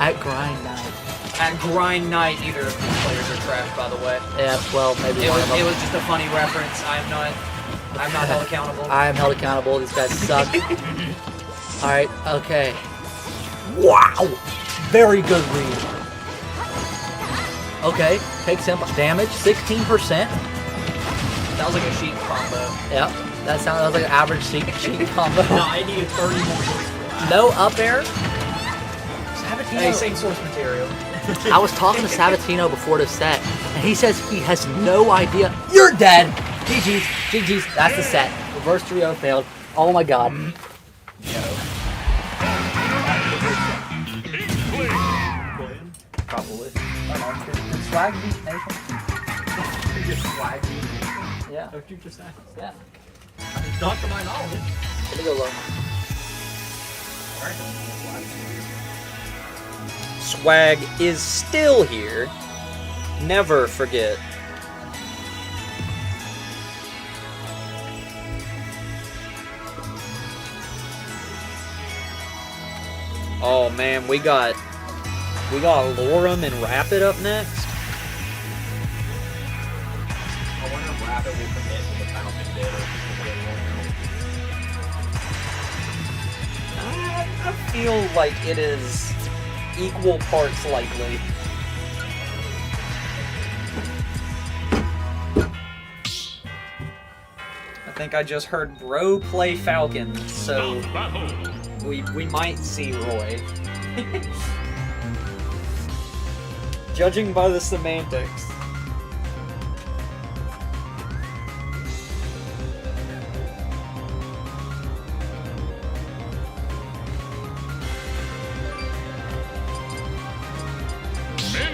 I: at grind night.
F: At grind night, neither of these players are trash, by the way.
I: Yeah, well, maybe
F: It
I: one
F: was,
I: of them.
F: it was just a funny reference. I'm not held accountable.
I: I am held accountable. These guys suck. All right. Okay. Wow. Very good read. Okay. Take simple damage. 16%.
F: That was like a sheep combo.
I: Yep. That sounds like an average sheet combo.
F: No, I needed 30 more hits.
I: No up air. Sabatino.
F: Hey, same source material.
I: I was talking to Sabatino before the set, and he says he has no idea. You're dead. GG's. GG's. That's the set. Reverse 3-0 failed. Oh my god. Probably. Did Swag beat Nathan?
F: Just swag.
I: Yeah.
F: Don't you just ask?
I: Yeah.
F: Not to my knowledge.
I: Let me go look.
F: Swag is still here. Never forget. Oh man, we got Lorem and Rapid up next.
E: I wonder if Rapid will commit to the Falcon bid or
F: I feel like it is equal parts likely. I think I just heard Bro play Falcon, so we might see Roy. Judging by the semantics.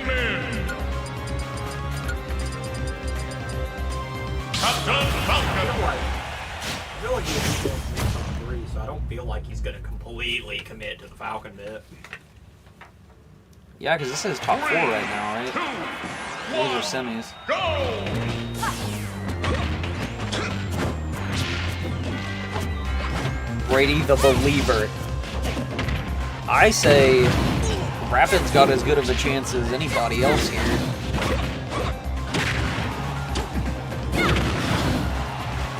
G: Min. Captain Falcon.
B: I feel like he's still 3, so I don't feel like he's going to completely commit to the Falcon bit.
F: Yeah, because this is top 4 right now, right? Those are semis.
G: Go!
F: Brady the Believer. I say Rapid's got as good of a chance as anybody else here.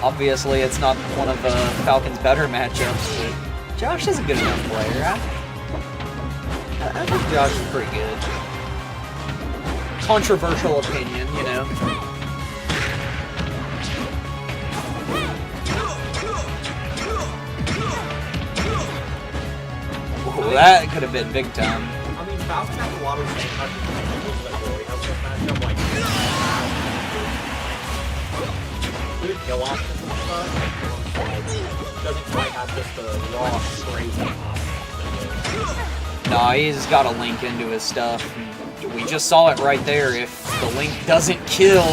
F: Obviously, it's not one of Falcon's better matchups, but Josh is a good enough player. I think Josh is pretty good. Controversial opinion, you know. Ooh, that could have been big time.
B: I Falcon has a lot of the same type of tools that Roy has with matchup, like good kill options and stuff. Doesn't quite have just the raw straight option.
F: No, he's got to link into his stuff. We just saw it right there. If the link doesn't kill,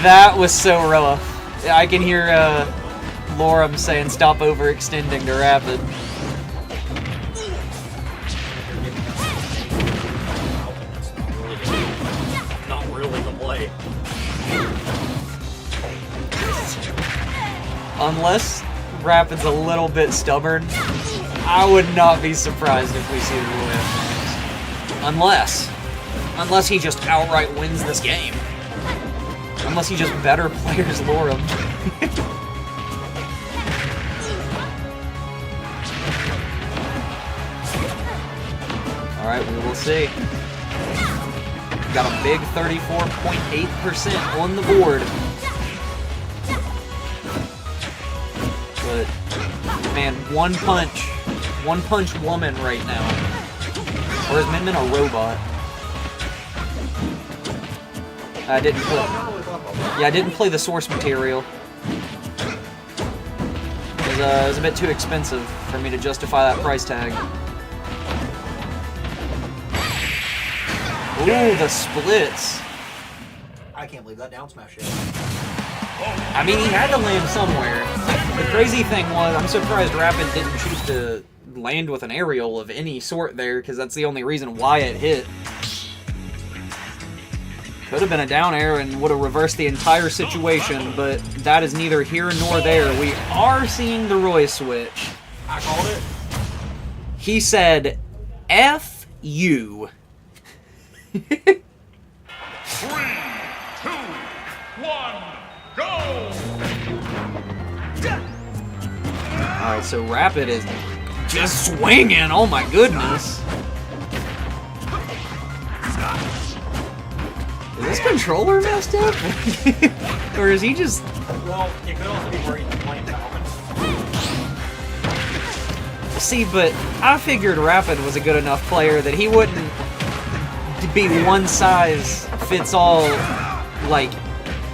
F: that was so rough. I can hear Lorem saying stop overextending to Rapid.
B: Not really the play.
F: Unless Rapid's a little bit stubborn, I would not be surprised if we see the Roy next. Unless he just outright wins this game. Unless he just better players Lorem. Alright, we will see. Got a big 34.8% on the board. But, man, one punch woman right now. Or is Min Min a robot? I didn't play. Yeah, I didn't play the source material. It was a bit too expensive for me to justify that price tag. Ooh, the splits.
B: I can't believe that down smash yet.
F: I mean, he had to land somewhere. The crazy thing was, I'm surprised Rapid didn't choose to land with an aerial of any sort there, because that's the only reason why it hit. Could have been a down air and would have reversed the entire situation, but that is neither here nor there. We are seeing the Roy switch.
B: I called it.
F: He said, F you.
G: 3, 2, 1, go!
F: Alright, so Rapid is just swinging. Oh my goodness. Is this controller messed up? Or is he just...
B: Well, it could also be where he's playing Falcon.
F: See, but I figured Rapid was a good enough player that he wouldn't be one size fits all, like,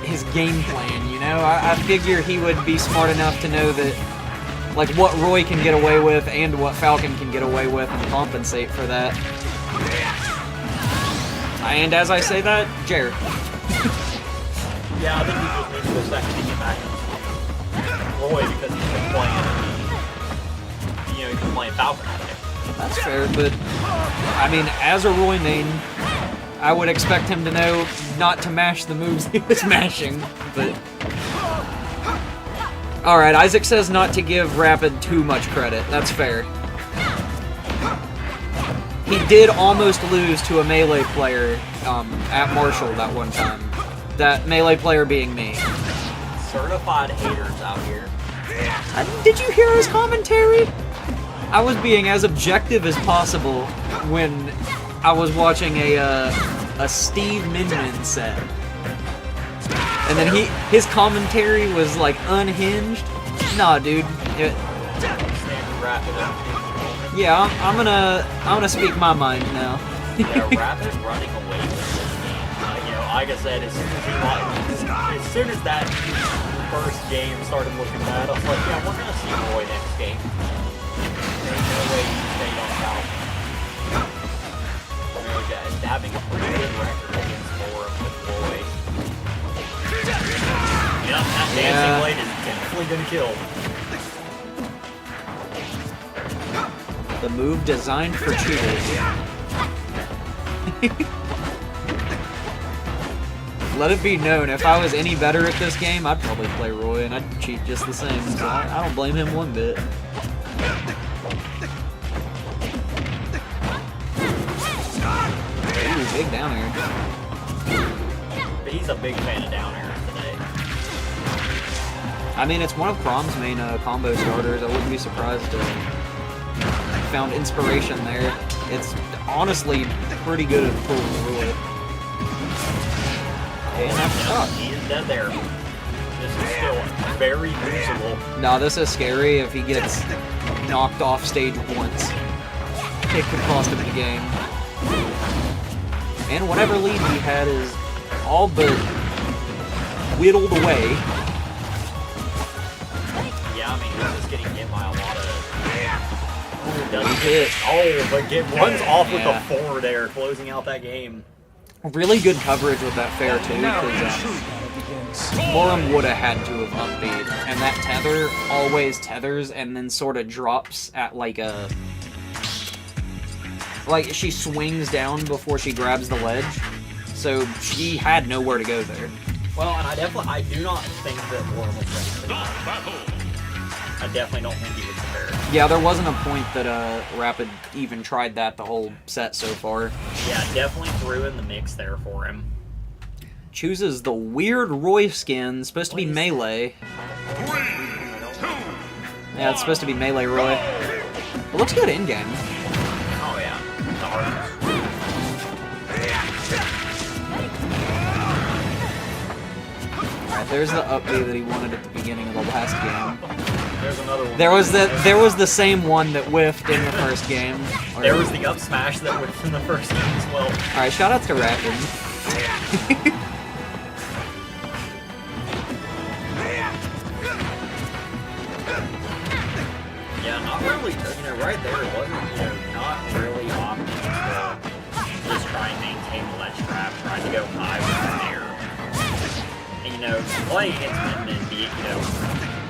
F: his game plan, you know? I figure he would be smart enough to know that, like, what Roy can get away with and what Falcon can get away with and compensate for that. And as I say that, Jared.
B: Yeah, I think he just needs to go second to get back into Roy because he's been playing, you know, he's been playing Falcon out there.
F: That's fair, but, I mean, as a Roy main, I would expect him to know not to mash the moves he was mashing, but... Alright, Isaac says not to give Rapid too much credit. That's fair. He did almost lose to a Melee player at Marshall that one time. That Melee player being me.
B: Certified haters out here.
F: Did you hear his commentary? I was being as objective as possible when I was watching a Steve Minmin set. And then his commentary was like unhinged. Nah, dude. Yeah, I'm gonna speak my mind now.
B: Yeah, Rapid running away with this game. You know, like I said, as soon as that first game started looking bad, I was like, yeah, we're gonna see Roy next game. There's no way he stayed on top. He's having a pretty good record against Lorem with Roy. Yep, that dancing blade is definitely gonna kill.
F: The move designed for cheaters. Let it be known, if I was any better at this game, I'd probably play Roy and I'd cheat just the same, so I don't blame him one bit. Ooh, big down air.
B: But he's a big fan of down airs today.
F: I mean, it's one of Crom's main combo starters. I wouldn't be surprised to found inspiration there. It's honestly pretty good at pulling Roy. And that's tough.
B: He is dead there. This is still very usable.
F: No, this is scary if he gets knocked off stage once. kick could cost him the game. And whatever lead he had is all but whittled away.
B: Yeah, I mean, he's just getting hit by a lot of...
F: Hit.
B: Oh, but runs off with
F: Yeah.
B: a forward air, closing out that game.
F: Really good coverage with that fair, too, because Lorem would have had to have up-beat. And that tether always tethers and then sort of drops at, like, a... Like, she swings down before she grabs the ledge. So she had nowhere to go there.
B: Well, and I do not think that Lorem was ready for that. I definitely don't think he was prepared.
F: Yeah, there wasn't a point that Rapid even tried that the whole set so far.
B: Yeah, definitely threw in the mix there for him.
F: Chooses the weird Roy skin, supposed to be melee. Yeah, it's supposed to be melee Roy. It looks good in-game.
B: Oh yeah, the hardness.
F: Alright, there's the up B that he wanted at the beginning of the last game.
B: There's another one.
F: There was the same one that whiffed in the first game.
B: There was the up smash that whiffed in the first game as well.
F: Alright, shoutouts to Rapid.
B: Yeah, not really, right there, it wasn't, not really opting to just try and maintain the ledge trap, trying to go high with the air. And, playing against Min and be,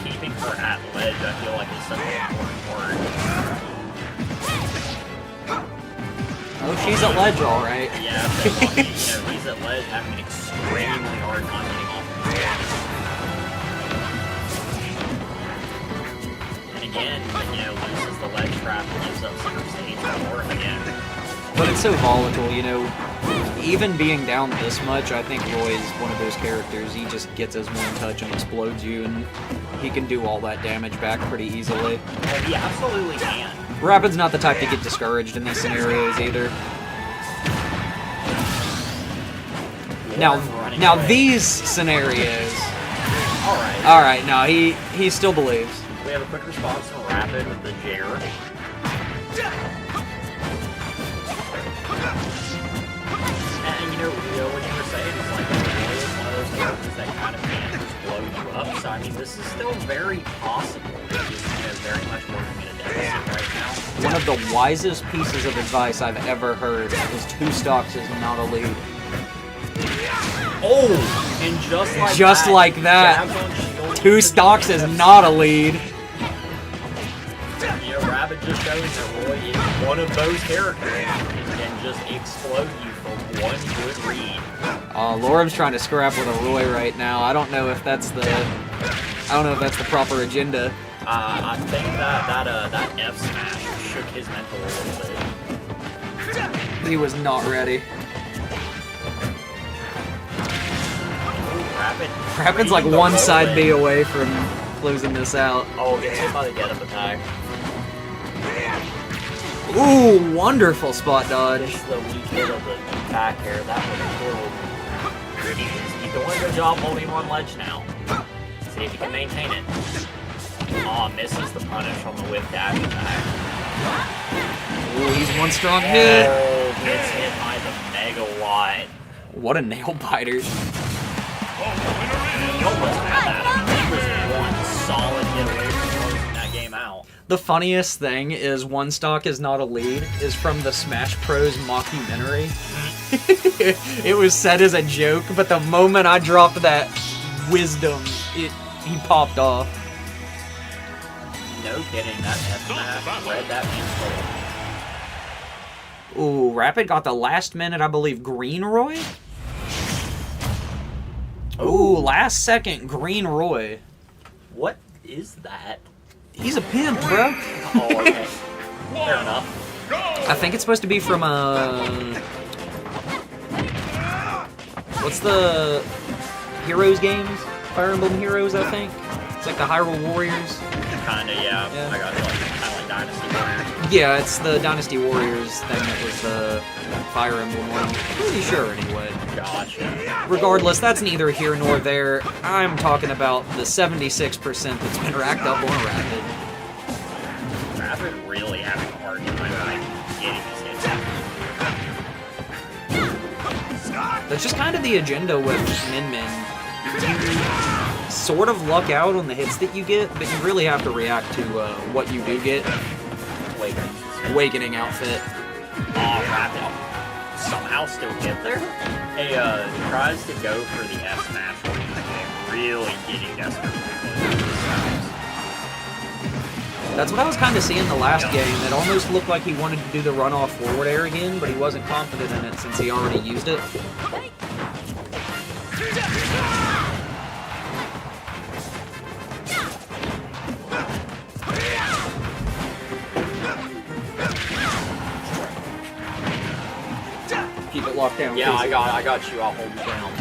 B: keeping her at ledge, I feel like is such an important word.
F: Oh, she's at ledge alright.
B: Yeah, but, he's at ledge having an extremely hard time getting off the ledge. And again, loses the ledge trap and gives up center stage for him again.
F: But it's so volatile, even being down this much, I think Roy's one of those characters. He just gets his one touch and explodes you, and he can do all that damage back pretty easily.
B: Well, he absolutely can.
F: Rapid's not the type to get discouraged in these scenarios either. Now these scenarios. Alright, no, he still believes.
B: We have a quick response from Rapid with the Jair. And when you were saying, it's like Roy is one of those characters that kind of can just blow you up. So I mean, this is still very possible. It's just, very much working in a deficit right now.
F: One of the wisest pieces of advice I've ever heard is 2 stocks is not a lead.
B: Oh, and just like
F: that, 2 stocks is not a lead.
B: Rapid just shows that Roy is one of those characters and can just explode you for one good read.
F: Lorem's trying to scrap with a Roy right now. I don't know if that's the proper agenda.
B: I think that F smash shook his mental a little bit.
F: He was not ready. Rapid's like one side B away from closing this out.
B: Oh, gets hit by the get-up attack.
F: Ooh, wonderful spot dodge.
B: This is the weak hit of the attack here. That would have killed. He's doing a good job holding on ledge now. See if he can maintain it. Aw, misses the punish on the whip dash attack.
F: Ooh, he's one strong hit.
B: Oh, gets hit by the Mega Watt.
F: What a nail biter.
B: He almost had that. He was one solid hit away from closing that game out.
F: The funniest thing is One Stock is not a lead is from the Smash Bros. Mockumentary. It was said as a joke, but the moment I dropped that wisdom, he popped off.
B: No kidding, that F-Smash read that man's soul.
F: Ooh, Rapid got the last minute, I believe, Green Roy? Ooh, last second Green Roy.
B: What is that?
F: He's a pimp, bro.
B: Oh, okay. Fair enough.
F: I think it's supposed to be from what's the Heroes games? Fire Emblem Heroes, I think. It's like the Hyrule Warriors.
B: Kinda, yeah. I got it, kinda like Dynasty Warriors.
F: Yeah, it's the Dynasty Warriors thing that was the Fire Emblem one. I'm pretty sure, anyway.
B: Gotcha.
F: Regardless, that's neither here nor there. I'm talking about the 76% that's been racked up on Rapid.
B: Rapid really having a hard time getting
F: That's just kind of the agenda with Min Min. You sort of luck out on the hits that you get, but you really have to react to what you do get. Awakening outfit.
B: Oh, Rapid somehow still get there. Hey, tries to go for the F smash, really getting desperate.
F: That's what I was kind of seeing the last game. It almost looked like he wanted to do the runoff forward air again, but he wasn't confident in it since he already used it. Keep it locked down.
B: Yeah, I got you. I'll hold you down.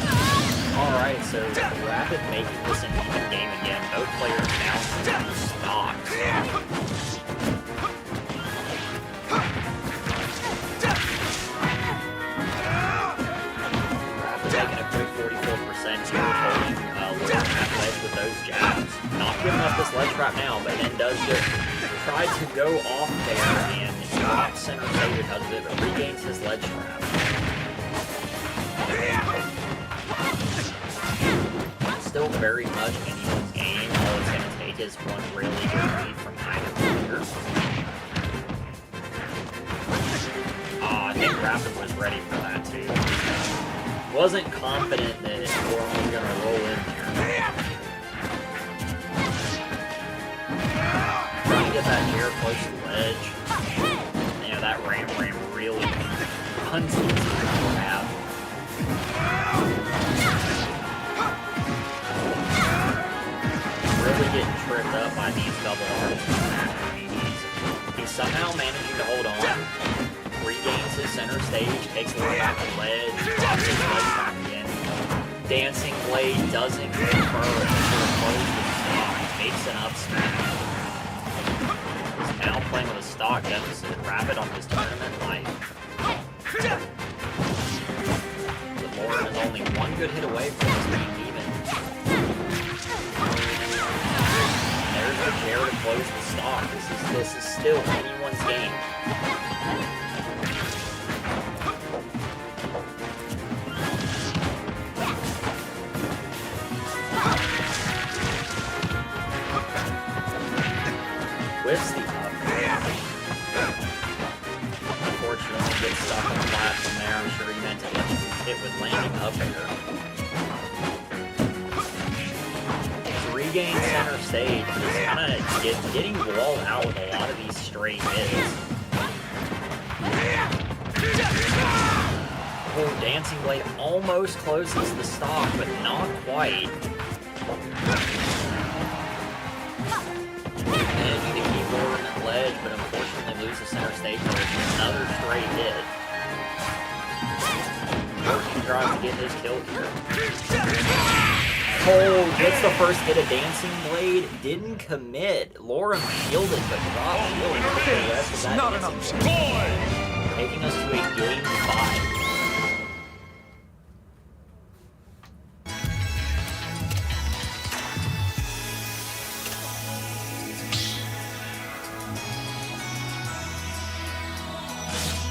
B: Alright, so Rapid making this an even game again. Both players now stock. Rapid making a quick 44% here, holding Lauren at ledge with those jabs. Not giving up this ledge trap now, but then does just try to go off there and drops center stage because of it, but regains his ledge trap. Still very much anyone's game. All it's going to take is one really good read from either player. I think Rapid was ready for that too. Wasn't confident that Lauren was going to roll in there. Trying to get that air close to the ledge. Yeah, that ram really uneasy to grab. Really getting tripped up by these double arms. He's somehow managing to hold on, regains his center stage, takes a look back to the ledge, drops his ledge back again. Dancing Blade doesn't confer until close to the stock, makes an up smash. He's now playing with a stock deficit, Rapid on his tournament life. The Lauren is only one good hit away from this being even. There's the chair to close the stock. This is still anyone's game. Whiffs the up. Unfortunately, gets stuck on the platform there. I'm sure he meant to hit with landing up air. Regain center stage, but he's kind of getting walled out with a lot of these straight hits. Oh, Dancing Blade almost closes the stock, but not quite. Managing to keep Lauren at ledge, but unfortunately loses center stage for another straight hit. He tries to get his kill here. Cole gets the first hit of Dancing Blade, didn't commit. Lauren shielded, but dropped shielded for the rest of that Dancing Blade. Taking us to a game 5.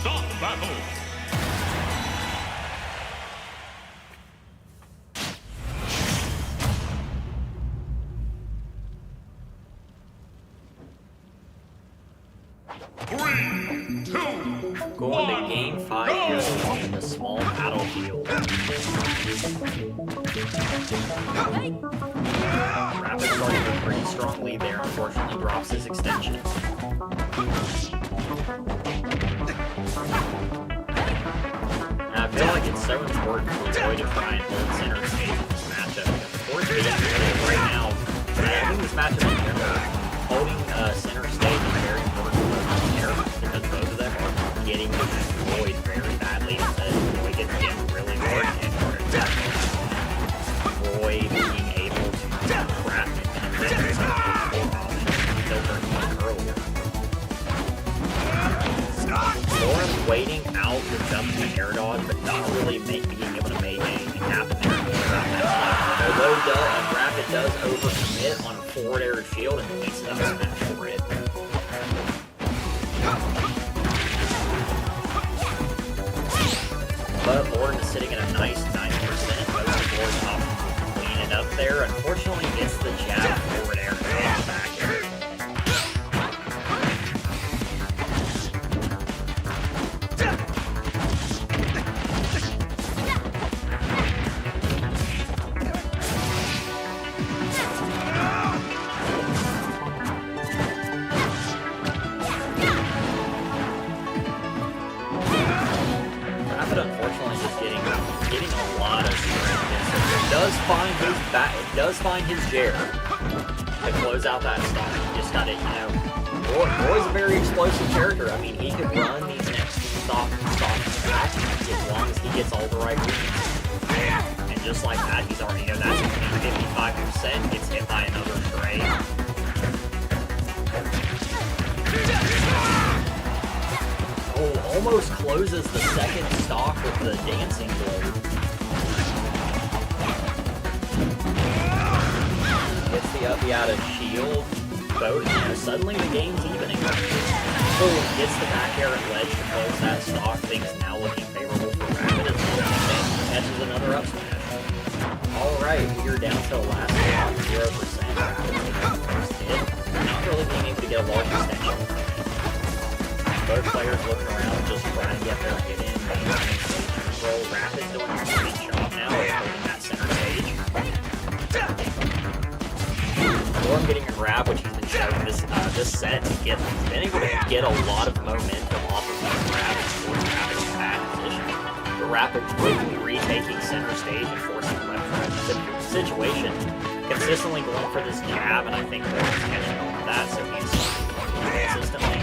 G: Stop battle!
B: Going to game 5 here in the small battlefield. Rapid starting with a pretty strong lead there, unfortunately drops his extension. Now, I feel like it's so important for Joy to try and hold center stage in this matchup. Of course, right now, I think this matchup in general, holding center stage is very important for because both of them are getting destroyed very badly. And then Roy gets hit really hard in order to Roy being able to trap it and then some filtering one earlier. Lauren waiting out to jump the air dodge, but not really being able to make anything happen there. Although Rapid does overcommit on a forward air shield and makes it up smash for it. But Lauren is sitting in a nice there. Unfortunately, gets the jab forward air and back air. Rapid, unfortunately, just getting a lot of strength. It does find his Jair to close out that stock. You just gotta, Roy's a very explosive character. I mean, he could run these next two stocks back as long as he gets all the right reads. And just like that, he's already, that's 55%, gets hit by another trade. Oh, almost closes the second stock with the dancing blade. Gets the up out of shield. Both, suddenly the game's evening. Oh, gets the back air and ledge to close that stock. Things now looking favorable for Rapid as well. Catches another up smash. Alright, we're down to the last stock, 0%. Rapid first hit. Not really being able to get a large extension. Both players looking around, just trying to get their hit in. Maintaining stage control. Rapid doing a great job now of holding that center stage. Norm getting a grab, which he's been showing this set. He's been able to get a lot of momentum off of that grab and force Rapid in bad position. The Rapid quickly retaking center stage and forcing the left right situation. Consistently going for this jab, and I think Norm is catching on to that, so he's consistently.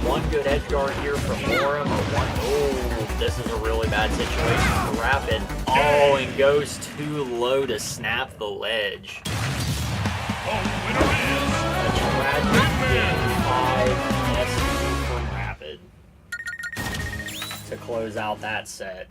B: One good edge guard here from Morum. Oh, this is a really bad situation for Rapid. Oh, and goes too low to snap the ledge. A tragic game 5 SU from Rapid to close out that set.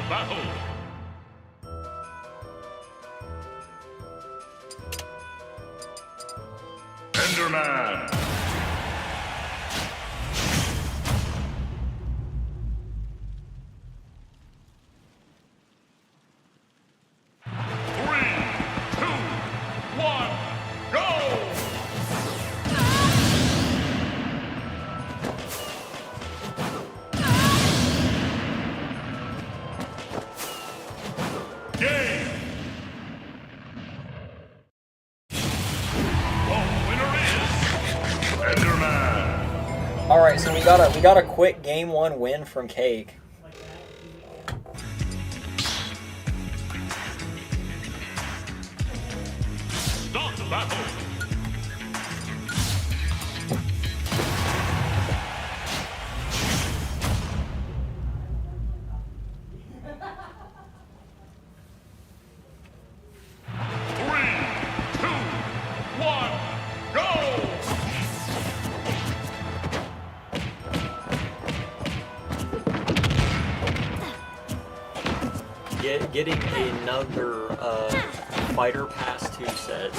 G: Battle. Enderman.
B: Alright, so we got a quick game 1 win from Cake.
G: Start the battle.
B: Getting another fighter pass 2 set.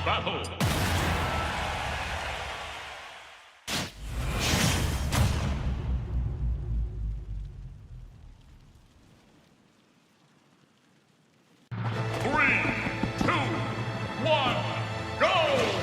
G: battle. Three, two, one, go!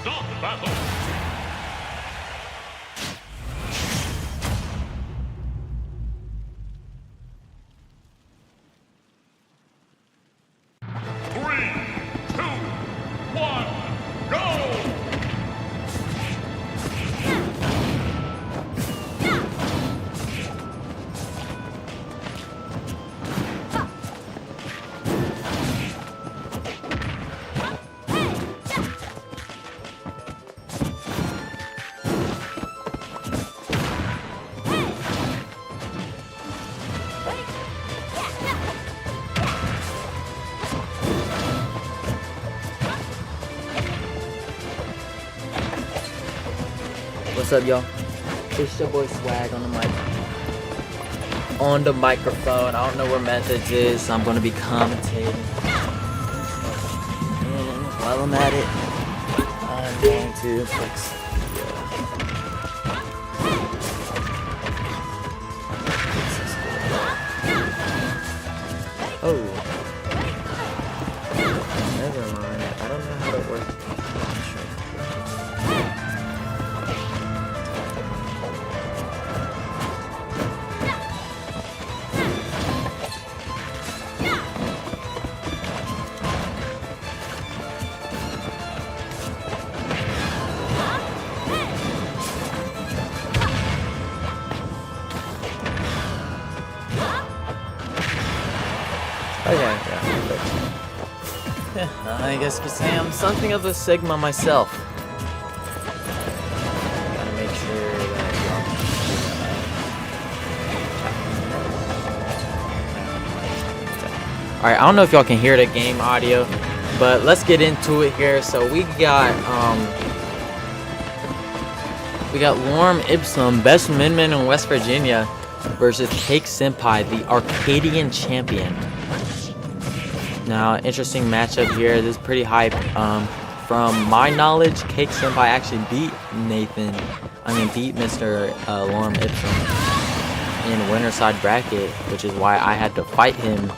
G: Start the battle! Three, two, one, go!
I: What's up, y'all? It's your boy Swag on the mic. On the microphone. I don't know where Methods is, so I'm gonna be commentating. And while I'm at it, I'm going to fix. Oh. Never mind. I don't know how to work. 1,
C: I guess you could say I'm something of a Sigma myself. Gotta make sure that y'all. Alright, I don't know if y'all can hear the game audio, but let's get into it here. So we got Lorem Ipsum, best Min in West Virginia, versus Cake Senpai, the Arcadian champion. Now, interesting matchup here. This is pretty hype. From my knowledge, Cake Senpai actually beat Mr. Lorem Ipsum in winner side bracket, which is why I had to fight him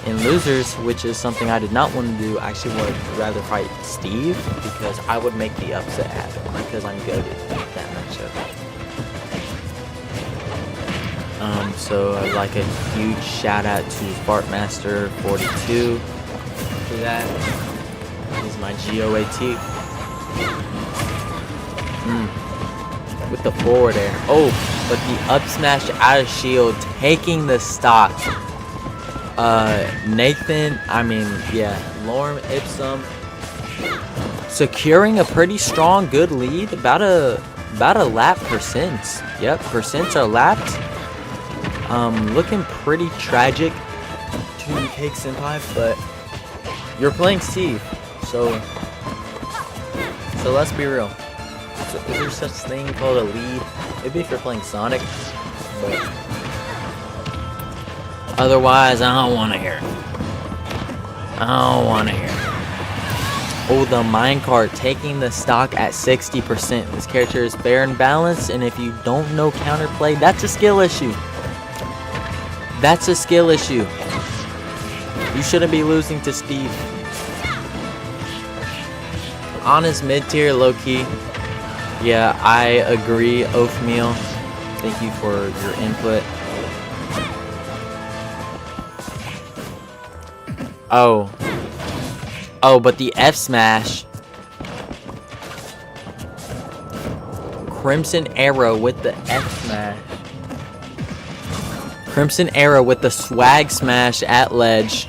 C: in losers, which is something I did not want to do. I actually would rather fight Steve because I would make the upset happen because I'm good at that matchup. So I'd like a huge shout out to Sparkmaster42 for that. This is my GOAT. With the forward air. Oh, but the up smash out of shield, taking the stock. Lorem Ipsum securing a pretty strong, good lead. About a lap percents. Yep, percents are lapped. Looking pretty tragic to Cake Senpai, but you're playing Steve, so let's be real. So is there such thing called a lead? Maybe if you're playing Sonic, but otherwise, I don't want to hear it. Oh, the minecart taking the stock at 60%. This character is fair and balanced, and if you don't know counterplay, that's a skill issue. That's a skill issue. You shouldn't be losing to Steve. Honest mid-tier, low-key. Yeah, I agree, Oathmeal. Thank you for your input. Oh, but the F smash. Crimson Arrow with the F smash. Crimson Arrow with the swag smash at ledge.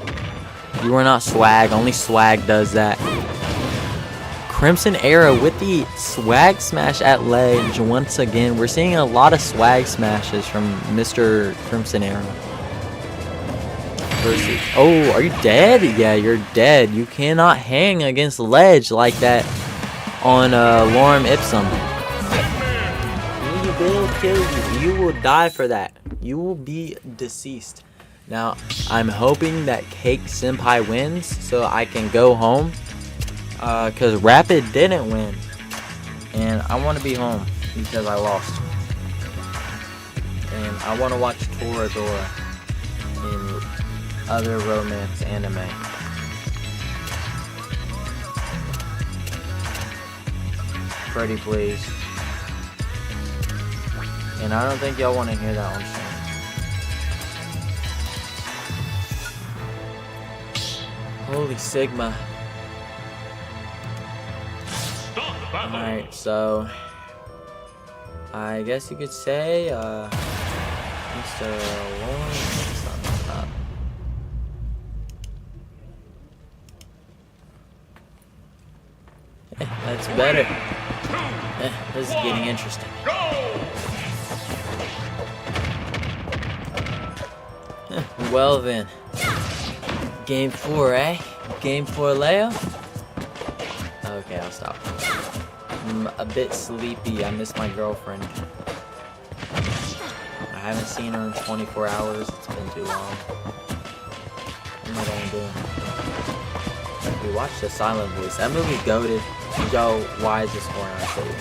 C: You are not swag, only swag does that. Crimson Arrow with the swag smash at ledge. Once again, we're seeing a lot of swag smashes from Mr. Crimson Arrow. Versus, oh, are you dead? Yeah, you're dead. You cannot hang against ledge like that on Lorem Ipsum. He will kill you. You will die for that. You will be deceased. Now, I'm hoping that Cake Senpai wins so I can go home. Because Rapid didn't win. And I want to be home because I lost. And I want to watch Toradora in other romance anime. Pretty please. And I don't think y'all want to hear that on stream. Holy Sigma. Alright, so I guess you could say Mr. Lorem Ipsum up. That's better. This is getting interesting. Well then. Game 4, eh? Game 4, Leo? Okay, I'll stop. I'm a bit sleepy. I miss my girlfriend. I haven't seen her in 24 hours. It's been too long. What am I gonna do? We watched The Silent Voice. That movie goated. Yo, why is this score not saving?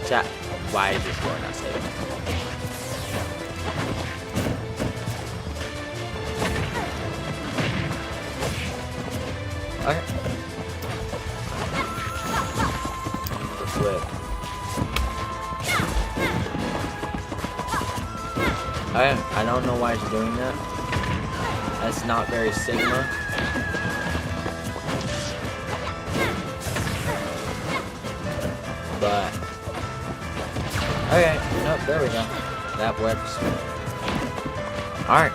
C: Chat, why is this score not saving? Okay. Flip. I don't know why he's doing that. That's not very Sigma. But okay, nope, there we go. That works. Alright.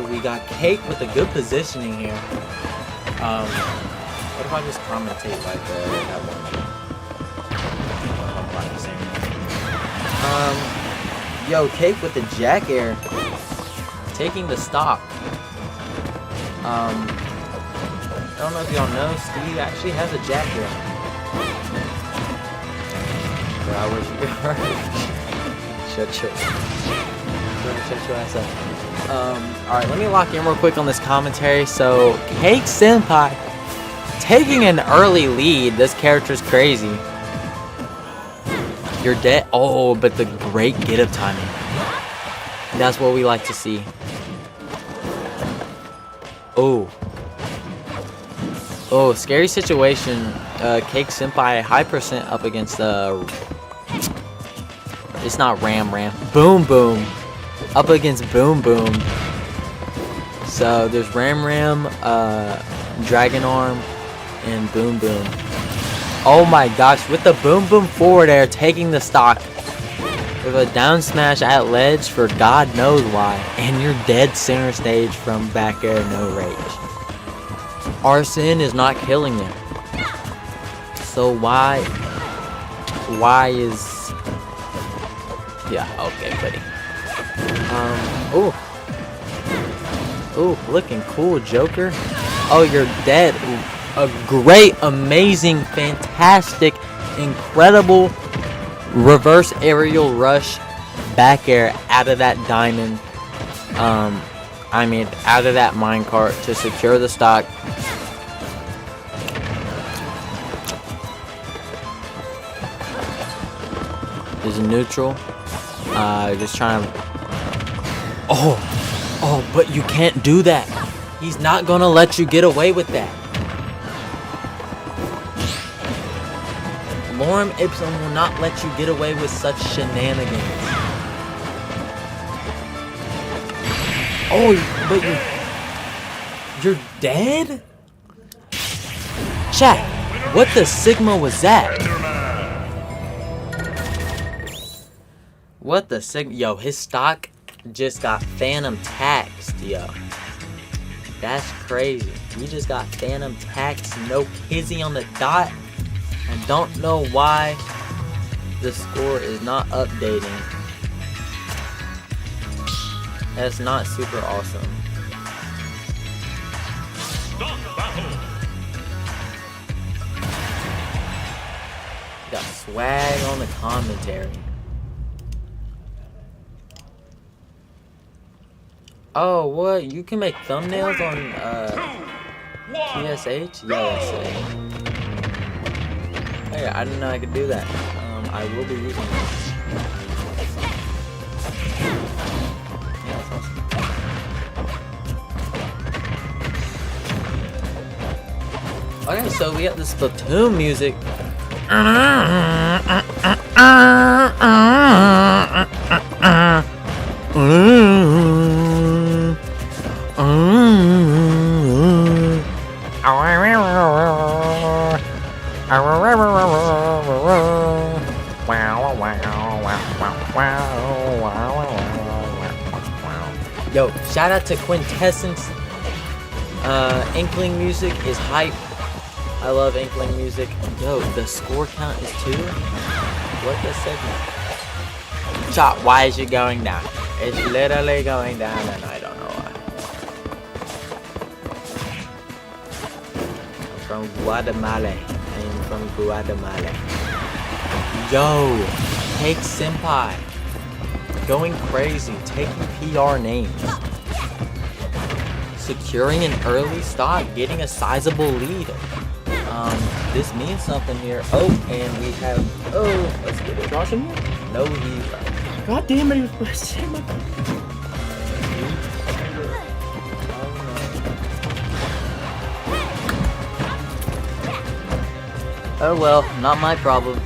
C: we got Cake with a good positioning here. What if I just commentate like that one? I'm practicing. Yo, Cake with the Jack Air. Taking the stock. I don't know if y'all know, Steve actually has a Jack Air. Bro, I wish you could hurry. Shut your ass up. Alright, let me lock in real quick on this commentary. So, Cake Senpai taking an early lead. This character's crazy. You're dead. Oh, but the great get-up timing. That's what we like to see. Oh. Oh, scary situation. Cake Senpai, high percent up against it's not Ram. Boom Boom. Up against Boom Boom. So there's Ram, Dragon Arm, and Boom Boom. Oh my gosh, with the Boom Boom forward air taking the stock. With a down smash at ledge for God knows why. And you're dead center stage from back air, no rage. Arsene is not killing you. So why is... Yeah, okay, buddy. Ooh, looking cool, Joker. Oh, you're dead. Ooh, a great, amazing, fantastic, incredible reverse aerial rush back air out of that diamond. Out of that minecart to secure the stock. Is neutral. Just trying to... Oh, but you can't do that. He's not gonna let you get away with that. Lorem Ipsum will not let you get away with such shenanigans. Oh, but you're dead? Chat, what the Sigma was that? What the Sigma? Yo, his stock just got phantom taxed, yo. That's crazy. He just got phantom taxed, no kizzy on the dot. I don't know why the score is not updating. That's not super awesome. Got swag on the commentary. Oh, what? You can make thumbnails on TSH? Yes. Hey, I didn't know I could do that. I will be using it. Yeah, that's awesome. Okay, so we got the Splatoon music. Yo, shout out to Quintessence. Inkling music is hype. I love Inkling music. Yo, the score count is 2. What the segment? Chop, why is it going down? It's literally going down and I don't know why. I'm from Guatemala. I am from Guatemala. Yo, Cake Senpai. Going crazy, taking PR names. Securing an early stock, getting a sizable lead. This means something here. Oh, and we have... Oh, let's get it.
D: Josh in here?
C: No, he's...
D: God damn it, he was pressing my...
C: Oh well, not my problem.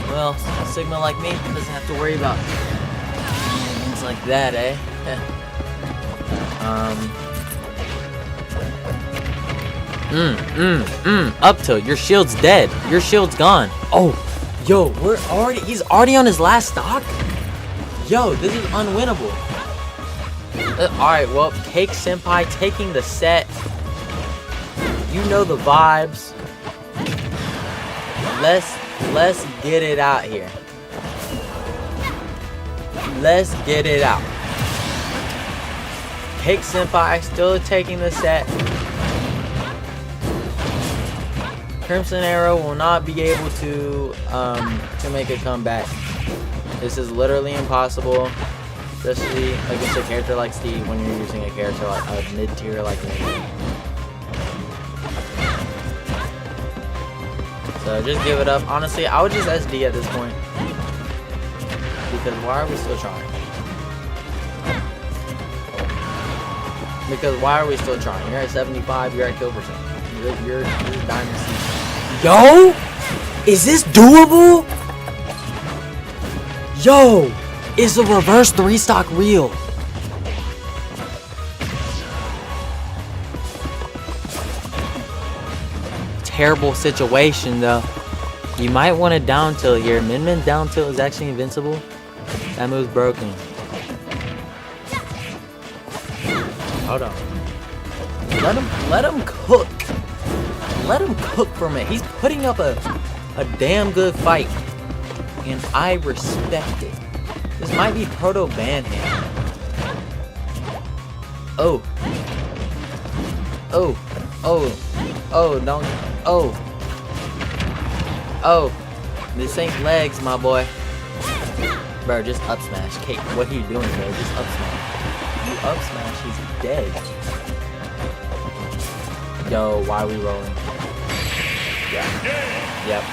C: Well, a Sigma like me doesn't have to worry about things like that, eh? Up tilt, your shield's dead. Your shield's gone. Oh, yo, he's already on his last stock? Yo, this is unwinnable. Alright, well, Cake Senpai taking the set. You know the vibes. Let's get it out here. Let's get it out. Cake Senpai still taking the set. Crimson Arrow will not be able to make a comeback. This is literally impossible, especially against a character like Steve when you're using a character like a mid-tier like me. So just give it up. Honestly, I would just SD at this point. Because why are we still trying? Because why are we still trying? You're at 75, you're at kill percent. You're diamond season.
I: Yo! Is this doable? Yo! Is a reverse 3-stock real?
C: Terrible situation though. You might want to down tilt here. Min down tilt is actually invincible. That move's broken. Hold on. Let him cook. Let him cook for me. He's putting up a damn good fight. And I respect it. This might be proto Banhand. Oh. Oh. Oh. Oh, don't. Oh. Oh. This ain't legs, my boy. Bro, just up smash. Cake, what are you doing, bro? Just up smash. You up smash, he's dead. Yo, why are we rolling? Yeah. Yep.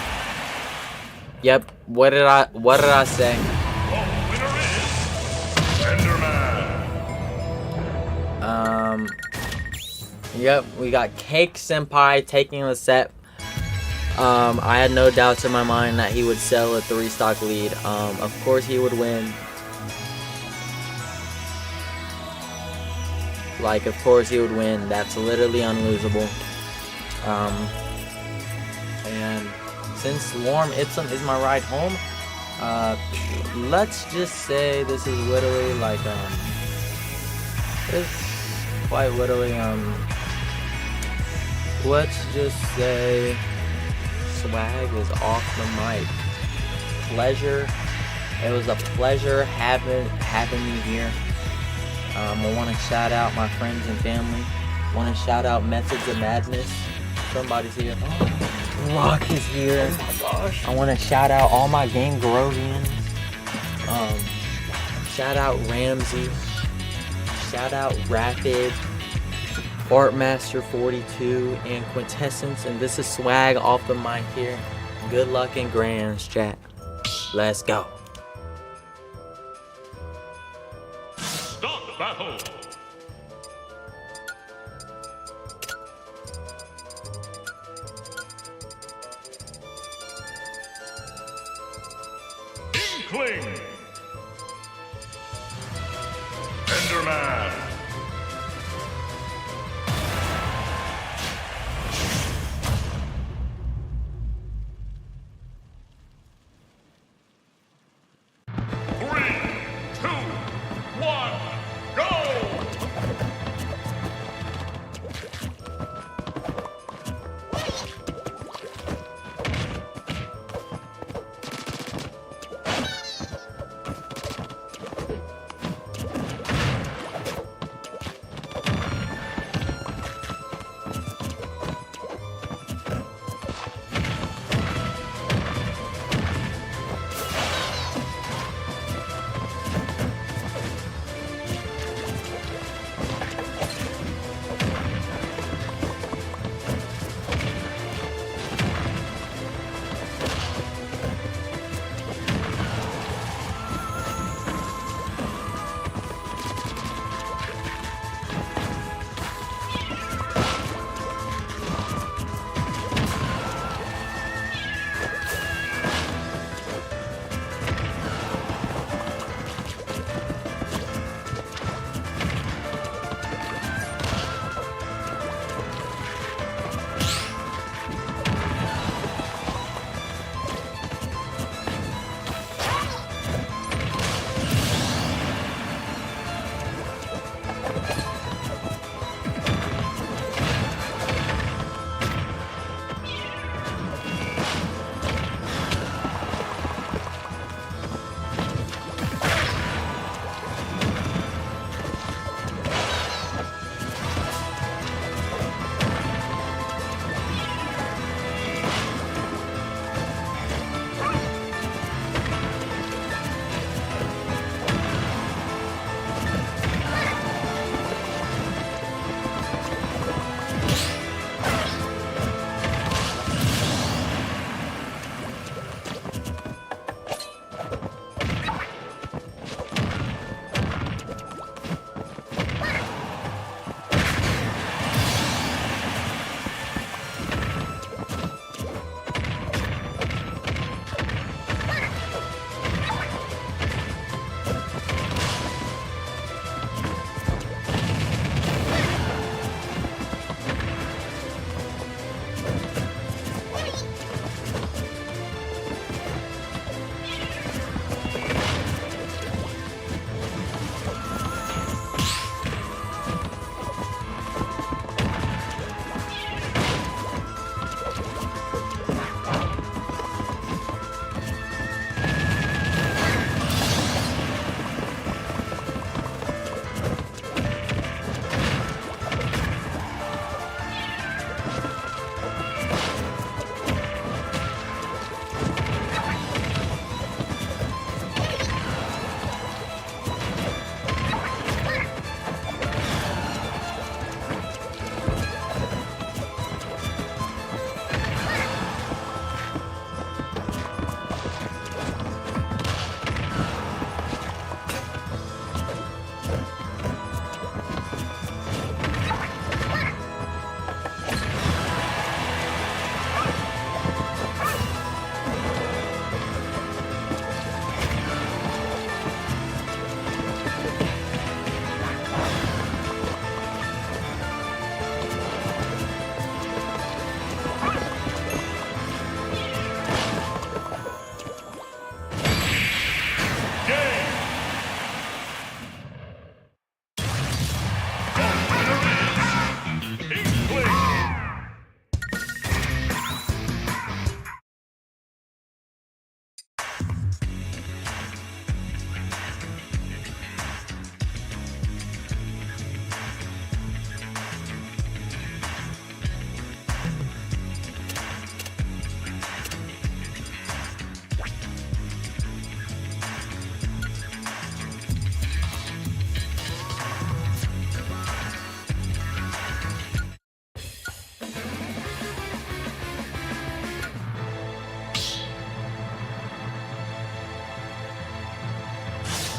C: Yep. What did I say? Yep, we got Cake Senpai taking the set. I had no doubts in my mind that he would sell a 3-stock lead. Of course he would win. Like, of course he would win. That's literally unlosable. And since Warm Ipsum is my ride home, let's just say this is literally like, it's quite literally, let's just say Swag is off the mic. Pleasure. It was a pleasure having you here. I want to shout out my friends and family. Want to shout out Methods of Madness. Somebody's here. Rock is here. Oh my gosh. I want to shout out all my GameGroveWVs. Shout out Ramsey. Shout out Rapid. Artmaster 42 and Quintessence, and this is Swag off the mic here. Good luck in Grands, chat. Let's go.
G: Start the battle. Inkling. Enderman.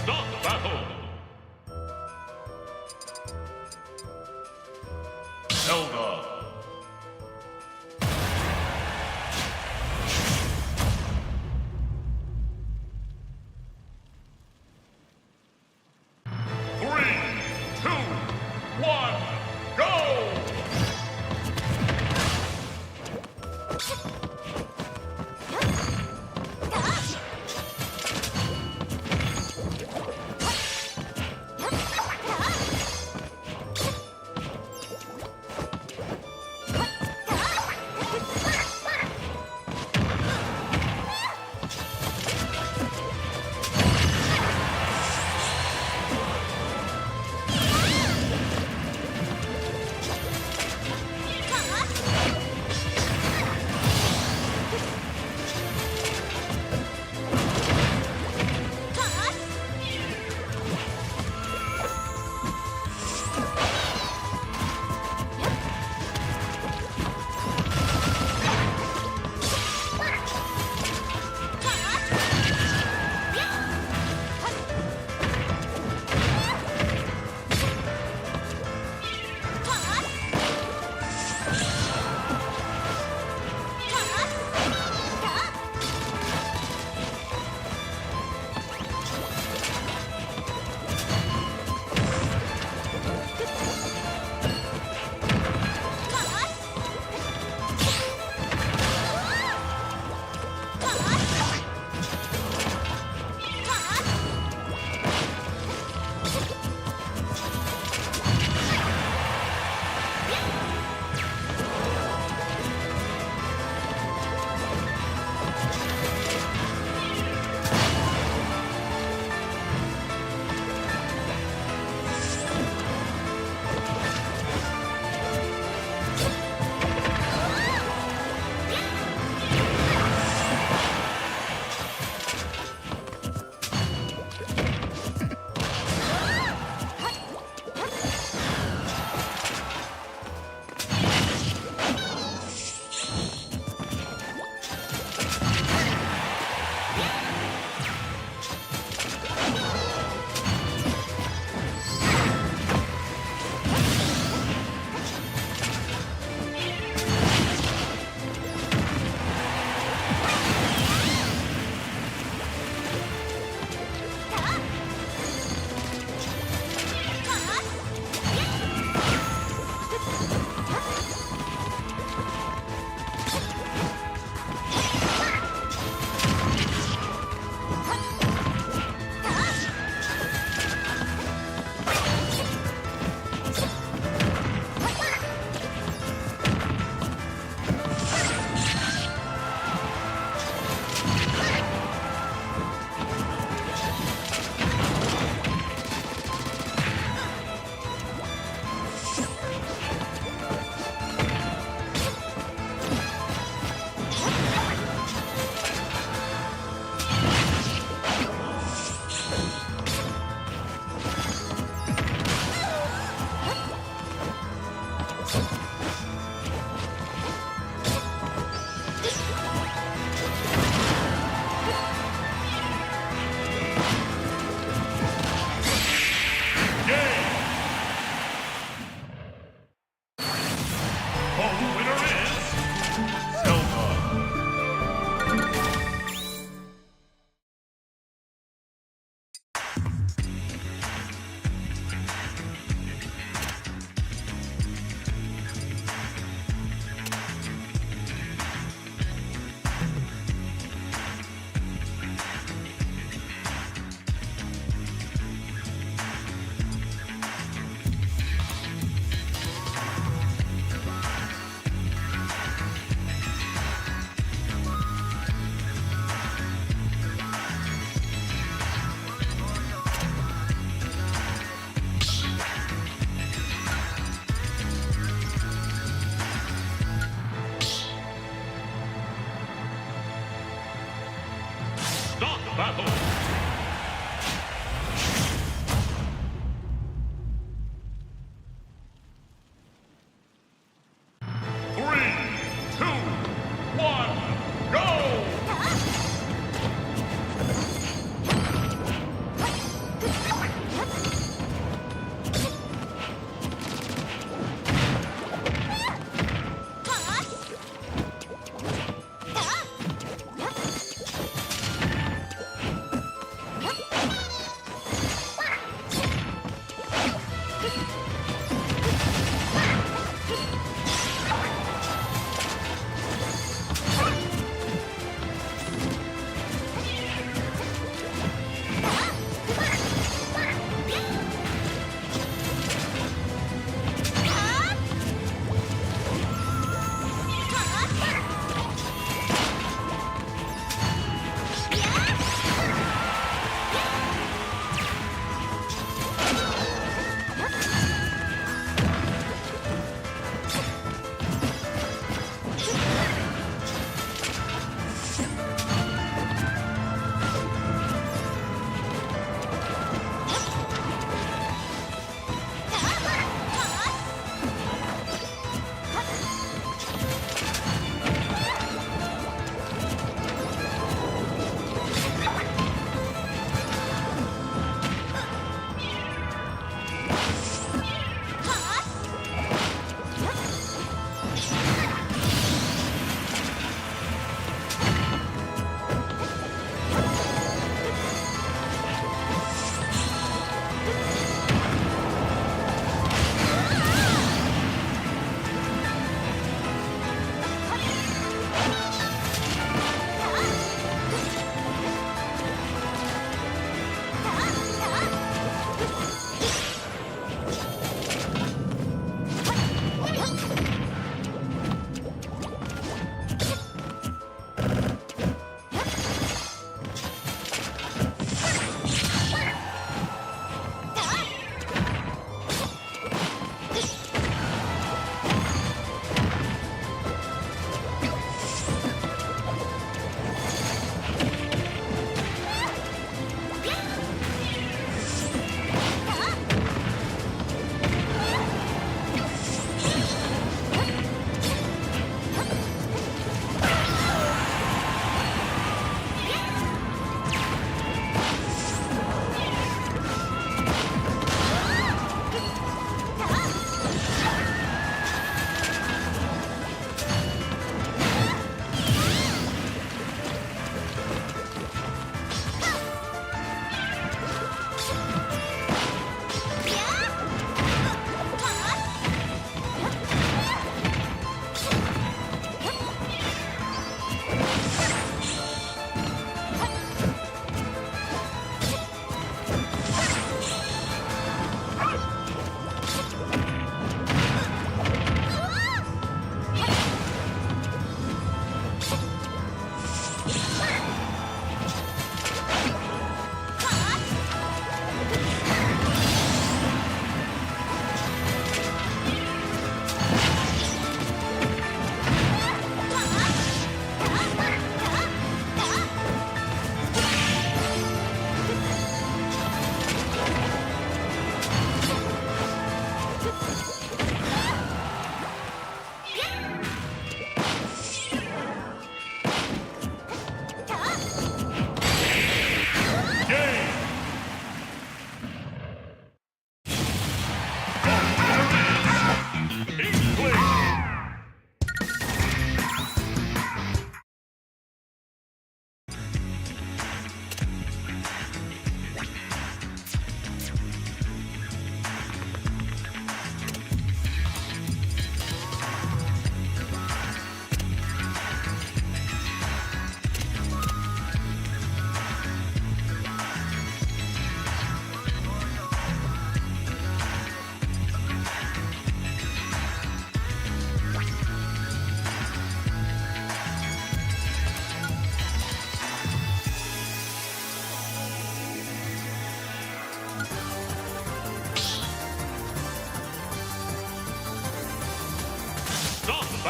G: Stop battle! Zelda! 3, 2, 1, go!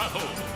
G: battle.